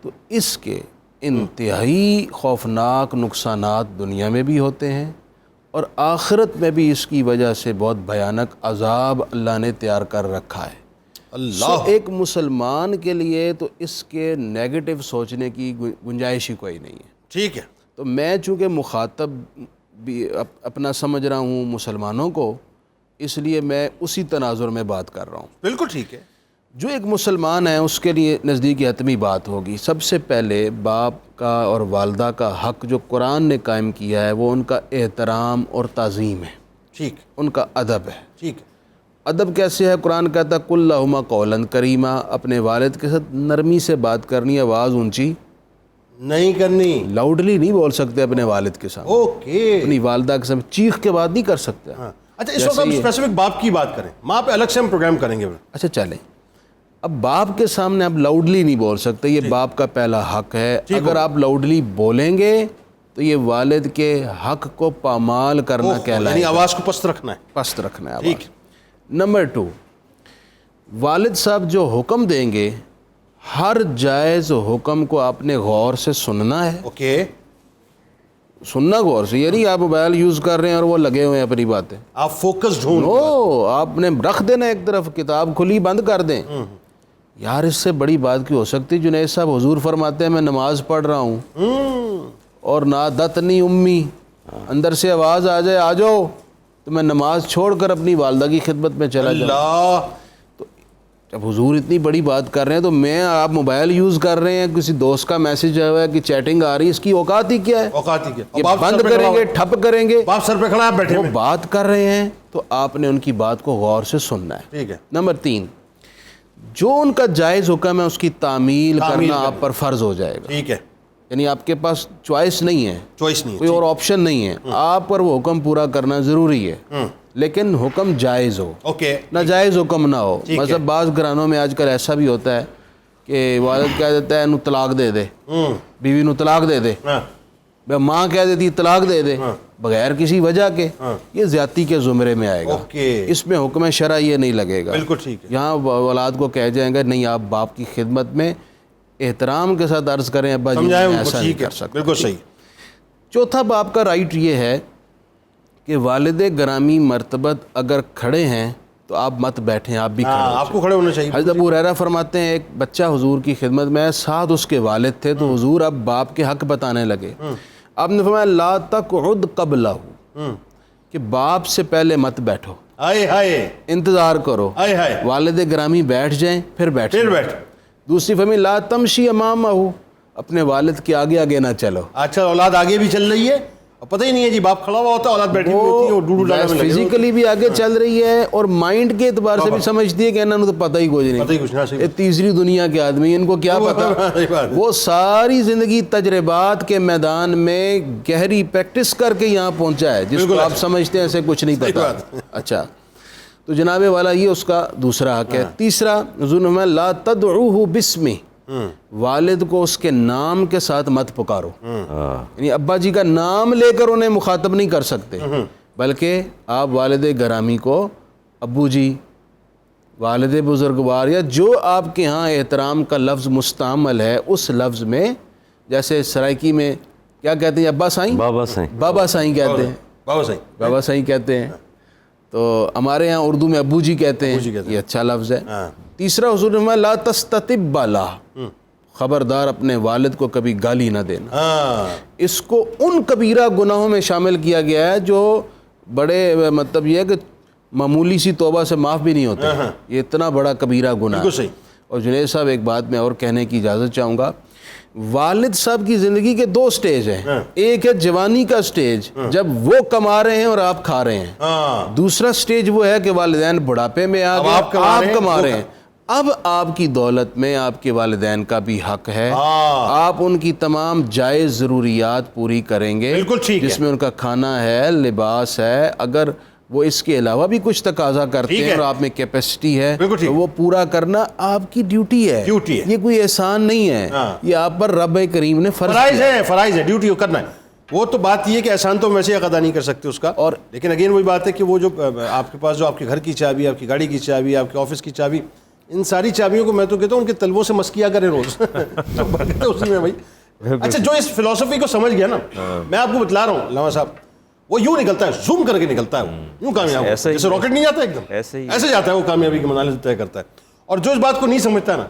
تو اس کے انتہائی خوفناک نقصانات دنیا میں بھی ہوتے ہیں اور آخرت میں بھی اس کی وجہ سے بہت بھیانک عذاب اللہ نے تیار کر رکھا ہے اللہ ایک مسلمان کے لیے تو اس کے نیگیٹو سوچنے کی گنجائش ہی کوئی نہیں ہے ٹھیک ہے تو میں چونکہ مخاطب بھی اپنا سمجھ رہا ہوں مسلمانوں کو اس لیے میں اسی تناظر میں بات کر رہا ہوں بالکل ٹھیک ہے جو ایک مسلمان ہے اس کے لیے نزدیک حتمی بات ہوگی سب سے پہلے باپ کا اور والدہ کا حق جو قرآن نے قائم کیا ہے وہ ان کا احترام اور تعظیم ہے ٹھیک ان کا ادب ہے ٹھیک ہے ادب کیسے ہے قرآن کہتا ہے قُل لَهُمَا قَوْلًا کریما اپنے والد کے ساتھ نرمی سے بات کرنی آواز اونچی نہیں کرنی لاؤڈلی نہیں بول سکتے اپنے والد کے ساتھ اوکے اپنی والدہ کے ساتھ چیخ کے بعد نہیں کر سکتے اچھا اس وقت ہم اسپیسیفک باپ کی بات کریں ماں پہ الگ سے ہم پروگرام کریں گے اچھا چلیں اب باپ کے سامنے آپ لاؤڈلی نہیں بول سکتے یہ باپ کا پہلا حق ہے اگر آپ لاؤڈلی بولیں گے تو یہ والد کے حق کو پامال کرنا کہلائے یعنی گا، آواز کو پست رکھنا ہے. پست رکھنا ہے ٹھیک. آواز. نمبر 2، والد صاحب جو حکم دیں گے ہر جائز حکم کو آپ نے غور سے سننا ہے. اوکے. سننا غور سے، یہ نہیں آپ موبائل یوز کر رہے ہیں اور وہ لگے ہوئے ہیں اپنی باتیں. آپ فوکس ڈھونڈ. آپ نے رکھ دینا ایک طرف، کتاب کھلی بند کر دیں. یار اس سے بڑی بات کی ہو سکتی؟ جنید صاحب حضور فرماتے ہیں میں نماز پڑھ رہا ہوں اور نادتنی امی، اندر سے آواز آ جائے آ جاؤ، تو میں نماز چھوڑ کر اپنی والدہ کی خدمت میں چلا جاؤں. اللہ. تو جب حضور اتنی بڑی بات کر رہے ہیں تو آپ موبائل یوز کر رہے ہیں، کسی دوست کا میسج آیا ہوا ہے کہ چیٹنگ آ رہی ہے، اس کی اوقات ہی کیا ہے؟ اوقات ہی کیا. یہ بند کریں گے، ٹھپ کریں گے. باپ سر پہ کھڑا ہے بیٹھے وہ ہوئے. بات کر رہے ہیں تو آپ نے ان کی بات کو غور سے سننا ہے. ٹھیک ہے. نمبر 3، جو ان کا جائز حکم ہے اس کی تعمیل کرنا آپ پر فرض ہو جائے گا. ٹھیک ہے. یعنی آپ کے پاس چوائس نہیں ہے، چوائس نہیں ہے. کوئی اور آپشن نہیں ہے، آپ پر وہ حکم پورا کرنا ضروری ہے، لیکن حکم جائز ہو، اوکے. ناجائز حکم نہ ہو. ٹھیک ہے. مطلب بعض گھرانوں میں آج کل ایسا بھی ہوتا ہے کہ والد کہہ دیتا ہے نو طلاق دے دے، بیوی نو طلاق دے دے، ماں کہہ دیتی طلاق دے دے بغیر کسی وجہ کے. یہ زیادتی کے زمرے میں آئے گا. اوکے. اس میں حکم شرع یہ نہیں لگے گا. بالکل ٹھیک ہے. یہاں اولاد کو کہہ جائیں گے نہیں آپ باپ کی خدمت میں احترام کے ساتھ عرض کریں ابا جی سمجھائیں میں ان کو. ایسا نہیں ٹھیک ہے. کر سکتا. بالکل صحیح. چوتھا باپ کا رائٹ یہ ہے کہ والد گرامی مرتبت اگر کھڑے ہیں تو آپ مت بیٹھیں، آپ بھی کھڑے ہو آپ کو کھڑے ہونا چاہیے. حضرت ابو ہریرہ فرماتے ہیں ایک بچہ حضور کی خدمت میں ساتھ اس کے والد تھے تو حضور اب باپ کے حق بتانے لگے. آپ نے فرمایا لا تقعد قبلہ، کہ باپ سے پہلے مت بیٹھو، ہائے ہائے انتظار کرو، ہائے ہائے والد گرامی بیٹھ جائیں پھر بیٹھیں. پھر بیٹھ. دوسری فرمائی لا تمشی امامہ، اپنے والد کے آگے آگے نہ چلو. اچھا اولاد آگے بھی چل رہی ہے اور پتہ ہی نہیں ہے جی، باپ کھڑا ہوا ہوتا ہے، اولاد بیٹھی ہوئی ہوتی ہے اور ڈوڈو ڈالا میں لگے ہوئے. فزیکلی بھی آگے چل رہی ہے اور مائنڈ کے اعتبار سے بھی سمجھتی ہے کہ انہوں نے تو پتہ ہی کچھ پتہ ہی کچھ نہیں، نہیں. یہ تیسری دنیا کے آدمی، ان کو کیا پتہ. وہ ساری زندگی تجربات کے میدان میں گہری پریکٹس کر کے یہاں پہنچا ہے، جس کو آپ سمجھتے ہیں ایسے کچھ نہیں پتا. اچھا تو جناب والا یہ اس کا دوسرا حق ہے. تیسرا حضور نے فرمایا لا تدعوہ باسمہ، والد کو اس کے نام کے ساتھ مت پکارو. یعنی ابا جی کا نام لے کر انہیں مخاطب نہیں کر سکتے، بلکہ آپ والد گرامی کو ابو جی، والد بزرگوار، یا جو آپ کے ہاں احترام کا لفظ مستعمل ہے اس لفظ میں، جیسے سرائکی میں کیا کہتے ہیں ابا سائیں، بابا سائیں، بابا سائیں کہتے ہیں، بابا صحیح. بابا سائیں کہتے ہیں. تو ہمارے ہاں اردو میں ابو جی کہتے ہیں، یہ اچھا لفظ ہے. تیسرا حضور نے فرمایا لا تستتب لا، خبردار اپنے والد کو کبھی گالی نہ دینا. اس کو ان کبیرہ گناہوں میں شامل کیا گیا ہے جو بڑے مطلب یہ ہے کہ معمولی سی توبہ سے معاف بھی نہیں ہوتے، یہ اتنا بڑا کبیرہ گناہ ہے. اور جنید صاحب ایک بات میں اور کہنے کی اجازت چاہوں گا، والد صاحب کی زندگی کے 2 سٹیج ہیں. ایک ہے جوانی کا سٹیج جب وہ کما رہے ہیں اور آپ کھا رہے ہیں. دوسرا سٹیج وہ ہے کہ والدین بڑھاپے میں آ گئے، آپ کما رہے ہیں. اب آپ کی دولت میں آپ کے والدین کا بھی حق ہے، آپ ان کی تمام جائز ضروریات پوری کریں گے، جس میں ان کا کھانا ہے، لباس ہے. اگر وہ اس کے علاوہ بھی کچھ تقاضا کرتے ہیں اور آپ میں کیپیسٹی ہے تو وہ پورا کرنا آپ کی ڈیوٹی ہے. یہ کوئی احسان نہیں ہے، یہ آپ پر رب کریم نے فرائض ہے، فرائض ہے، ڈیوٹی کرنا ہے. وہ تو بات یہ ہے کہ احسان تو ویسے ادا نہیں کر سکتے اس کا. اور لیکن اگین وہی بات ہے کہ وہ جو آپ کے پاس جو آپ کے گھر کی چابی، آپ کی گاڑی کی چابی، آپ کے آفس کی چابی، ان ساری چابیوں کو میں تو کہتا ہوں ان کے تلووں سے مس کیا کریں روز. اسی میں بھائی. اچھا جو اس فلسفی کو سمجھ گیا نا، میں آپ کو بتلا رہا ہوں علامہ صاحب، وہ یوں نکلتا ہے، زوم کر کے نکلتا ہے، یوں کامیاب، جیسے راکٹ نہیں جاتا ایک دم ایسے جاتا ہے، وہ کامیابی کی منزل طے کرتا ہے. اور جو اس بات کو نہیں سمجھتا نا،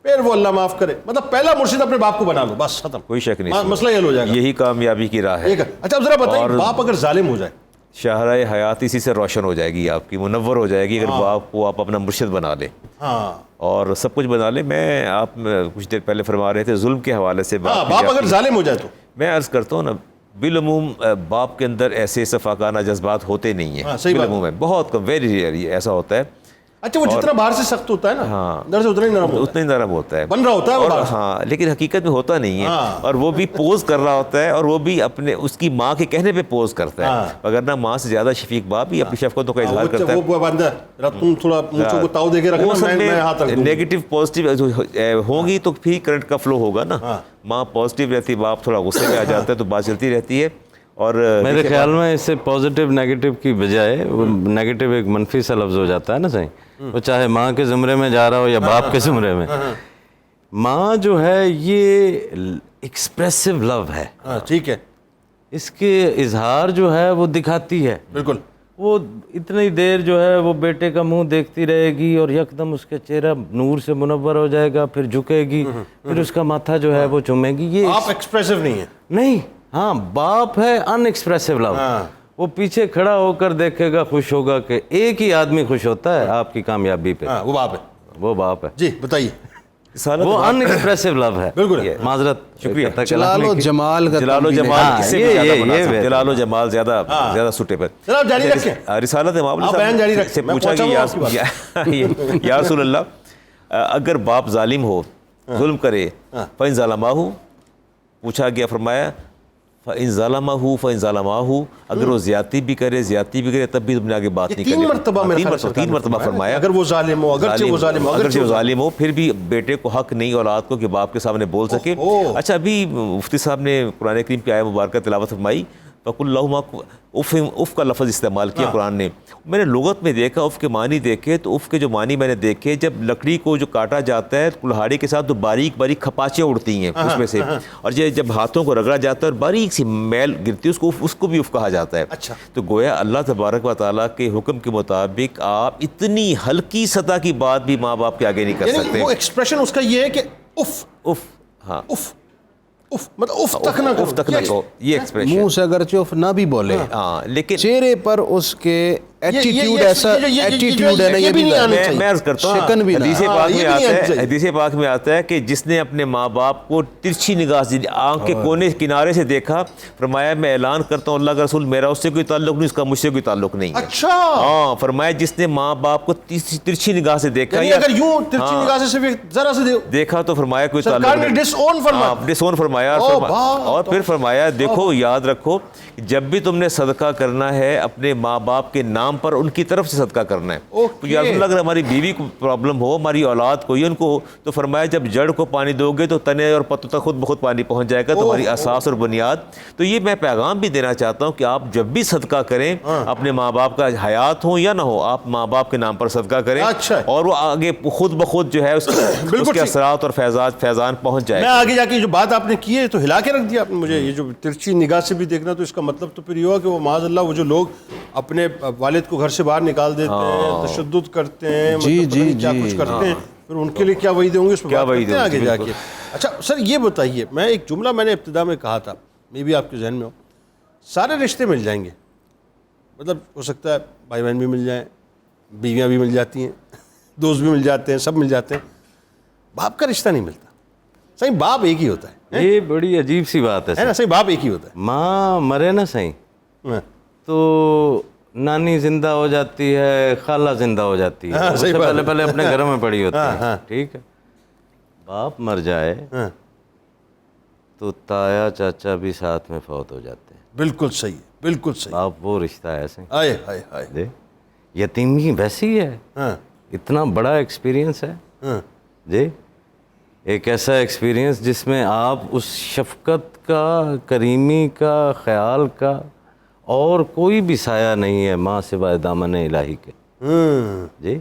پھر وہ اللہ معاف کرے، مطلب پہلا مرشد اپنے باپ کو بنا لو، بس ختم، کوئی شک نہیں، مسئلہ حل ہو جائے گا. یہی کامیابی کی راہ ہے. اچھا اب ذرا بتائیں، باپ اگر ظالم ہو جائے، شاہراہ حیات اسی سے روشن ہو جائے گی، آپ کی منور ہو جائے گی اگر باپ کو آپ اپنا مرشد بنا لیں اور سب کچھ بنا لیں. میں آپ کچھ دیر پہلے فرما رہے تھے ظلم کے حوالے سے، باپ اگر ظالم ہو جائے تو میں عرض کرتا ہوں نا، بالعموم باپ کے اندر ایسے صفاقانہ جذبات ہوتے نہیں ہیں، بالعموم ہے، بہت کم، ویری ریئر ایسا ہوتا ہے. اچھا وہ جتنا باہر سے سخت ہوتا ہے نا اندر سے اتنا ہی نرم ہوتا اتنا ہی نرم ہوتا ہے، بن رہا ہوتا ہے وہ باہر سے. ہاں لیکن حقیقت میں ہوتا نہیں ہے. اور وہ بھی پوز کر رہا ہوتا ہے، اور وہ بھی اپنے اس کی ماں کے کہنے پہ پوز کرتا ہے، وگرنہ ماں سے زیادہ شفیق باپ ہی اپنی شفقتوں کا اظہار کرتا ہے. وہ بندہ تم تھوڑا مونچھوں کو تاؤ دے کے رکھنا، میں ہاتھ رکھ دوں گا. نیگیٹو پازیٹیو ہوں گی تو پھر کرنٹ کا فلو ہوگا نا. ماں پازیٹیو رہتی ہے، باپ تھوڑا غصے میں آ جاتا ہے، تو بات چلتی رہتی ہے. اور میرے خیال میں اس سے پازیٹیو نیگیٹو کی بجائے وہ نیگیٹو ایک منفی سا لفظ ہو جاتا ہے نا صحیح، وہ چاہے ماں کے زمرے میں جا رہا ہو یا باپ کے زمرے میں. ماں جو ہے یہ ایکسپریسو لو ہے. ٹھیک ہے. اس کے اظہار جو ہے وہ دکھاتی ہے. بالکل. وہ اتنی دیر جو ہے وہ بیٹے کا منہ دیکھتی رہے گی اور یکدم اس کا چہرہ نور سے منور ہو جائے گا، پھر جھکے گی، پھر اس کا ماتھا جو ہے وہ چومے گی. یہ آپ ایکسپریسو نہیں ہے. نہیں، ہاں باپ ہے ان ایکسپریسو لو. وہ پیچھے کھڑا ہو کر دیکھے گا، خوش ہوگا کہ ایک ہی آدمی خوش ہوتا ہے آپ کی کامیابی پہ، وہ باپ ہے. وہ باپ ہے. جی بتائیے. وہ ان ایکسپریسو لو ہے. بالکل. معذرت، شکریہ. جلال و جمال کا جلال و جمال کس سے بھی زیادہ مناسب، جلال و جمال زیادہ سوٹیبل. جناب جاری رکھیں. رسالت امام آپ بیان جاری رکھیں. سے پوچھا کہ یا رسول اللہ اگر باپ ظالم ہو، ظلم کرے، فَإِن ظَلَمَاهُ، پوچھا گیا، فرمایا فَإِن ظَلَمَهُ فَإِن ظَلَمَاهُ، اگر وہ زیادتی بھی کرے تب بھی تم نے آگے بات نہیں کرنی. تین مرتبہ فرمایا اگر وہ ظالم ہو، اگرچہ وہ ظالم ہو، پھر بھی بیٹے کو حق نہیں اولاد کو کہ باپ کے سامنے بول سکے. اچھا ابھی مفتی صاحب نے قرآن کریم کی آیت مبارکہ تلاوت فرمائی، فَقُلْ لَهُمَا اف کا لفظ استعمال کیا قرآن نے. میں نے لغت میں دیکھا، اف کے معنی دیکھے تو اف کے جو معنی میں نے دیکھے، جب لکڑی کو جو کاٹا جاتا ہے کلہاڑی کے ساتھ تو باریک باریک کھپاچیں اڑتی ہیں اس میں سے، اور جب ہاتھوں کو رگڑا جاتا ہے اور باریک سی میل گرتی ہے اس کو بھی اف کہا جاتا ہے. تو گویا اللہ تبارک و تعالیٰ کے حکم کے مطابق آپ اتنی ہلکی سطح کی بات بھی ماں باپ کے آگے نہیں کر سکتے. وہ ایکسپریشن اس کا یہ ہے کہ اف. ہاں مطلب اف تک نہ کہو، یہ ایکسپریشن منہ سے اگرچہ اف نہ بھی بولے، لیکن چہرے پر اس کے ایٹیٹیوڈ ایسا ایٹیٹیوڈ ہے نا، یہ بھی میں عرض کرتا ہوں. حدیث پاک میں آتا ہے کہ جس نے اپنے ماں باپ کو ترچھی نگاہ سے آنکھ کے کونے کنارے سے دیکھا، فرمایا میں اعلان کرتا ہوں اللہ کا رسول میرا اس سے کوئی تعلق نہیں، اس کا مجھ سے کوئی تعلق نہیں ہے. اچھا. ہاں فرمایا جس نے ماں باپ کو ترچھی نگاہ سے دیکھا، اگر یوں ترچھی نگاہ سے صرف ذرا سے دیکھا تو فرمایا کوئی تعلق نہیں. ڈس اون فرمایا. اور پھر فرمایا دیکھو یاد رکھو جب بھی تم نے صدقہ کرنا ہے اپنے ماں باپ کے نام پر ان کی طرف سے صدقہ کرنا ہے. تو یا رسول اللہ اگر ہماری بیوی کو پرابلم ہو، ہماری اولاد کو ان کو، تو فرمایا جب جڑ کو پانی دو گے تو تنے اور پتوں تک خود بخود پانی پہنچ جائے گا، تمہاری اساس اور بنیاد. تو یہ میں پیغام بھی دینا چاہتا ہوں کہ آپ جب بھی صدقہ کریں اپنے ماں باپ کا حیات ہوں یا نہ ہو، آپ ماں باپ کے نام پر صدقہ کریں، اور وہ آگے خود بخود جو ہے اس کے اثرات اور فیضان پہنچ جائے. میں آگے جا کے جو بات آپ نے کی ہے تو ہلا کے رکھ دیا آپ نے مجھے. یہ جو ترچھی نگاہ سے بھی دیکھنا، تو اس کا مطلب تو پھر یہ ہوا کہ وہ معاذ اللہ وہ جو لوگ اپنے والد کو گھر سے باہر نکال دیتے ہیں، تشدد کرتے ہیں، کیا کچھ کرتے ہیں، پھر ان کے لیے کیا وعیدیں ہوں گی اس پہ بات کرتے ہیں آگے جا کے. اچھا سر یہ بتائیے، میں ایک جملہ میں نے ابتدا میں کہا تھا، میں بھی آپ کے ذہن میں ہو، سارے رشتے مل جائیں گے، مطلب ہو سکتا ہے بھائی بہن بھی مل جائیں، بیویاں بھی مل جاتی ہیں، دوست بھی مل جاتے ہیں، سب مل جاتے ہیں، باپ کا رشتہ نہیں ملتا. صحیح باپ ایک ہی ہوتا ہے. یہ بڑی عجیب سی بات ہے نا، صحیح باپ ایک ہی ہوتا ہے. ماں مرے نا صحیح تو نانی زندہ ہو جاتی ہے، خالہ زندہ ہو جاتی ہے، اس سے پہلے اپنے گھر میں پڑی ہوتی ہے، ٹھیک ہے. باپ مر جائے تو تایا چاچا بھی ساتھ میں فوت ہو جاتے ہیں. بالکل صحیح، بالکل صحیح. باپ وہ رشتہ ہے ایسے. آئے ہائے ہائے. یتیمی ویسی ہے، اتنا بڑا ایکسپیرینس ہے جی، ایک ایسا ایکسپیرینس جس میں آپ اس شفقت کا، کریمی کا، خیال کا اور کوئی بھی سایہ نہیں ہے ماں سوائے دامن الہی کے. جی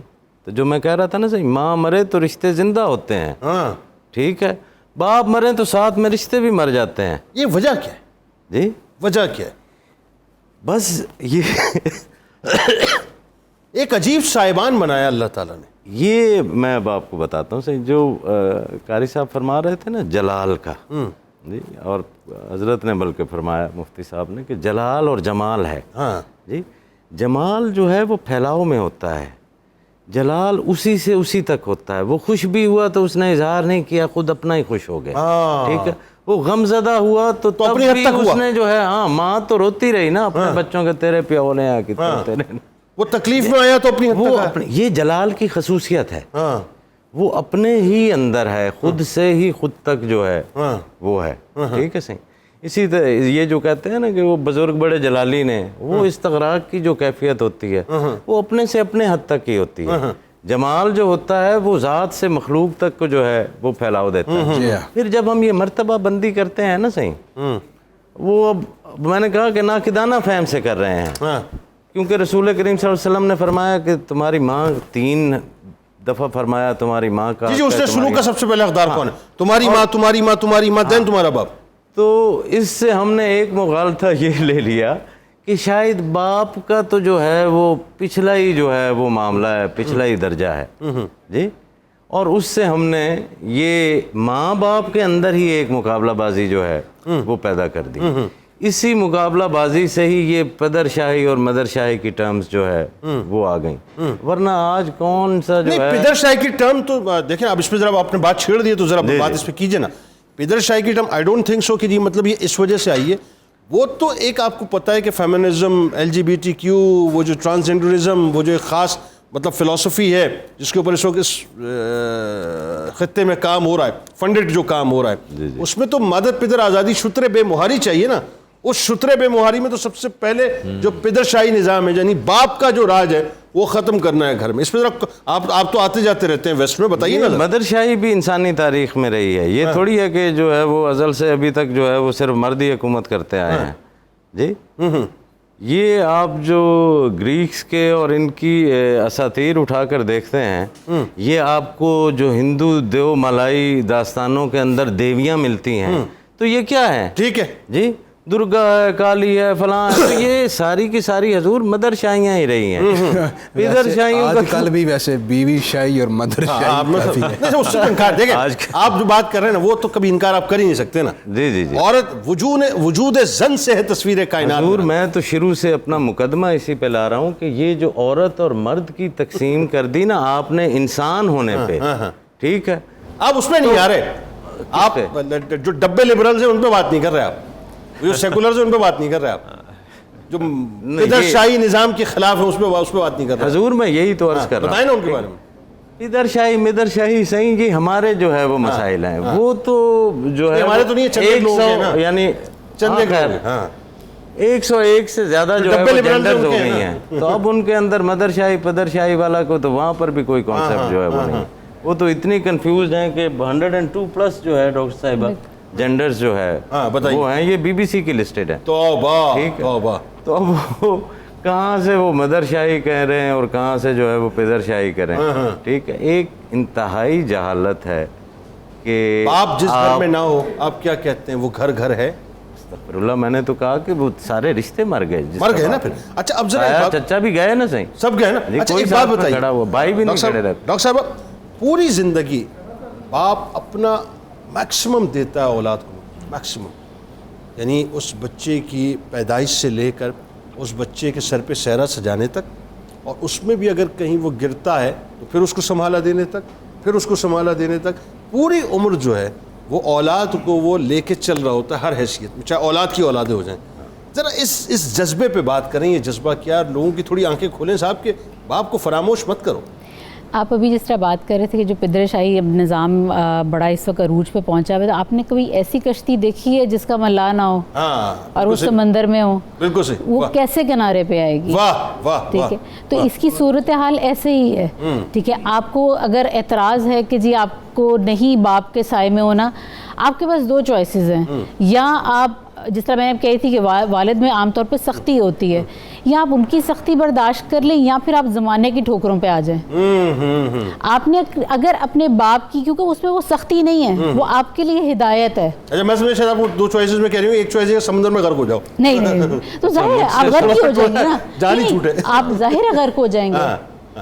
تو جو میں کہہ رہا تھا نا صحیح، ماں مرے تو رشتے زندہ ہوتے ہیں، ٹھیک ہے، باپ مرے تو ساتھ میں رشتے بھی مر جاتے ہیں. یہ وجہ کیا ہے؟ جی وجہ کیا ہے؟ بس یہ ایک عجیب صاحبان بنایا اللہ تعالیٰ نے. یہ میں اب آپ کو بتاتا ہوں صحیح، جو قاری صاحب فرما رہے تھے نا جلال کا، جی، اور حضرت نے بلکہ فرمایا مفتی صاحب نے کہ جلال اور جمال ہے. جی جمال جو ہے وہ پھیلاؤ میں ہوتا ہے، جلال اسی سے اسی تک ہوتا ہے. وہ خوش بھی ہوا تو اس نے اظہار نہیں کیا، خود اپنا ہی خوش ہو گیا، ٹھیک ہے. وہ غم زدہ ہوا تو تب بھی اس نے جو ہے، ہاں ماں تو روتی رہی نا اپنے بچوں کے، تیرے پیو نے تیرے. وہ تکلیف میں آیا تو اپنی حد وہ تک آیا. اپنے یہ جلال کی خصوصیت ہے, ہاں وہ اپنے ہی اندر ہے, خود سے ہی خود تک جو ہے وہ ہے. ٹھیک ہے صحیح. اسی طرح یہ جو کہتے ہیں نا کہ وہ بزرگ بڑے جلالی نے, وہ استغراق کی جو کیفیت ہوتی ہے وہ اپنے سے اپنے حد تک ہی ہوتی ہے. جمال جو ہوتا ہے وہ ذات سے مخلوق تک کو جو ہے وہ پھیلاؤ دیتا ہے. پھر جب ہم یہ مرتبہ بندی کرتے ہیں نا صحیح, وہ اب میں نے کہا کہ ناقدانہ فہم سے کر رہے ہیں, کیونکہ رسول کریم صلی اللہ علیہ وسلم نے فرمایا کہ تمہاری ماں 3 دفعہ فرمایا تمہاری ماں کا. جی اس نے شروع کا سب سے پہلے حقدار کون ہے؟ تمہاری ماں, تمہاری ماں, تمہاری ماں, دین تمہارا باپ. تو اس سے ہم نے ایک مغالطہ یہ لے لیا کہ شاید باپ کا تو جو ہے وہ پچھلا ہی جو ہے وہ معاملہ ہے, پچھلا ہی درجہ ہے جی, اور اس سے ہم نے یہ ماں باپ کے اندر ہی ایک مقابلہ بازی جو ہے وہ پیدا کر دی. اسی مقابلہ بازی سے ہی یہ پدر شاہی اور مدر شاہی کی ٹرمز جو ہے وہ آ گئیں, ورنہ آج کون سا جو ہے پدر شاہی کی ٹرم تو دیکھیں, اب اس پہ ذرا آپ نے بات چھیڑ دی تو ذرا بات اس پہ کیجئے نا. پدر شاہی کی term I don't think so کہ جی مطلب یہ اس وجہ سے آئی ہے. وہ تو ایک آپ کو پتہ ہے کہ فیمنزم, LGBTQ, وہ جو ٹرانسجنڈرزم, وہ جو ایک خاص مطلب فلسفی ہے جس کے اوپر اس وقت اس خطے میں کام ہو رہا ہے, فنڈڈ جو کام ہو رہا ہے, اس میں تو مادر پدر آزادی شتر بے مہاری چاہیے نا. اس شتر بے مہاری میں تو سب سے پہلے جو پدر شاہی نظام ہے, یعنی باپ کا جو راج ہے وہ ختم کرنا ہے گھر میں. اس پہ ذرا آپ تو آتے جاتے رہتے ہیں ویسٹ میں, بتائیے نا. مدر شاہی بھی انسانی تاریخ میں رہی ہے, یہ تھوڑی ہے کہ جو ہے وہ ازل سے ابھی تک جو ہے وہ صرف مرد ہی حکومت کرتے آئے ہیں جی. یہ آپ جو گریکس کے اور ان کی اساطیر اٹھا کر دیکھتے ہیں, یہ آپ کو جو ہندو دیو ملائی داستانوں کے اندر دیویاں ملتی ہیں, تو یہ کیا ہے؟ ٹھیک ہے جی, درگا ہے, کالی ہے, فلاں, تو یہ ساری کی ساری حضور مدر شاہیاں ہی رہی ہیں. پدر شاہیوں آج کل بھی ویسے بیوی شاہی اور مدر شاہی اس سے انکار, دیکھیں آپ جو بات کر رہے ہیں نا وہ تو کبھی انکار آپ کر ہی نہیں سکتے نا. جی جی جی, عورت وجود زن سے ہے تصویر کائنات. حضور میں تو شروع سے اپنا مقدمہ اسی پہ لا رہا ہوں کہ یہ جو عورت اور مرد کی تقسیم کر دی نا آپ نے انسان ہونے پہ, ٹھیک ہے, آپ اس پہ نہیں آ رہے. آپ جو ڈبے لبرلز ہیں ان پہ بات نہیں کر رہے, آپ جو سیکولرز ہیں ان پہ بات نہیں کر رہے, آپ جو پدر شاہی نظام کے خلاف ہے اس پہ بات نہیں کر رہے. حضور میں یہی تو عرض کر رہا ہوں, بتائیں نا ان کے بارے میں. پدر شاہی مدر شاہی صحیح جی ہمارے جو ہے وہ مسائل ہیں, وہ تو جو ہے ہمارے تو نہیں, چندے لوگ ہیں نا, یعنی چندے خیر 101 سے زیادہ جو ہے وہ جنڈرز ہو گئی ہیں, تو اب ان کے اندر مدر شاہی پدر شاہی والا کو تو وہاں پر بھی کوئی کانسیپٹ جو ہے وہ نہیں. وہ تو اتنی کنفیوزڈ ہیں کہ 102+ جو ہے ڈاکٹر صاحبہ جینڈرز جو ہے وہ ہیں, یہ BBC کی لسٹڈ ہے. توبہ. تو اب وہ کہاں سے وہ مدر شاہی کہہ رہے ہیں اور کہاں سے جو ہے وہ پدر شاہی کریں. ٹھیک ہے, ایک انتہائی جہالت ہے کہ آپ جس گھر میں نہ ہو آپ کیا کہتے ہیں وہ گھر ہے. استغفر اللہ, میں نے تو کہا کہ وہ سارے رشتے مر گئے نا پھر. اچھا اب ذرا چچا بھی گئے نا, صحیح سب گئے نا. اچھا ایک بات بتائیے, بھائی بھی نہیں کھڑے رہتے. ڈاکٹر صاحب پوری زندگی باپ اپنا میکسیمم دیتا ہے اولاد کو, میکسیمم, یعنی اس بچے کی پیدائش سے لے کر اس بچے کے سر پہ سہرا سجانے تک, اور اس میں بھی اگر کہیں وہ گرتا ہے تو پھر اس کو سنبھالا دینے تک, پوری عمر جو ہے وہ اولاد کو وہ لے کے چل رہا ہوتا ہے ہر حیثیت میں, چاہے اولاد کی اولادیں ہو جائیں. ذرا اس جذبے پہ بات کریں, یہ جذبہ کیا, لوگوں کی تھوڑی آنکھیں کھولیں صاحب, کہ باپ کو فراموش مت کرو. آپ ابھی جس طرح بات کر رہے تھے کہ جو پدر شاہی اب نظام بڑا اس وقت عروج پہ پہنچا ہوا ہے, تو آپ نے کبھی ایسی کشتی دیکھی ہے جس کا ملا نہ ہو اور وہ سمندر میں ہو؟ بالکل صحیح. وہ کیسے کنارے پہ آئے گی؟ ٹھیک ہے, تو اس کی صورتحال ایسے ہی ہے. ٹھیک ہے, آپ کو اگر اعتراض ہے کہ جی آپ کو نہیں باپ کے سائے میں ہونا, آپ کے پاس 2 چوائسیز ہیں. یا آپ جس طرح میں نے کہی تھی کہ والد میں عام طور پہ سختی ہوتی ہے, یا آپ ان کی سختی برداشت کر لیں, یا پھر آپ زمانے کی ٹھوکروں پہ آ جائیں. آپ نے اگر اپنے باپ کی, کیونکہ اس میں وہ سختی نہیں ہے, وہ آپ کے لیے ہدایت ہے. اچھا میں سمجھا آپ کو 2 چوائسز میں کہہ رہی ہوں, ایک چوائس ہے سمندر میں غرق ہو جاؤ. نہیں تو ظاہر ہے آپ غرق ہی ہو جائیں گے نا, آپ ظاہر ہے غرق ہو جائیں گے.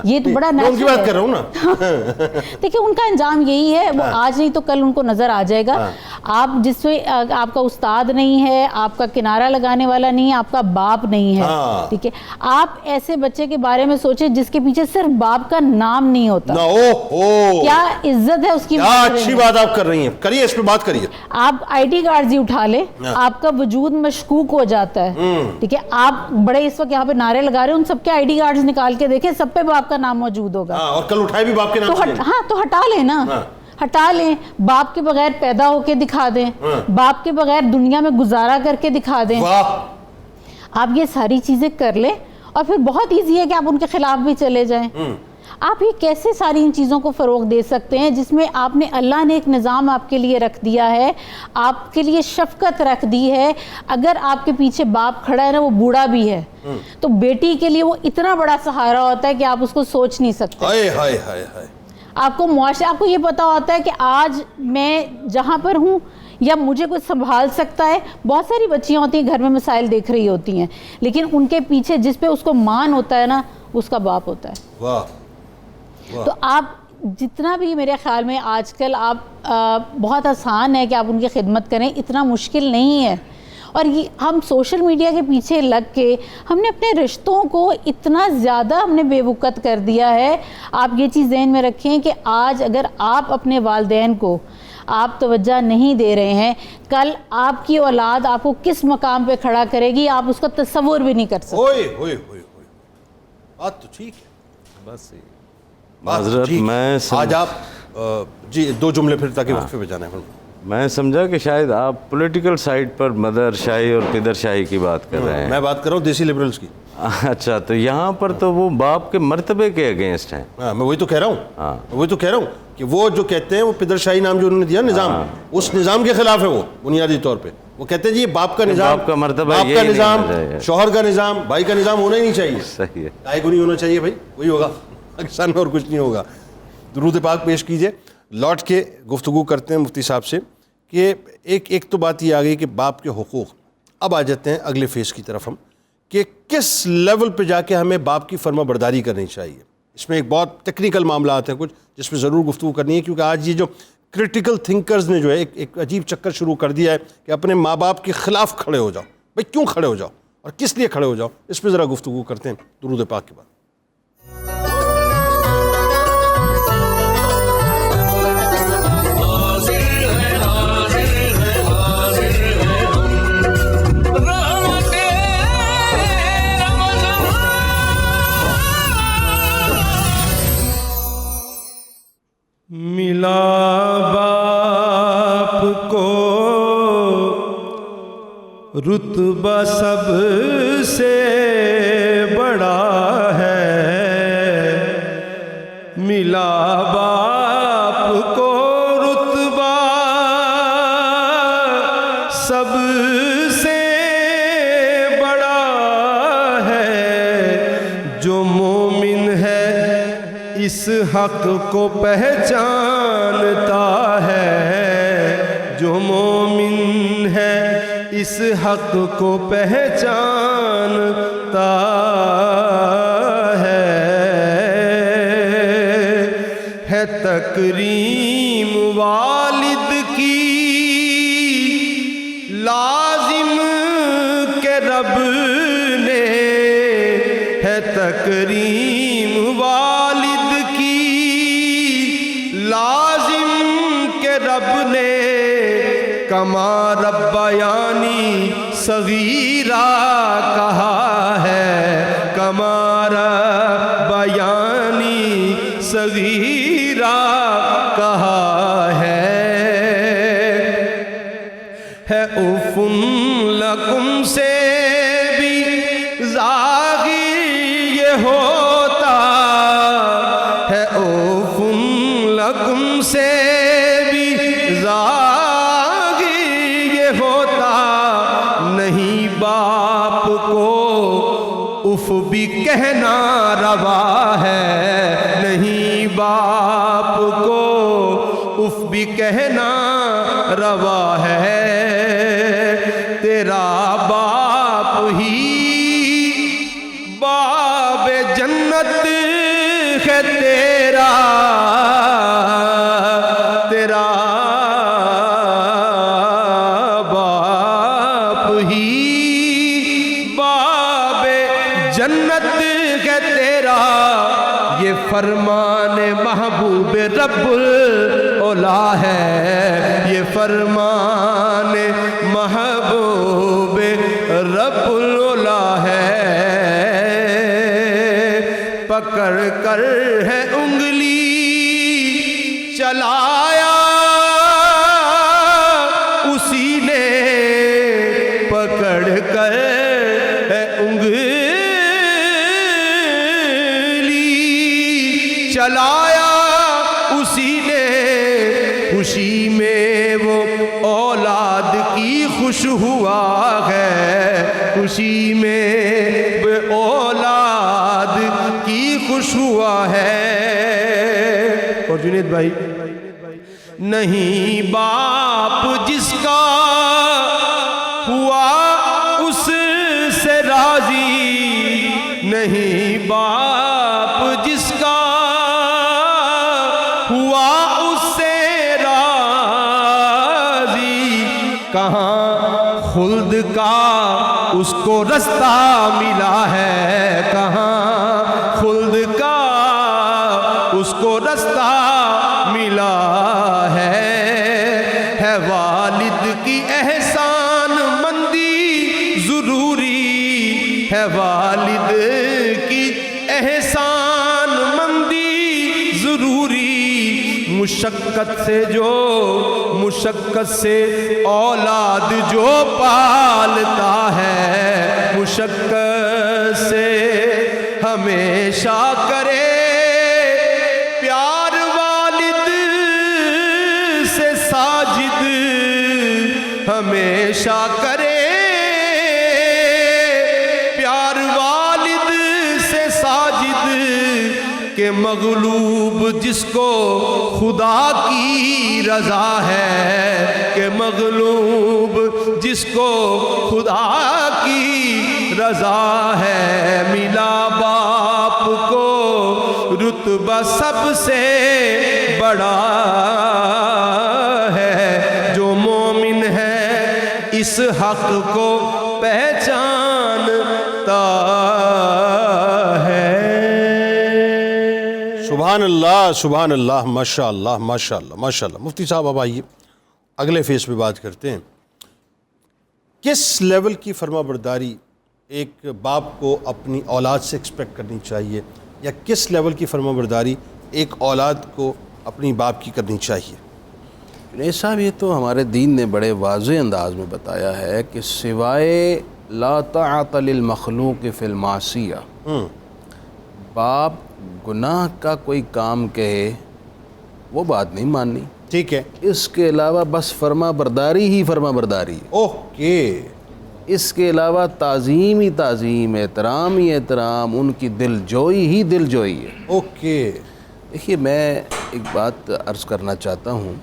یہ تو بڑا میں ان کی نیچرل بات کر رہا ہوں نا. دیکھیں ان کا انجام یہی ہے, وہ آج نہیں تو کل ان کو نظر آ جائے گا. آپ جس میں آپ کا استاد نہیں ہے, آپ کا کنارہ لگانے والا نہیں ہے, آپ کا باپ نہیں ہے, ٹھیک ہے, آپ ایسے بچے کے بارے میں سوچیں جس کے پیچھے صرف باپ کا نام نہیں ہوتا. کیا عزت ہے اس کی. اچھی بات آپ کر رہی ہیں, کریے اس پہ بات کریے. آپ آئی ڈی کارڈ ہی اٹھا لیں, آپ کا وجود مشکوک ہو جاتا ہے, ٹھیک ہے. آپ بڑے اس وقت یہاں پہ نعرے لگا رہے ہیں, ان سب کے آئی ڈی کارڈز نکال کے دیکھیں, سب پہ باپ کا نام موجود ہوگا. اور کل اٹھائے بھی باپ کے نام سے. ہاں تو ہٹا لیں نا, ہٹا لیں. باپ کے بغیر پیدا ہو کے دکھا دیں, باپ کے بغیر دنیا میں گزارا کر کے دکھا دیں. آپ یہ ساری چیزیں کر لیں, اور پھر بہت ایزی ہے کہ آپ ان کے خلاف بھی چلے جائیں. آپ یہ کیسے ساری ان چیزوں کو فروغ دے سکتے ہیں جس میں آپ نے, اللہ نے ایک نظام آپ کے لیے رکھ دیا ہے, آپ کے لیے شفقت رکھ دی ہے. اگر آپ کے پیچھے باپ کھڑا ہے نا, وہ بوڑھا بھی ہے, تو بیٹی کے لیے وہ اتنا بڑا سہارا ہوتا ہے کہ آپ اس کو سوچ نہیں سکتے. آپ کو معاشرے, آپ کو یہ پتا ہوتا ہے کہ آج میں جہاں پر ہوں یا مجھے کچھ سنبھال سکتا ہے. بہت ساری بچیاں ہوتی ہیں گھر میں مسائل دیکھ رہی ہوتی ہیں, لیکن ان کے پیچھے جس پہ اس کو مان ہوتا ہے نا, اس کا باپ ہوتا ہے. تو آپ جتنا بھی, میرے خیال میں آج کل آپ بہت آسان ہے کہ آپ ان کی خدمت کریں, اتنا مشکل نہیں ہے. اور یہ ہم سوشل میڈیا کے پیچھے لگ کے ہم نے اپنے رشتوں کو اتنا زیادہ ہم نے بے وقت کر دیا ہے. آپ یہ چیز ذہن میں رکھیں کہ آج اگر آپ اپنے والدین کو آپ توجہ نہیں دے رہے ہیں, کل آپ کی اولاد آپ کو کس مقام پہ کھڑا کرے گی, آپ اس کا تصور بھی نہیں کر سکتے. بات تو ٹھیک ہے, بس معذرت میں آج آپ جی 2 جملے پھر تاکہ وقفے پہ جانا ہے. میں سمجھا کہ شاید آپ پولیٹیکل سائٹ پر مدر شاہی اور پدر شاہی کی بات کر رہے ہیں. میں بات کر رہا ہوں دیسی لبرلز کی. اچھا, تو یہاں پر تو وہ باپ کے مرتبے کے اگینسٹ ہیں. میں وہی تو کہہ رہا ہوں, کہ وہ جو کہتے ہیں وہ پدر شاہی نام جو انہوں نے دیا نظام, اس نظام کے خلاف ہے وہ بنیادی طور پہ. وہ کہتے ہیں جی یہ باپ کا نظام, باپ کا مرتبہ, باپ کا نظام, شوہر کا نظام, بھائی کا نظام ہونا ہی نہیں چاہیے. صحیح ہے, دائیں گنی ہونا چاہیے بھائی, وہی ہوگا پاکستان میں, اور کچھ نہیں ہوگا. درود پاک پیش کیجئے. لوٹ کے گفتگو کرتے ہیں مفتی صاحب سے کہ ایک تو بات یہ آ گئی کہ باپ کے حقوق. اب آ جاتے ہیں اگلے فیز کی طرف ہم, کہ کس لیول پہ جا کے ہمیں باپ کی فرما برداری کرنی چاہیے. اس میں ایک بہت ٹیکنیکل معاملات ہیں کچھ, جس میں ضرور گفتگو کرنی ہے, کیونکہ آج یہ جو کرٹیکل تھنکرز نے جو ہے ایک عجیب چکر شروع کر دیا ہے کہ اپنے ماں باپ کے خلاف کھڑے ہو جاؤ. بھائی کیوں کھڑے ہو جاؤ اور کس لیے کھڑے ہو جاؤ, اس پہ ذرا گفتگو کرتے ہیں درود پاک کے بعد. ملا باپ کو رتبہ سب سے بڑا ہے, ملا باپ کو رتبہ سب سے بڑا ہے. جو مومن ہے اس حق کو پہچانتا ہے, جو مومن ہے اس حق کو پہچانتا ہے تکریم والد کی لازم کے رب نے, ہے تکریم والد کی لازم کے رب نے. کما ربیانی صغیرہ کہا ہے, کما ربیانی صغیرہ کہا ہے اف لکم سے بھی زاغی یہ ہوتا ہے, اف لکم سے بھی زاغی یہ ہوتا. نہیں باپ کو اف بھی کہنا روا ہے, نہیں باپ کو اف بھی کہنا روا ہے. تیرا باپ ہی باب جنت ہے تیرا تیرا باپ ہی باب جنت ہے تیرا، یہ فرمان محبوب رب الاولا ہے، یہ فرمان محبوب رب الاولا ہے، پکڑ کر ہے انگلی چلایا اسی نے، پکڑ کر ہے انگلی چلایا اسی نے، خوشی میں وہ اولاد کی خوش ہوا ہے، خوشی میں وہ اولاد کی خوش ہوا ہے۔ اور جنید بھائی، نہیں باپ جس کا ہوا اس سے راضی، نہیں باپ جس کا ہوا اس سے راضی، کہاں خلد کا اس کو رستہ ملا ہے، کہاں خلد کا اس کو رستہ ملا ہے والد کی احسان مندی ضروری ہے، والد کی احسان مندی ضروری، مشقت سے اولاد جو پالتا ہے، مشقت سے ہمیشہ کرے پیار والد سے ساجد، ہمیشہ کرے پیار والد سے ساجد، کہ مغلوب جس کو خدا کی رضا ہے، کہ مغلوب جس کو خدا کی رضا ہے، ملا باپ کو رتبہ سب سے بڑا ہے، جو مومن ہے اس حق کو پہچانتا ہے۔ سبحان اللہ سبحان اللہ، ماشاء اللہ ماشاء اللہ ماشاء اللہ۔ مفتی صاحب اب آئیے اگلے فیس پہ بات کرتے ہیں، کس لیول کی فرما برداری ایک باپ کو اپنی اولاد سے ایکسپیکٹ کرنی چاہیے، یا کس لیول کی فرما برداری ایک اولاد کو اپنی باپ کی کرنی چاہیے؟ جنید صاحب، یہ تو ہمارے دین نے بڑے واضح انداز میں بتایا ہے کہ سوائے لا طاعت للمخلوق فی المعصیہ، باپ گناہ کا کوئی کام کہے وہ بات نہیں ماننی، ٹھیک ہے، اس کے علاوہ بس فرما برداری ہی فرما برداری ہے، اوکے، اس کے علاوہ تعظیم ہی تعظیم، احترام ہی احترام، ان کی دل جوئی ہی دل جوئی ہے۔ اوکے، دیکھیے، میں ایک بات عرض کرنا چاہتا ہوں،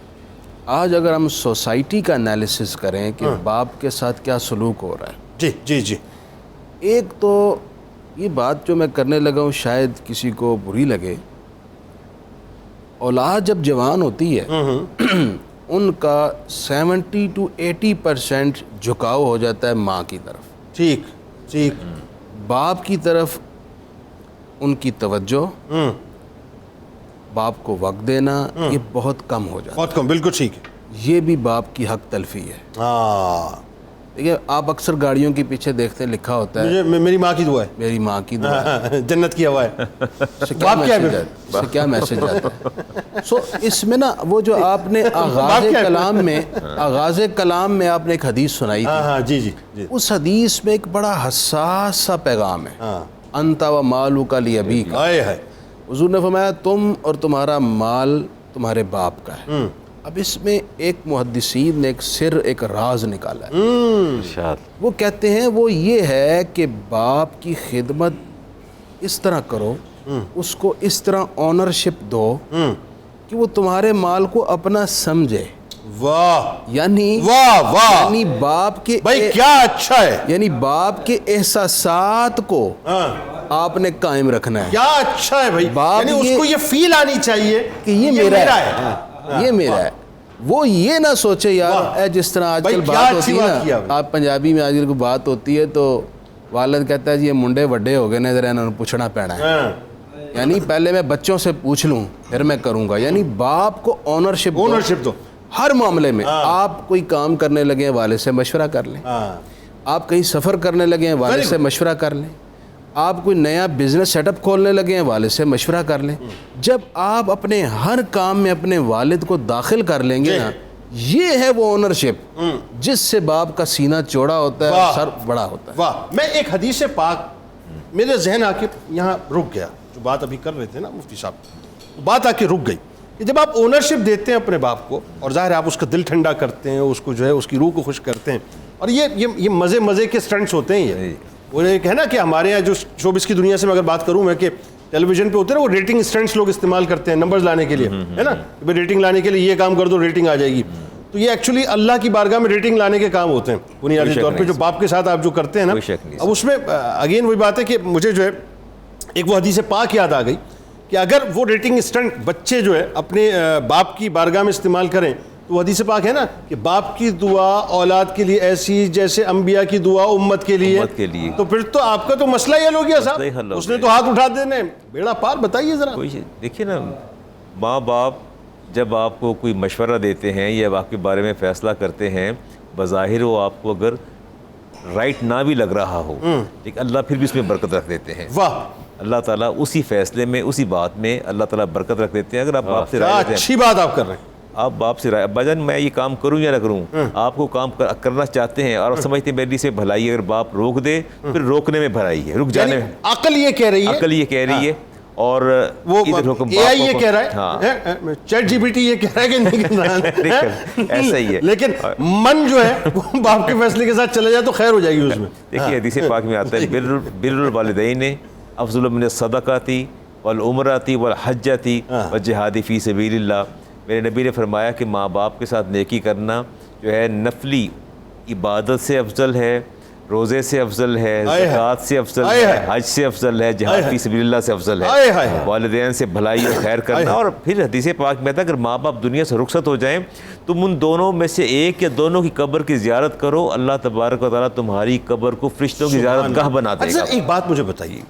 آج اگر ہم سوسائٹی کا انالیسس کریں کہ باپ کے ساتھ کیا سلوک ہو رہا ہے، جی جی جی، ایک تو یہ بات جو میں کرنے لگا ہوں شاید کسی کو بری لگے، اولاد جب جوان ہوتی ہے ان کا 70 to 80% جھکاؤ ہو جاتا ہے ماں کی طرف، ٹھیک ٹھیک، باپ کی طرف ان کی توجہ، باپ کو وقت دینا یہ بہت کم ہو جاتا ہے، بہت کم، بالکل ٹھیک ہے، یہ بھی باپ کی حق تلفی ہے۔ ہاں، دیکھیے، آپ اکثر گاڑیوں کے پیچھے دیکھتے ہیں لکھا ہوتا ہے میری ماں کی دعا ہے، میری ماں کی دعا ہے، جنت کی ہوا ہے، اس سے کیا میسج آتا ہے؟ سو اس میں نا وہ جو آپ نے آغاز کلام میں آپ نے ایک حدیث سنائی تھی، ہاں جی جی جی، اس حدیث میں ایک بڑا حساس سا پیغام ہے، انت و مالک لابیک، آئے ہے، حضور نے فرمایا تم اور تمہارا مال تمہارے باپ کا ہے۔ اب اس میں ایک محدثین نے ایک سر، ایک راز نکالا ہے، وہ کہتے ہیں وہ یہ ہے کہ باپ کی خدمت اس طرح کرو، اس کو اس طرح آنرشپ دو کہ وہ تمہارے مال کو اپنا سمجھے، واہ یعنی واہ واہ، یعنی باپ کے بھائی کیا اچھا ہے، یعنی باپ کے احساسات کو آپ نے قائم رکھنا ہے. کیا اچھا ہے بھائی, باپ یعنی اس کو یہ فیل آنی چاہیے کہ یہ میرا ہے, یہ میرا ہے. وہ یہ نہ سوچے یار جس طرح آج کل بات ہوتی ہے نا, آپ پنجابی میں آج کل کو بات ہوتی ہے تو والد کہتا ہے جی یہ منڈے وڈے ہو گئے نا, ذرا انہوں نے پوچھنا پینا ہے. یعنی پہلے میں بچوں سے پوچھ لوں پھر میں کروں گا. یعنی باپ کو اونرشپ دو ہر معاملے میں. آپ کوئی کام کرنے لگے ہیں والد سے مشورہ کر لیں, آپ کہیں سفر کرنے لگے ہیں والد سے مشورہ کر لیں, آپ کوئی نیا بزنس سیٹ اپ کھولنے لگے ہیں والد سے مشورہ کر لیں. جب آپ اپنے ہر کام میں اپنے والد کو داخل کر لیں گے نا, یہ ہے وہ اونرشپ جس سے باپ کا سینہ چوڑا ہوتا ہے, سر بڑا ہوتا ہے. واہ, میں ایک حدیث پاک میرے ذہن آ کے یہاں رک گیا, جو بات ابھی کر رہے تھے نا مفتی صاحب, بات آ کے رک گئی کہ جب آپ اونرشپ دیتے ہیں اپنے باپ کو, اور ظاہر ہے آپ اس کا دل ٹھنڈا کرتے ہیں, اس کو جو ہے اس کی روح کو خوش کرتے ہیں, اور یہ مزے کے سٹنٹس ہوتے ہیں. یہ وہ ایک ہے نا کہ ہمارے یہاں جو شوبز کی دنیا سے میں اگر بات کروں میں, کہ ٹیلی ویژن پہ ہوتے ہیں نا وہ ریٹنگ سٹنٹس لوگ استعمال کرتے ہیں نمبرز لانے کے لیے, ہے نا, ریٹنگ لانے کے لیے یہ کام کر دو ریٹنگ آ جائے گی. تو یہ ایکچولی اللہ کی بارگاہ میں ریٹنگ لانے کے کام ہوتے ہیں بنیادی طور پہ, جو باپ کے ساتھ آپ جو کرتے ہیں نا. اب اس میں اگین وہی بات ہے کہ مجھے جو ہے ایک وہ حدیث پاک یاد آ گئی کہ اگر وہ ریٹنگ اسٹنٹ بچے جو ہے اپنے باپ کی بارگاہ میں استعمال کریں, تو وہ حدیث پاک ہے نا کہ باپ کی دعا اولاد کے لیے ایسی جیسے انبیاء کی دعا امت کے لیے. تو پھر تو آپ کا تو مسئلہ یہ ہو گیا صاحب, اس نے تو ہاتھ اٹھا دینے بیڑا پار. بتائیے ذرا. دیکھیے نا, ماں باپ جب آپ کو کوئی مشورہ دیتے ہیں یا آپ کے بارے میں فیصلہ کرتے ہیں, بظاہر وہ آپ کو اگر رائٹ نہ بھی لگ رہا ہو, لیکن اللہ پھر بھی اس میں برکت رکھ دیتے ہیں. واہ, اللہ تعالیٰ اسی فیصلے میں اسی بات میں اللہ تعالیٰ برکت رکھ دیتے ہیں. اگر آپ باپ سے رائے لیتے ہیں, اچھی بات آپ کر رہے ہیں, آپ باپ سے رائے, ابا جان میں یہ کام کروں یا نہ کروں, آپ کو کام کرنا چاہتے ہیں اور سمجھتے ہیں میری سے بھلائی, اگر باپ روک دے پھر روکنے میں بھلائی ہے, رک جانے میں عقل یہ کہہ رہی ہے, عقل یہ کہہ رہی ہے, اور وہ حکم اے آئی یہ کہہ رہا ہے, چیٹ جی پی ٹی یہ کہہ رہا ہے کہ نہیں کہہ رہا ہے, ایسا ہی ہے. لیکن من جو ہے وہ باپ کے فیصلے کے ساتھ چلے جائے تو خیر ہو جائے گی اس میں. دیکھیے حدیث پاک میں آتا ہے بر الوالدین افضل من الصدقات والعمرات والحجۃ والجہاد فی سبیل اللہ. میرے نبی نے فرمایا کہ ماں باپ کے ساتھ نیکی کرنا جو ہے نفلی عبادت سے افضل ہے, روزے سے افضل ہے, زکوٰۃ سے افضل ہے, حج سے افضل ہے, جہاد فی سبیل اللہ سے افضل ہے, والدین سے بھلائی اور خیر کرنا. اور پھر حدیث پاک میں تھا اگر ماں باپ دنیا سے رخصت ہو جائیں تم ان دونوں میں سے ایک یا دونوں کی قبر کی زیارت کرو, اللہ تبارک و تعالیٰ تمہاری قبر کو فرشتوں کی زیارت گاہ بنا دے گا. ایک بات مجھے بتائیے,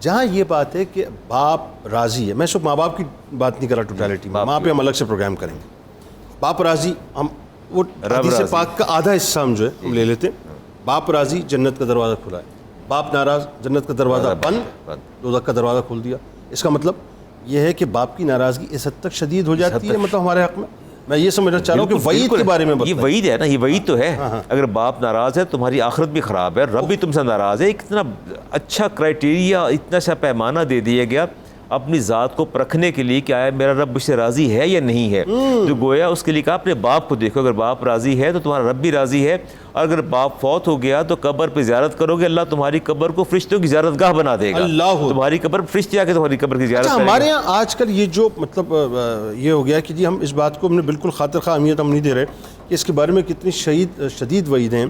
جہاں یہ بات ہے کہ باپ راضی ہے, میں صرف ماں باپ کی بات نہیں کر رہا ٹوٹیلٹی میں, ماں پہ ہم الگ سے پروگرام کریں گے. باپ راضی, ہم وہ حدیث پاک کا آدھا حصہ ہم جو ہے ہم لے لیتے ہیں. باپ راضی جنت کا دروازہ کھلا ہے, باپ ناراض جنت کا دروازہ بند, دوزخ کا دروازہ کھول دیا. اس کا مطلب یہ ہے کہ باپ کی ناراضگی اس حد تک شدید ہو جاتی ہے مطلب ہمارے حق میں. میں یہ سمجھنا چاہ رہا ہوں کہ وعید کے بارے میں یہ وعید ہے نا, یہ وعید تو ہے. اگر باپ ناراض ہے تمہاری آخرت بھی خراب ہے, رب بھی تم سے ناراض ہے. اتنا اچھا کرائٹیریا, اتنا سا پیمانہ دے دیا گیا اپنی ذات کو پرکھنے کے لیے کہ آیا میرا رب اس سے راضی ہے یا نہیں ہے. جو گویا اس کے لیے کہا اپنے باپ کو دیکھو, اگر باپ راضی ہے تو تمہارا رب بھی راضی ہے, اور اگر باپ فوت ہو گیا تو قبر پہ زیارت کرو گے, اللہ تمہاری قبر کو فرشتوں کی زیارت گاہ بنا دے گا. تمہاری قبر فرشتے آ کے تمہاری قبر کی زیارت. ہمارے یہاں آج کل یہ جو مطلب یہ ہو گیا کہ جی ہم اس بات کو ہم نے بالکل خاطر خواہ اہمیت ہم نہیں دے رہے کہ اس کے بارے میں کتنی شدید وعید ہیں.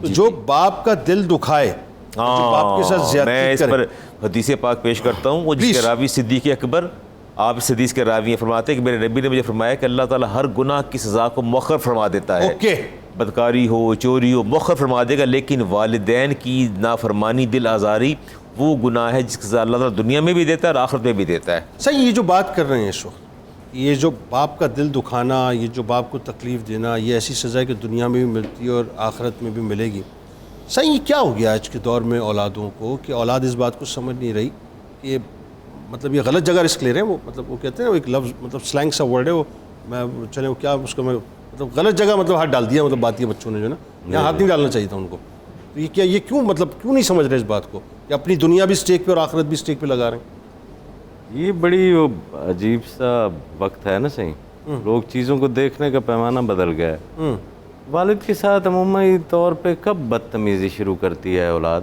جو باپ کا دل دکھائے, باپ کے ساتھ زیادتی میں اس پر حدیث پاک پیش کرتا ہوں. وہ جس کے راوی صدیق اکبر, آپ اس حدیث کے راوی ہیں, فرماتے ہیں کہ میرے نبی نے مجھے فرمایا کہ اللہ تعالیٰ ہر گناہ کی سزا کو مؤخر فرما دیتا ہے. بدکاری ہو, چوری ہو, مؤخر فرما دے گا, لیکن والدین کی نافرمانی, دل آزاری, وہ گناہ ہے جس کی سزا اللہ تعالیٰ دنیا میں بھی دیتا ہے اور آخرت میں بھی دیتا ہے. صحیح, یہ جو بات کر رہے ہیں اس وقت, یہ جو باپ کا دل دکھانا, یہ جو باپ کو تکلیف دینا, یہ ایسی سزا ہے کہ دنیا میں بھی ملتی ہے اور آخرت میں بھی ملے گی. صحیح, کیا ہو گیا آج کے دور میں اولادوں کو کہ اولاد اس بات کو سمجھ نہیں رہی کہ مطلب یہ غلط جگہ رسک لے رہے ہیں. وہ مطلب وہ کہتے ہیں ایک لفظ مطلب سلینگ سا ورڈ ہے, وہ میں چلیں وہ کیا اس کو میں مطلب غلط جگہ مطلب ہاتھ ڈال دیا, مطلب بات کیا بچوں نے جو نا, یہاں ہاتھ نہیں ڈالنا چاہیے تھا ان کو. تو یہ کیا, یہ کیوں مطلب کیوں نہیں سمجھ رہے اس بات کو کہ اپنی دنیا بھی اسٹیک پہ اور آخرت بھی اسٹیک پہ لگا رہے ہیں. یہ بڑی عجیب سا وقت ہے نا. صحیح, لوگ چیزوں کو دیکھنے کا پیمانہ بدل گیا ہے. والد کے ساتھ عمومی طور پہ کب بدتمیزی شروع کرتی ہے اولاد؟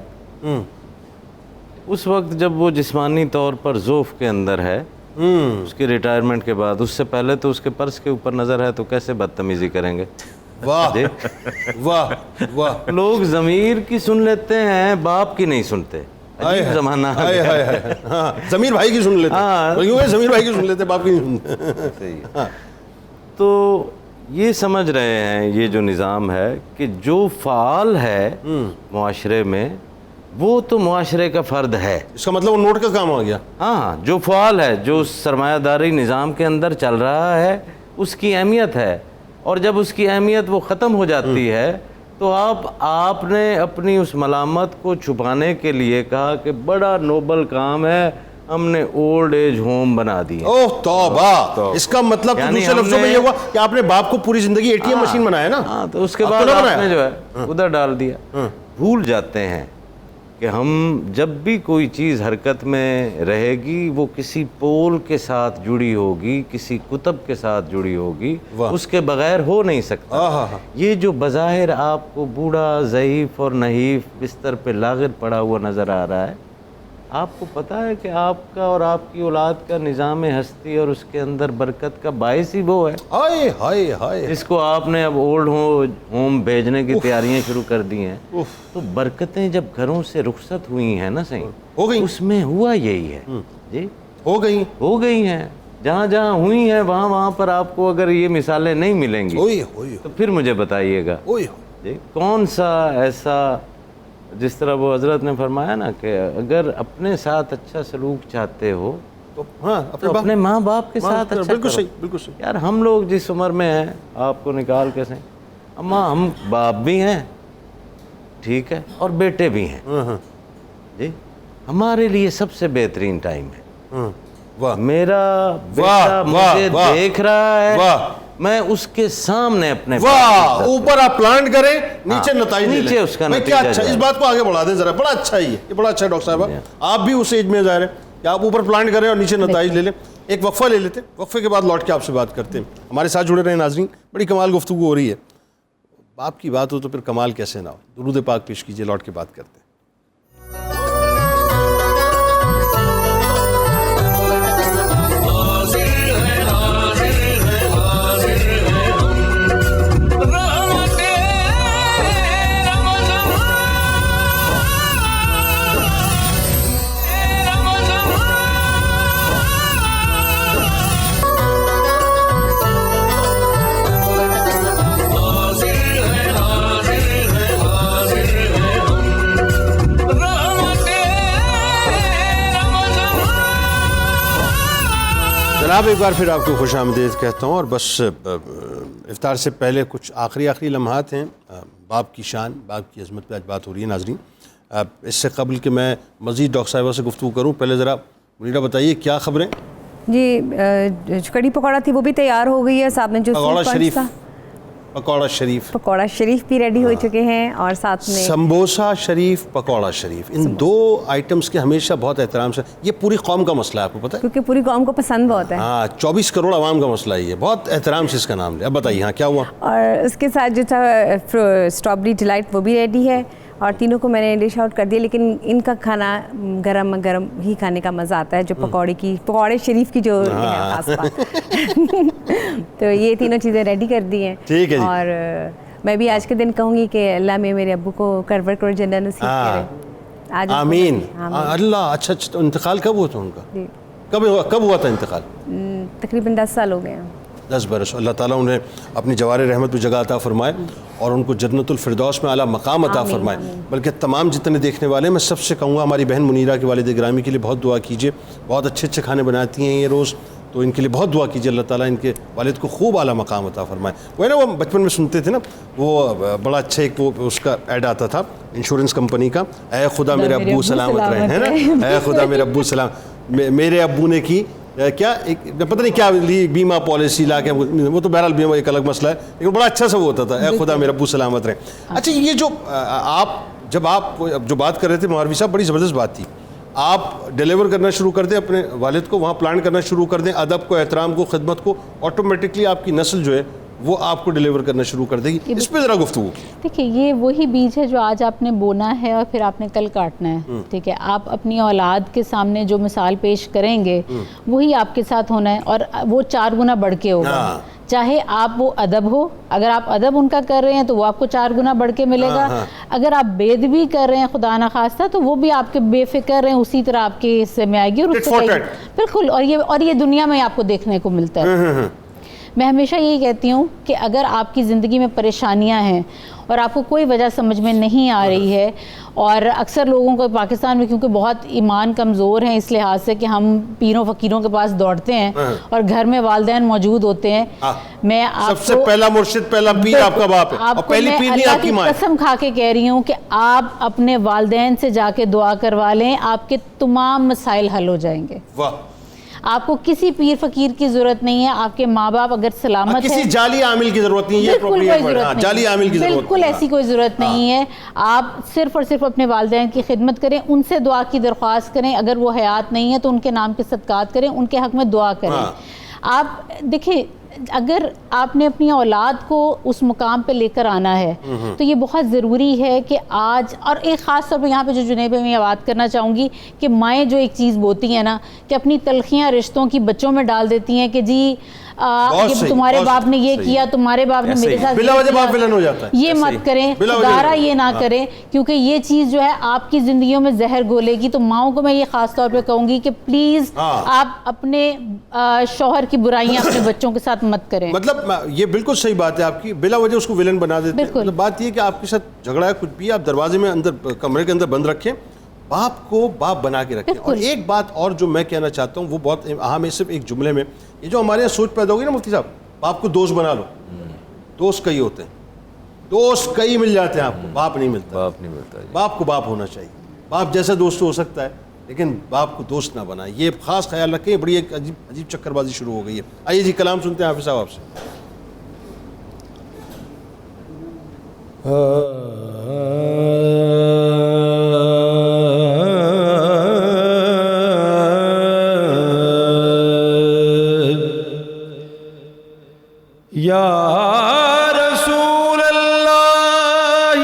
اس وقت جب وہ جسمانی طور پر ذوف کے اندر ہے, اس کی ریٹائرمنٹ کے بعد. اس سے پہلے تو اس کے پرس کے اوپر نظر ہے تو کیسے بدتمیزی کریں گے؟ واہ واہ واہ. لوگ ضمیر کی سن لیتے ہیں, باپ کی نہیں سنتے. عجیب زمانہ آ ہائے گیا۔ ہائے ہائے، ہاں ضمیر بھائی کی سن لیتے، ہاں۔ یوں ہے ضمیر بھائی کی سن لیتے، باپ کی نہیں سنتے۔ صحیح۔ تو یہ سمجھ رہے ہیں یہ جو نظام ہے کہ جو فعال ہے معاشرے میں وہ تو معاشرے کا فرد ہے۔ اس کا مطلب وہ نوٹ کا کام آ گیا۔ ہاں، جو فعال ہے، جو سرمایہ داری نظام کے اندر چل رہا ہے، اس کی اہمیت ہے، اور جب اس کی اہمیت وہ ختم ہو جاتی ہے تو آپ نے اپنی اس ملامت کو چھپانے کے لیے کہا کہ بڑا نوبل کام ہے، ہم نے اولڈ ایج ہوم بنا دیے۔ اوہ توبہ! اس کا مطلب یعنی دوسرے لفظوں میں یہ ہوا کہ آپ نے باپ کو پوری زندگی اے ٹی ایم مشین بنایا نا؟ ہاں، تو اس کے اب بعد تو نہ آپ بنایا۔ نے جو ہے ادھر ڈال دیا۔ بھول جاتے ہیں کہ ہم جب بھی کوئی چیز حرکت میں رہے گی وہ کسی پول کے ساتھ جڑی ہوگی، کسی کتب کے ساتھ جڑی ہوگی، اس کے بغیر ہو نہیں سکتا۔ یہ جو بظاہر آپ کو بوڑھا، ضعیف اور نحیف بستر پہ لاغر پڑا ہوا نظر آ رہا ہے، آپ کو پتہ ہے کہ آپ کا اور آپ کی اولاد کا نظام ہستی اور اس کے اندر برکت کا باعث ہی وہ ہے، ہائے ہائے ہائے، جس کو آپ نے اب اولڈ ہوم بھیجنے کی تیاریاں شروع کر دی ہیں۔ تو برکتیں جب گھروں سے رخصت ہوئی ہیں نا صحیح، ہو گئی، اس میں ہوا یہی ہے جی، ہو گئی ہیں۔ جہاں جہاں ہوئی ہیں وہاں پر آپ کو اگر یہ مثالیں نہیں ملیں گی تو پھر مجھے بتائیے گا جی کون سا ایسا، جس طرح وہ حضرت نے فرمایا نا کہ اگر اپنے ساتھ اچھا سلوک چاہتے ہو تو اپنے ماں باپ کے ساتھ اچھا بالکل کرو۔ صحیح، بالکل صحیح۔ یار ہم لوگ جس عمر میں ہیں، آپ کو نکال کے صحیح، اماں ہم باپ بھی ہیں ٹھیک ہے اور بیٹے بھی ہیں جی، ہمارے لیے سب سے بہترین ٹائم ہے۔ میرا بیٹا مجھے دیکھ رہا ہے، میں اس کے سامنے اپنے واہ، اوپر آپ پلانٹ کریں، نیچے نتائج لے نیچے لیں۔ اس کا میں نتیجہ کیا اچھا، جائے۔ اس بات کو آگے بڑھا دیں ذرا، بڑا اچھا ہی ہے یہ، بڑا اچھا ہے ڈاکٹر صاحبہ، آپ بھی اس ایج میں ظاہر ہے کہ آپ اوپر پلانٹ کریں اور نیچے نتائج لے لیں۔ ایک وقفہ لے لیتے ہیں، وقفے کے بعد لوٹ کے آپ سے بات کرتے ہیں۔ ہمارے ساتھ جڑے رہے ناظرین، بڑی کمال گفتگو ہو رہی ہے۔ باپ کی بات ہو تو پھر کمال کیسے نہ ہو۔ درود پاک پیش کیجئے، لوٹ کے بات کرتے ہیں۔ جناب ایک بار پھر آپ کو خوش آمدید کہتا ہوں، اور بس افطار سے پہلے کچھ آخری لمحات ہیں۔ باپ کی شان، باپ کی عظمت پہ آج بات ہو رہی ہے ناظرین۔ اس سے قبل کہ میں مزید ڈاکٹر صاحبہ سے گفتگو کروں، پہلے ذرا منیرہ بتائیے کیا خبریں؟ جی کڑی پکوڑا تھی وہ بھی تیار ہو گئی ہے، صاحب نے جو پکوڑا شریف، پکوڑا شریف بھی ریڈی ہو چکے ہیں، اور ساتھ میں سمبوسا شریف، پکوڑا شریف، ان دو آئٹمز کے ہمیشہ بہت احترام سے، یہ پوری قوم کا مسئلہ ہے، آپ کو پتہ ہے؟ کیونکہ پوری قوم کو پسند بہت ہے۔ ہاں، 24 کروڑ عوام کا مسئلہ ہی ہے، بہت احترام سے اس کا نام لے۔ اب بتائیے ہاں کیا ہوا؟ اور اس کے ساتھ جو تھا اسٹرابری ڈیلائٹ وہ بھی ریڈی ہے، اور تینوں کو میں نے ڈش آؤٹ کر دیا، لیکن ان کا کھانا گرم گرم ہی کھانے کا مزہ آتا ہے، جو پکوڑے شریف کی جو ہے خاص بات۔ تو یہ تینوں چیزیں ریڈی کر دی ہیں، ٹھیک ہے جی۔ اور میں بھی آج کے دن کہوں گی کہ اللہ میں میرے ابو کو کرور کروڑ جنت نصیب کرے۔ آج آمین اللہ۔ اچھا اچھا، تو انتقال کب ہوا تھا ان کا؟ کب ہوا تھا انتقال؟ تقریباً 10 سال ہو گئے ہیں۔ 10 برس۔ اللہ تعالیٰ انہیں اپنی جوار رحمت میں جگہ عطا فرمائے، اور ان کو جنت الفردوس میں اعلیٰ مقام عطا فرمائے۔ بلکہ تمام جتنے دیکھنے والے، میں سب سے کہوں گا ہماری بہن منیرہ کے والد گرامی کے لیے بہت دعا کیجیے، بہت اچھے اچھے کھانے بناتی ہیں یہ روز، تو ان کے لیے بہت دعا کیجیے، اللہ تعالیٰ ان کے والد کو خوب اعلیٰ مقام عطا فرمائے۔ وہ نا، وہ بچپن میں سنتے تھے نا، وہ بڑا اچھا ایک وہ اس کا ایڈ آتا تھا انشورنس کمپنی کا، اے خدا میرے ابو سلامت رہے، ہے نا، اے خدا میرے ابو سلام، میرے ابو نے کی کیا ایک پتہ نہیں کیا بیمہ پالیسی لا کے، وہ تو بہرحال بیمہ ایک الگ مسئلہ ہے، لیکن بڑا اچھا سا وہ ہوتا تھا، اے خدا میرے ابو سلامت رہے۔ اچھا، یہ جو آپ جو بات کر رہے تھے مہاروی صاحب، بڑی زبردست بات تھی۔ آپ ڈیلیور کرنا شروع کر دیں اپنے والد کو، وہاں پلان کرنا شروع کر دیں، ادب کو، احترام کو، خدمت کو، آٹومیٹکلی آپ کی نسل جو ہے وہ آپ کو ڈیلیور کرنا شروع کر دے گی۔ اس پہ ذرا گفتگو۔ دیکھیے، یہ وہی بیج ہے جو آج آپ نے بونا ہے اور پھر آپ نے کل کاٹنا ہے، ٹھیک ہے؟ آپ اپنی اولاد کے سامنے جو مثال پیش کریں گے وہی آپ کے ساتھ ہونا ہے، اور وہ 4 گنا بڑھ کے ہوگا، چاہے آپ وہ ادب ہو، اگر آپ ادب ان کا کر رہے ہیں تو وہ آپ کو 4 گنا بڑھ کے ملے گا، اگر آپ بے ادبی کر رہے ہیں خدا نخواستہ تو وہ بھی آپ کے بے فکر رہے ہیں اسی طرح آپ کے حصے میں آئے گی، اور اس سے بالکل، اور یہ دنیا میں آپ کو دیکھنے کو ملتا ہے۔ میں ہمیشہ یہی کہتی ہوں کہ اگر آپ کی زندگی میں پریشانیاں ہیں اور آپ کو کوئی وجہ سمجھ میں نہیں آ رہی ہے، اور اکثر لوگوں کو پاکستان میں کیونکہ بہت ایمان کمزور ہیں اس لحاظ سے کہ ہم پیروں فقیروں کے پاس دوڑتے ہیں اور گھر میں والدین موجود ہوتے ہیں، میں آپ سب سے پہلا مرشد، پہلا پیر آپ کا باپ ہے، اور پہلی پیر نہیں آپ کی ماں ہے۔ قسم کھا کے کہہ رہی ہوں کہ آپ اپنے والدین سے جا کے دعا کروا لیں، آپ کے تمام مسائل حل ہو جائیں گے۔ واہ، آپ کو کسی پیر فقیر کی ضرورت نہیں ہے، آپ کے ماں باپ اگر سلامت ہے، کسی جعلی عامل کی ضرورت نہیں ہے، بالکل کوئی ضرورت نہیں، جعلی عامل کی ضرورت بالکل ایسی کوئی ضرورت نہیں ہے۔ آپ صرف اور صرف اپنے والدین کی خدمت کریں، ان سے دعا کی درخواست کریں، اگر وہ حیات نہیں ہے تو ان کے نام کے صدقات کریں، ان کے حق میں دعا کریں۔ آپ دیکھیں، اگر آپ نے اپنی اولاد کو اس مقام پہ لے کر آنا ہے تو یہ بہت ضروری ہے کہ آج، اور ایک خاص طور پہ یہاں پہ جو جنید میں یہ بات کرنا چاہوں گی کہ مائیں جو ایک چیز بوتی ہیں نا کہ اپنی تلخیاں رشتوں کی بچوں میں ڈال دیتی ہیں کہ جی تمہارے باپ نے یہ کیا، تمہارے باپ نے میرے ساتھ بلا وجہ باپ ویلن ہو جاتا ہے، یہ مت کریں، خدارہ یہ نہ کریں، کیونکہ یہ چیز جو ہے آپ کی زندگیوں میں زہر گھولے گی۔ تو ماؤں کو میں یہ خاص طور پہ کہوں گی کہ پلیز آپ اپنے شوہر کی برائیاں اپنے بچوں کے ساتھ مت کریں۔ مطلب یہ بالکل صحیح بات ہے آپ کی، بلا وجہ اس کو ویلن بنا دیتے ہیں۔ مطلب بات یہ کہ آپ کے ساتھ جھگڑا ہے کچھ بھی، آپ دروازے میں اندر کمرے کے اندر بند رکھیں، باپ کو باپ بنا کے رکھیں۔ اور ایک بات اور جو میں کہنا چاہتا ہوں وہ بہت اہم ہے، صرف ایک جملے میں، یہ جو ہمارے یہاں سوچ پیدا ہوگی نا مفتی صاحب، باپ کو دوست بنا لو، دوست کئی ہوتے ہیں، دوست کئی مل جاتے ہیں آپ کو، باپ نہیں ملتا۔ باپ نہیں ملتا، باپ کو باپ ہونا چاہیے، باپ جیسا دوست ہو سکتا ہے لیکن باپ کو دوست نہ بنائے، یہ خاص خیال رکھیں۔ بڑی ایک عجیب چکر بازی شروع ہو گئی ہے۔ آئیے جی کلام سنتے ہیں حافظ صاحب آپ سے۔ یا رسول اللہ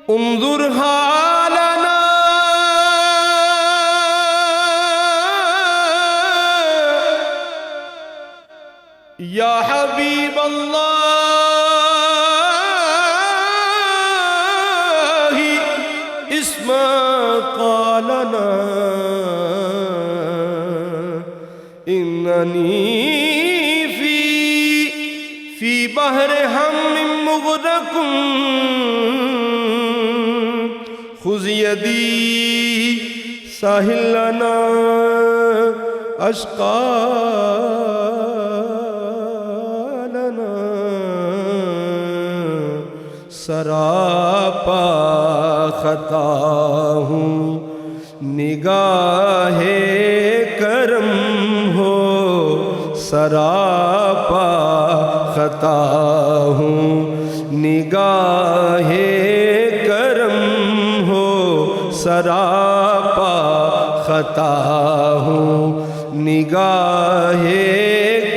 انظر حالنا یا حبیب اللہ اسمع قالنا اننی فی بحر ہم مغرق خذ یدی ساحل لنا اشقا لنا سراپا خطا ہوں نگاہ کرم ہو، سراپا خطا ہوں نگاہ کرم ہو، سراپا خطا ہوں نگاہ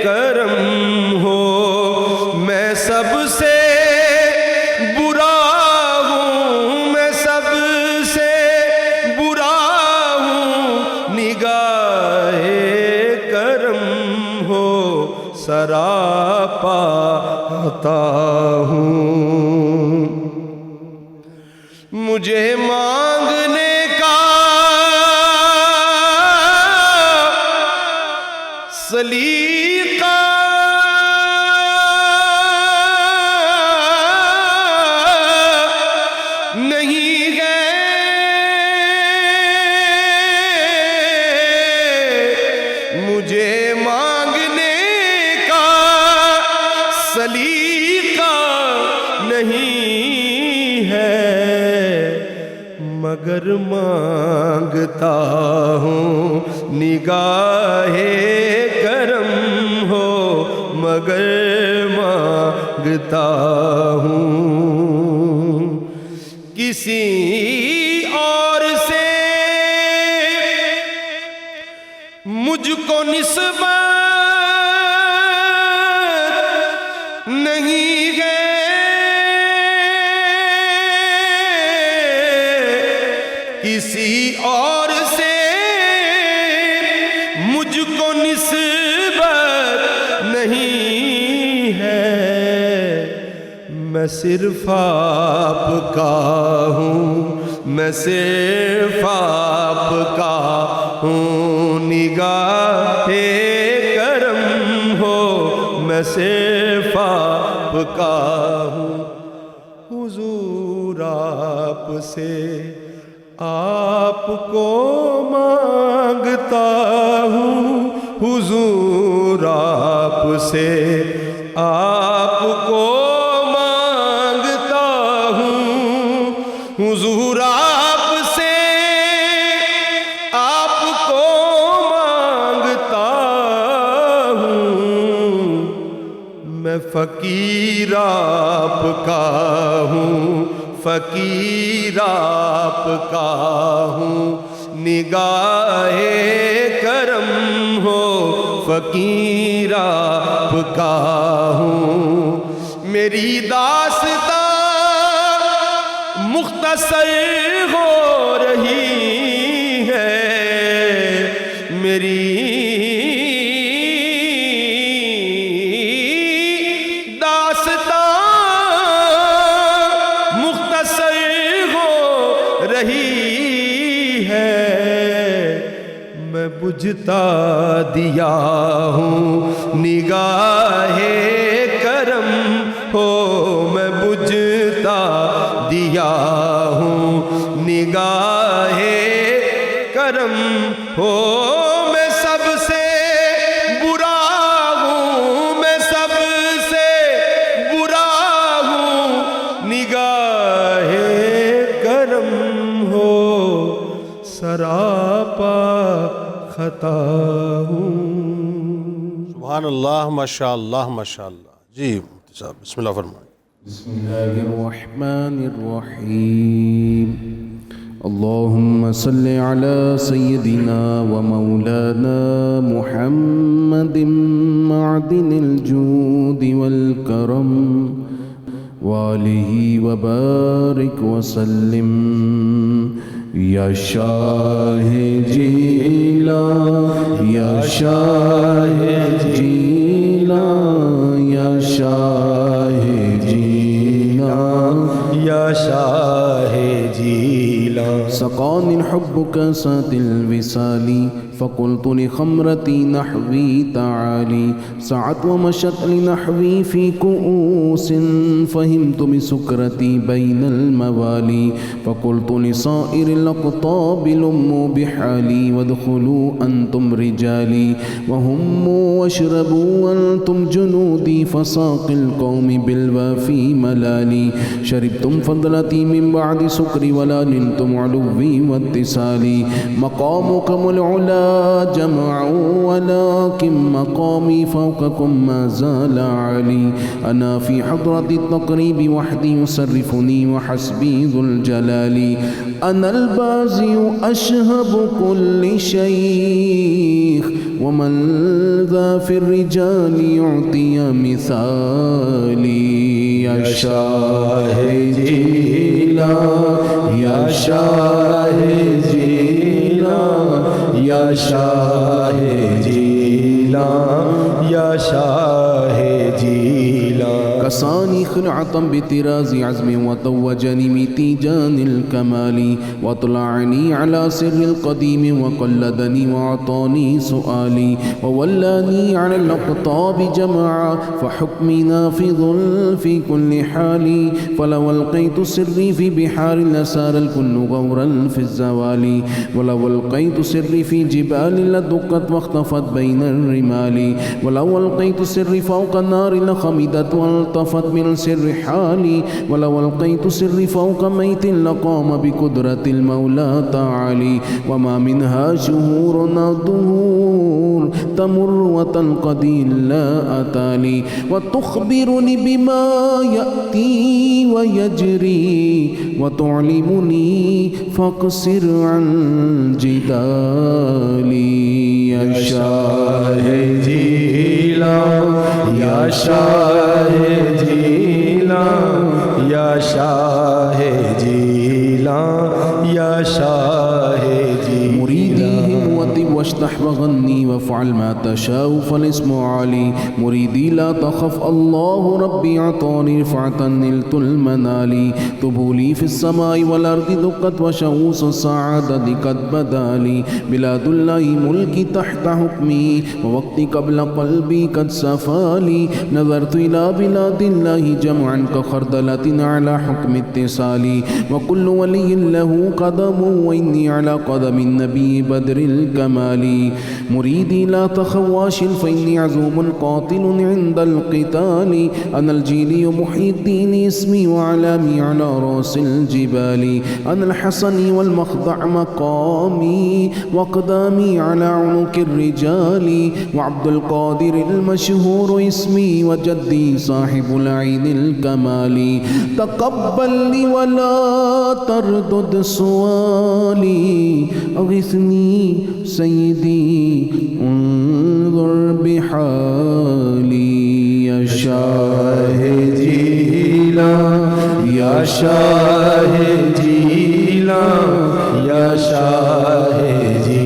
کرم ہو، میں سب سے برا ہوں، میں سب سے برا ہوں نگاہ کرم ہو، سراپا خطا ہوں، مجھے مانگنے کا سلیقہ نہیں ہے، مجھے مانگنے کا سلیقہ نہیں ہے، مگر مانگتا ہوں نگاہ کرم ہو، مگر مانگتا ہوں کسی اور سے مجھ کو نسبت نہیں ہے، کسی اور سے مجھ کو نسبت میں صرف آپ کا ہوں، میں صرف آپ کا ہوں، نگاہ کرم ہو میں صرف آپ کا ہوں، حضور آپ سے آپ کو مانگتا ہوں، حضور آپ سے آپ کو مانگتا ہوں، حضور آپ سے آپ کو مانگتا ہوں، میں فقیر آپ کا ہوں، فقیر آپ کا ہوں، نگاہ کرم ہو فقیر آپ کا ہوں، میری داستان مختصر ہو رہی ہے، میری بجھتا دیا ہوں، نگاہ کرم ہو میں بجھتا دیا ہوں، نگاہ کرم ہو میں سب سے برا ہوں، میں سب سے برا ہوں، نگاہ کرم ہو سراپا خطا ہوں۔ سبحان اللہ، ماشاء اللہ ماشاء اللہ۔ جی مفتی صاحب بسم اللہ فرمائیں۔ بسم اللہ الرحمن الرحیم، اللہم صلی علی سیدنا و مولانا محمد معدن الجود والکرم وآلہ وبارک وسلم، یا شاہ جیلان یا شاہ جیلان یا شاہ جیلان یا شاہ جیلان، سقانی الحب كاسات الوصال، فقلت لخمرتي نحوي تعالي، سعت ومشت لنحوي في كؤوس، فهمت بسكرتي بين الموالي، فقلت لصائر الأقطاب لموا بحالي، وادخلوا أنتم رجالي، وهموا واشربوا وأنتم جنودي، فساق القوم بالوافي ملالي، شربتم فضلتي من بعد سكري ولا نلتم علوي واتصالي، مقامكم العلا جمعوا ولكن مقامي فوقكم ما زال عالي، أنا في حضرة التقريب وحدي يصرفني وحسبي ذو الجلال، أنا البازي أشهب كل شيخ، ومن ذا في الرجال يعطي مثالي، يا شاہ جیلان یا شاہ جیلان یا شاہ جیلان یا شاہ جیلان، كساني خلعة بطراز عزم وتوجني بتيجان الكمال، وطلعني على سر القديم وقلدني وأعطاني سؤالي، وولاني على الأقطاب جمعا، فحكمي نافذ في كل حال، فلو ألقيت سري في بحار لسار الكل غورا في الزوال، ولو ألقيت سري في جبال لدقت واختفت بين الرمال، ولو ألقيت سري فوق النار لخمدت والطفت من سر حالي، ولو ألقيت سري فوق ميت لقام بقدرة المولى تعالي، وما منها شهور دهور تمر وتنقضي إلا أتالي، وتخبرني بما يأتي ويجري، وتعلمني فاقصر عن جدالي، يا شاہ جیلان یا شاہ جیلان یا شاہ جیلان یا شاہ جیلان، مريدي هموتي واشتح ظني وافعل ما تشاء فالاسم عالي مريدي لا تخف الله ربي أعطاني رفعة نلت المنال طبولي في السماء والأرض دقت وشموس السعادة قد بدا لي بلاد الله ملكي تحت حكمي ووقتي قبل قلبي قد صفى لي نظرت إلى بلاد الله جمعا كخردلة على حكم اتصالي وكل ولي له قدم وإني على قدم النبي بدر الكمال مريدي لا تخواش فإني عزوم قاتل عند القتال أنا الجيلي محيي الدين اسمي وعلامي على رأس الجبال أنا الحسن والمخضع مقامي وقدامي على عنق الرجال وعبد القادر المشهور اسمي وجدي صاحب العين الكمال تقبل لي ولا تردد سؤالي أغثني سيدي انظر بحالي يا شاهديلا يا شاهديلا يا شاهديلا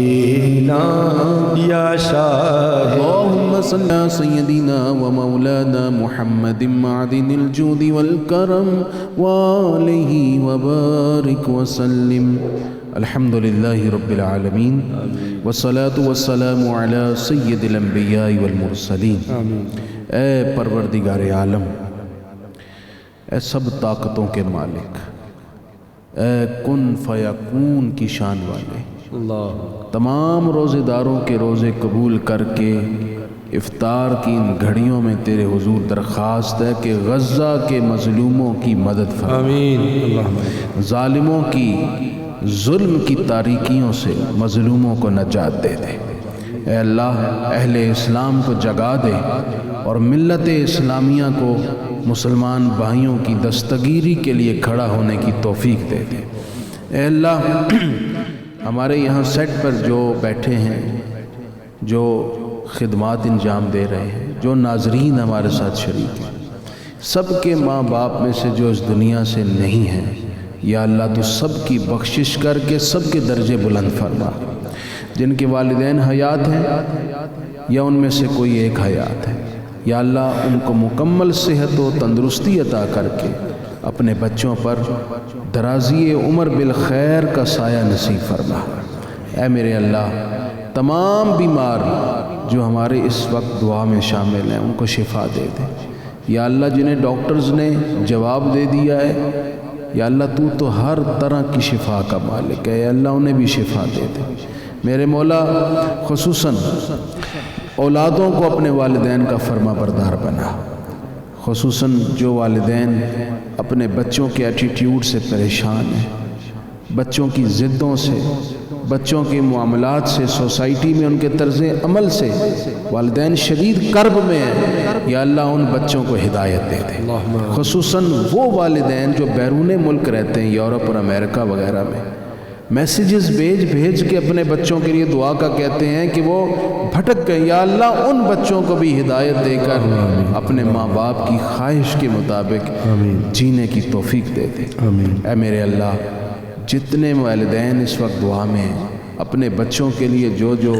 يا شاهد اللهم صل على سيدنا ومولانا محمد معدن الجود والكرم وآله وبارك وسلم الحمد لله رب العالمين والصلاة والسلام على سيد الانبیاء والمرسلین اے پروردگار عالم، اے سب طاقتوں کے مالک، اے کن فیکون کی شان والے، تمام روزے داروں کے روزے قبول کر کے افطار کی ان گھڑیوں میں تیرے حضور درخواست ہے کہ غزہ کے مظلوموں کی مدد فرما، آمین، ظالموں کی ظلم کی تاریکیوں سے مظلوموں کو نجات دے دے۔ اے اللہ اہل اسلام کو جگا دے اور ملت اسلامیہ کو مسلمان بھائیوں کی دستگیری کے لیے کھڑا ہونے کی توفیق دے دے۔ اے اللہ ہمارے یہاں سیٹ پر جو بیٹھے ہیں، جو خدمات انجام دے رہے ہیں، جو ناظرین ہمارے ساتھ شریک ہیں، سب کے ماں باپ میں سے جو اس دنیا سے نہیں ہیں، یا اللہ تو سب کی بخشش کر کے سب کے درجے بلند فرما۔ جن کے والدین حیات ہیں یا ان میں سے کوئی ایک حیات ہے، یا اللہ ان کو مکمل صحت و تندرستی عطا کر کے اپنے بچوں پر درازی عمر بالخیر کا سایہ نصیب فرما۔ اے میرے اللہ تمام بیمار جو ہمارے اس وقت دعا میں شامل ہیں ان کو شفا دے دے۔ یا اللہ جنہیں ڈاکٹرز نے جواب دے دیا ہے، یا اللہ تو ہر طرح کی شفا کا مالک ہے، یا اللہ انہیں بھی شفا دے دے۔ میرے مولا خصوصاً اولادوں کو اپنے والدین کا فرما بردار بنا، خصوصاً جو والدین اپنے بچوں کے ایٹیٹیوڈ سے پریشان ہیں، بچوں کی ضدوں سے، بچوں کے معاملات سے، سوسائٹی میں ان کے طرز عمل سے والدین شدید کرب میں ہیں، یا اللہ ان بچوں کو ہدایت دے دے۔ خصوصاً وہ والدین جو بیرون ملک رہتے ہیں، یورپ اور امریکہ وغیرہ میں، میسیجز بھیج کے اپنے بچوں کے لیے دعا کا کہتے ہیں کہ وہ بھٹک گئے، یا اللہ ان بچوں کو بھی ہدایت دے کر اپنے ماں باپ کی خواہش کے مطابق جینے کی توفیق دے دے۔ اے میرے اللہ جتنے والدین اس وقت دعا میں ہیں، اپنے بچوں کے لیے جو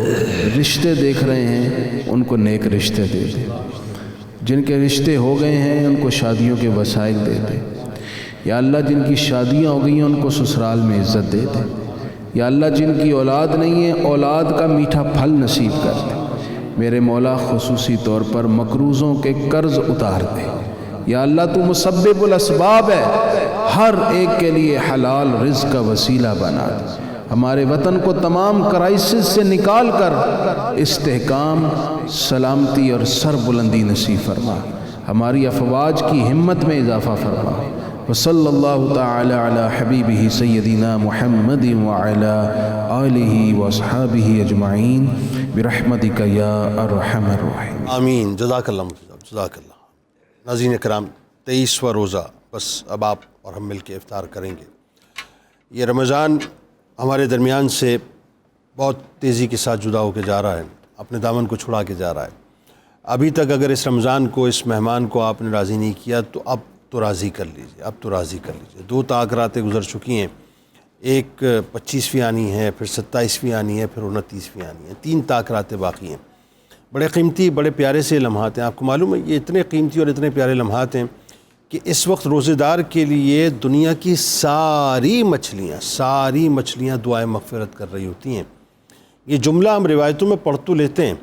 رشتے دیکھ رہے ہیں ان کو نیک رشتے دے دے، جن کے رشتے ہو گئے ہیں ان کو شادیوں کے وسائل دے دے، یا اللہ جن کی شادیاں ہو گئی ہیں ان کو سسرال میں عزت دے دے، یا اللہ جن کی اولاد نہیں ہے اولاد کا میٹھا پھل نصیب کر دے۔ میرے مولا خصوصی طور پر مقروضوں کے قرض اتار دے، یا اللہ تو مسبب الاسباب ہے، ہر ایک کے لیے حلال رزق کا وسیلہ بنا دے۔ ہمارے وطن کو تمام کرائسس سے نکال کر استحکام، سلامتی اور سر بلندی نصیب فرما، ہماری افواج کی ہمت میں اضافہ فرما۔ وصلی اللہ تعالی علی حبیبہ سیدنا محمد وعلی آلہ واصحابہ اجمعین برحمتک یا ارحم الراحمین۔ آمین۔ جزاک اللہ جزاک اللہ۔ ناظرین کرام 23واں روزہ بس اب آپ اور ہم مل کے افطار کریں گے۔ یہ رمضان ہمارے درمیان سے بہت تیزی کے ساتھ جدا ہو کے جا رہا ہے، اپنے دامن کو چھڑا کے جا رہا ہے۔ ابھی تک اگر اس رمضان کو، اس مہمان کو آپ نے راضی نہیں کیا تو اب تو راضی کر لیجئے، اب تو راضی کر لیجئے۔ 2 تاک راتیں گزر چکی ہیں، ایک 25ویں آنی ہے، پھر 27ویں آنی ہے، پھر 29ویں آنی ہے، 3 تاک راتیں باقی ہیں. بڑے قیمتی، بڑے پیارے سے لمحات ہیں. آپ کو معلوم ہے یہ اتنے قیمتی اور اتنے پیارے لمحات ہیں کہ اس وقت روزے دار کے لیے دنیا کی ساری مچھلیاں دعائیں مغفرت کر رہی ہوتی ہیں. یہ جملہ ہم روایتوں میں پڑھ تو لیتے ہیں،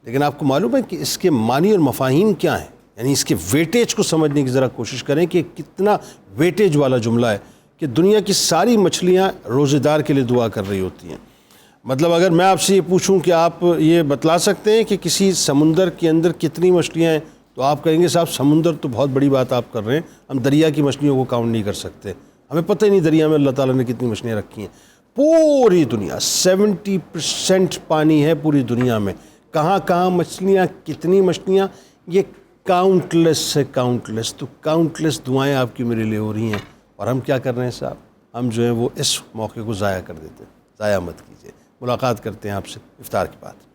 لیکن آپ کو معلوم ہے کہ اس کے معنی اور مفاہیم کیا ہیں. یعنی اس کے ویٹیج کو سمجھنے کی ذرا کوشش کریں کہ کتنا ویٹیج والا جملہ ہے کہ دنیا کی ساری مچھلیاں روزے دار کے لیے دعا کر رہی ہوتی ہیں. مطلب اگر میں آپ سے یہ پوچھوں کہ آپ یہ بتلا سکتے ہیں کہ کسی سمندر کے اندر کتنی مچھلیاں ہیں، تو آپ کہیں گے صاحب سمندر تو بہت بڑی بات آپ کر رہے ہیں، ہم دریا کی مچھلیوں کو کاؤنٹ نہیں کر سکتے، ہمیں پتہ ہی نہیں دریا میں اللہ تعالیٰ نے کتنی مچھلیاں رکھی ہیں. پوری دنیا 70% پانی ہے پوری دنیا میں. کہاں کہاں مچھلیاں، کتنی مچھلیاں، یہ کاؤنٹلیس ہے، کاؤنٹلیس. تو کاؤنٹلیس دعائیں آپ کی میرے لیے ہو رہی ہیں، اور ہم کیا کر رہے ہیں صاحب؟ ہم جو ہے وہ اس موقع کو ضائع کر دیتے ہیں. ضائع مت کیجیے. ملاقات کرتے ہیں آپ سے افطار کے بعد.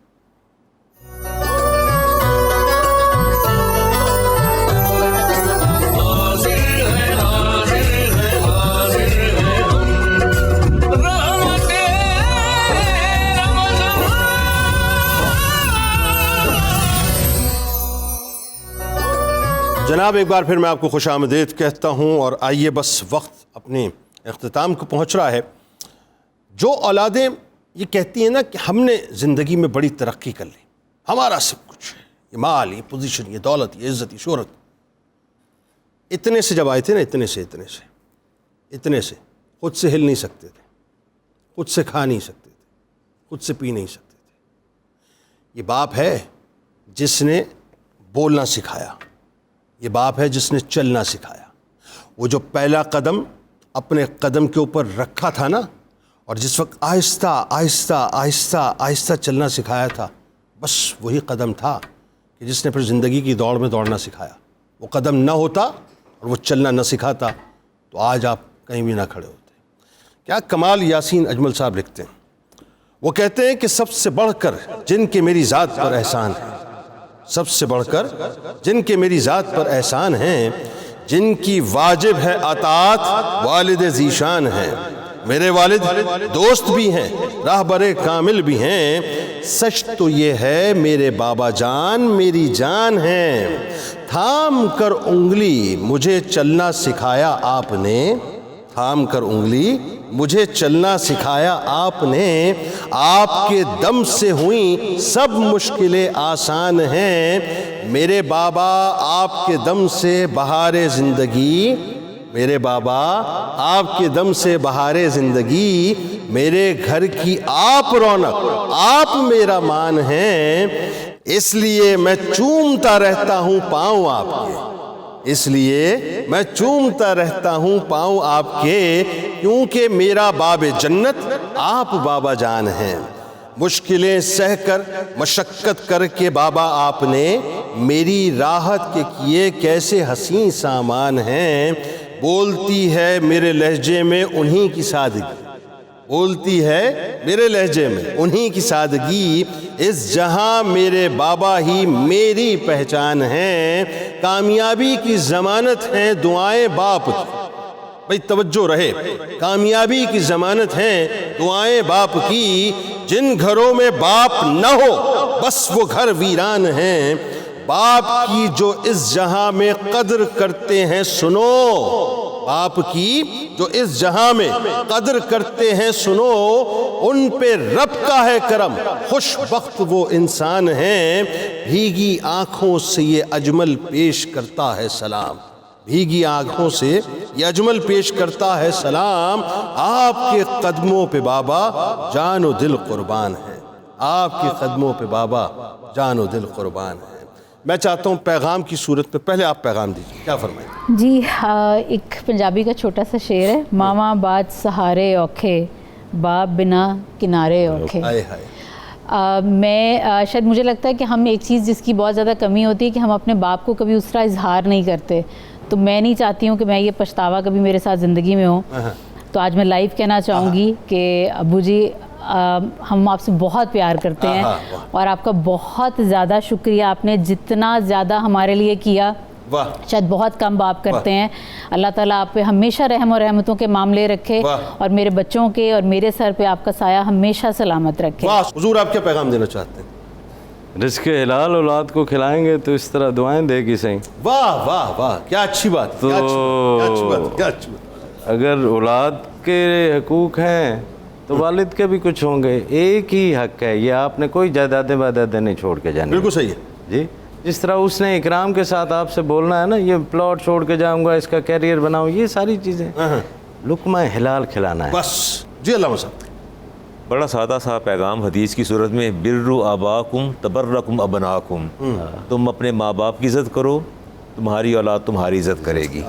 جناب ایک بار پھر میں آپ کو خوش آمدید کہتا ہوں، اور آئیے بس وقت اپنے اختتام کو پہنچ رہا ہے. جو اولادیں یہ کہتی ہیں نا کہ ہم نے زندگی میں بڑی ترقی کر لی، ہمارا سب کچھ ہے، یہ مال، یہ پوزیشن، یہ دولت، یہ عزت، یہ شہرت، اتنے سے جب آئے تھے نا، اتنے سے خود سے ہل نہیں سکتے تھے، خود سے کھا نہیں سکتے تھے، خود سے پی نہیں سکتے تھے. یہ باپ ہے جس نے بولنا سکھایا، یہ باپ ہے جس نے چلنا سکھایا. وہ جو پہلا قدم اپنے قدم کے اوپر رکھا تھا نا، اور جس وقت آہستہ آہستہ آہستہ آہستہ چلنا سکھایا تھا، بس وہی قدم تھا کہ جس نے پھر زندگی کی دوڑ میں دوڑنا سکھایا. وہ قدم نہ ہوتا اور وہ چلنا نہ سکھاتا تو آج آپ کہیں بھی نہ کھڑے ہوتے. کیا کمال یاسین اجمل صاحب لکھتے ہیں. وہ کہتے ہیں کہ سب سے بڑھ کر جن کے میری ذات پر احسان ہے، سب سے بڑھ کر جن کے میری ذات پر احسان ہیں، جن کی واجب ہے اطاعت والد ذیشان ہیں. میرے والد دوست بھی ہیں، راہبر کامل بھی ہیں. سچ تو یہ ہے میرے بابا جان میری جان ہیں. تھام کر انگلی مجھے چلنا سکھایا آپ نے، تھام کر انگلی مجھے چلنا سکھایا آپ نے. آپ کے دم سے ہوئیں سب مشکلیں آسان ہیں. میرے بابا آپ کے دم سے بہار زندگی، میرے بابا آپ کے دم سے بہار زندگی. میرے گھر کی آپ رونق، آپ میرا مان ہیں. اس لیے میں چومتا رہتا ہوں پاؤں آپ کے، اس لیے میں چومتا رہتا ہوں پاؤں آپ کے، کیونکہ میرا باب جنت آپ بابا جان ہیں. مشکلیں سہ کر مشقت کر کے بابا آپ نے میری راحت کے کیے کیسے حسین سامان ہیں. بولتی ہے میرے لہجے میں انہی کی سادگی، بولتی ہے میرے لہجے میں انہی کی سادگی. اس جہاں میرے بابا ہی میری پہچان ہیں. کامیابی کی ضمانت ہیں دعائیں باپ کی. بھئی توجہ رہے، کامیابی کی ضمانت ہیں دعائیں باپ کی. جن گھروں میں باپ نہ ہو بس وہ گھر ویران ہیں. باپ کی جو اس جہاں میں قدر کرتے ہیں سنو، باپ کی جو اس جہاں میں قدر کرتے ہیں سنو، ان پہ رب کا ہے کرم، خوش بخت وہ انسان ہیں. بھیگی آنکھوں سے یہ اجمل پیش کرتا ہے سلام، بھیگی آنکھوں سے یہ اجمل پیش کرتا ہے سلام. آپ کے قدموں پہ بابا جان و دل قربان ہے، آپ کے قدموں پہ بابا جان و دل قربان ہے. میں چاہتا ہوں پیغام کی صورت میں پہلے آپ پیغام دیجیے، کیا فرمائیں؟ جی ایک پنجابی کا چھوٹا سا شعر ہے. ماما بات سہارے اوکھے، باپ بنا کنارے اوکھے. میں شاید مجھے لگتا ہے کہ ہم ایک چیز جس کی بہت زیادہ کمی ہوتی ہے کہ ہم اپنے باپ کو کبھی اس طرح اظہار نہیں کرتے. تو میں نہیں چاہتی ہوں کہ میں یہ پچھتاوا کبھی میرے ساتھ زندگی میں ہو. تو آج میں لائیو کہنا چاہوں گی کہ ابو جی ہم آپ سے بہت پیار کرتے ہیں، اور آپ کا بہت زیادہ شکریہ. آپ نے جتنا زیادہ ہمارے لیے کیا واہ شاید بہت کم باپ کرتے ہیں. اللہ تعالیٰ آپ پہ ہمیشہ رحم و رحمتوں کے معاملے رکھے اور میرے بچوں کے اور میرے سر پہ آپ کا سایہ ہمیشہ سلامت رکھے. واہ. حضور آپ کیا پیغام دینا چاہتے ہیں؟ رزق حلال اولاد کو کھلائیں گے تو اس طرح دعائیں دے گی صحیح. واہ واہ واہ, کیا اچھی بات, تو کیا اچھی بات, کیا اچھی بات. اگر اولاد کے حقوق ہیں تو والد کے بھی کچھ ہوں گے. ایک ہی حق ہے, یہ آپ نے کوئی جائیدادیں وائدادیں نہیں چھوڑ کے جانا. بالکل صحیح ہے جی. جس طرح اس نے اکرام کے ساتھ آپ سے بولنا ہے نا, یہ پلاٹ چھوڑ کے جاؤں گا, اس کا کیریئر بناؤں, یہ ساری چیزیں لقمہ حلال کھلانا ہے بس. جی علامہ صاحب. بڑا سادہ سا پیغام حدیث کی صورت میں, بروا آباکم تبرکم ابناکم. تم اپنے ماں باپ کی عزت کرو, تمہاری اولاد تمہاری عزت کرے گی.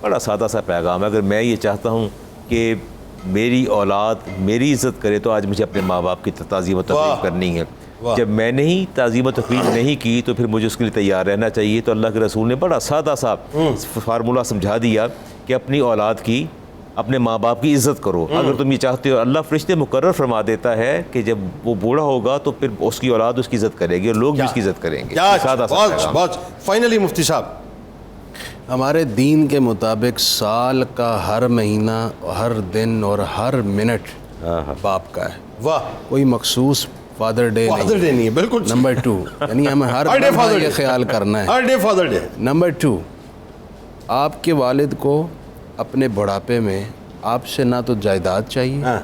بڑا سادہ سا پیغام ہے. اگر میں یہ چاہتا ہوں کہ میری اولاد میری عزت کرے تو آج مجھے اپنے ماں باپ کی تعظیم و تقریب کرنی ہے. جب میں نے ہی تعظیم و تقریب نہیں کی تو پھر مجھے اس کے لیے تیار رہنا چاہیے. تو اللہ کے رسول نے بڑا سادہ سا فارمولہ سمجھا دیا کہ اپنی اولاد کی, اپنے ماں باپ کی عزت کرو. اگر تم یہ چاہتے ہو, اللہ فرشتے مقرر فرما دیتا ہے کہ جب وہ بوڑھا ہوگا تو پھر اس کی اولاد اس کی عزت کرے گی اور لوگ بھی اس کی عزت کریں گے. سادہ سا پیغام. بہت. فائنلی مفتی صاحب, ہمارے دین کے مطابق سال کا ہر مہینہ, ہر دن اور ہر منٹ باپ کا ہے. واہ. کوئی مخصوص فادر ڈے نہیں ہے. بالکل. نمبر 2, یعنی ہمیں ہر دن یہ خیال کرنا ہے. Her day father day. Number 2, آپ کے والد کو اپنے بڑھاپے میں آپ سے نہ تو جائیداد چاہیے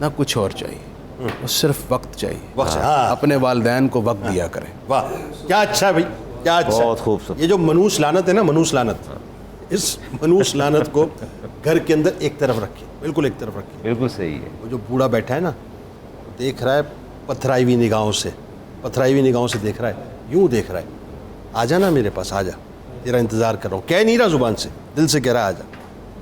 نہ کچھ اور چاہیے, صرف وقت چاہیے. اپنے والدین کو وقت دیا کریں. واہ, کیا اچھا ہے بھائی, کیا اچھا. بہت خوبصورت. یہ جو منوس لعنت ہے نا, منوس لعنت, اس منوس لعنت کو گھر کے اندر ایک طرف رکھیں, بالکل ایک طرف رکھیں. بالکل صحیح ہے. وہ جو بوڑھا بیٹھا ہے نا, دیکھ رہا ہے پتھرائی ہوئی نگاہوں سے, پتھرائی ہوئی نگاہوں سے دیکھ رہا ہے, یوں دیکھ رہا ہے, آ جا نا میرے پاس, آ جا, تیرا انتظار کر رہا ہوں. کہہ نہیں رہا زبان سے, دل سے کہہ رہا ہے آ جا.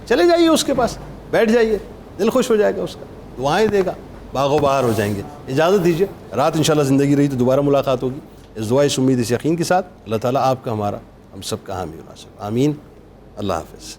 چلے جائیے اس کے پاس, بیٹھ جائیے, دل خوش ہو جائے گا اس کا, دعائیں دے گا, باغ و بہار ہو جائیں گے. اجازت دیجیے, رات انشاءاللہ زندگی رہی تو دوبارہ ملاقات ہوگی. اس دعا, اس امید, اس یقین کے ساتھ اللہ تعالیٰ آپ کا, ہمارا, ہم سب کا حامی و ناصر. آمین. اللہ حافظ.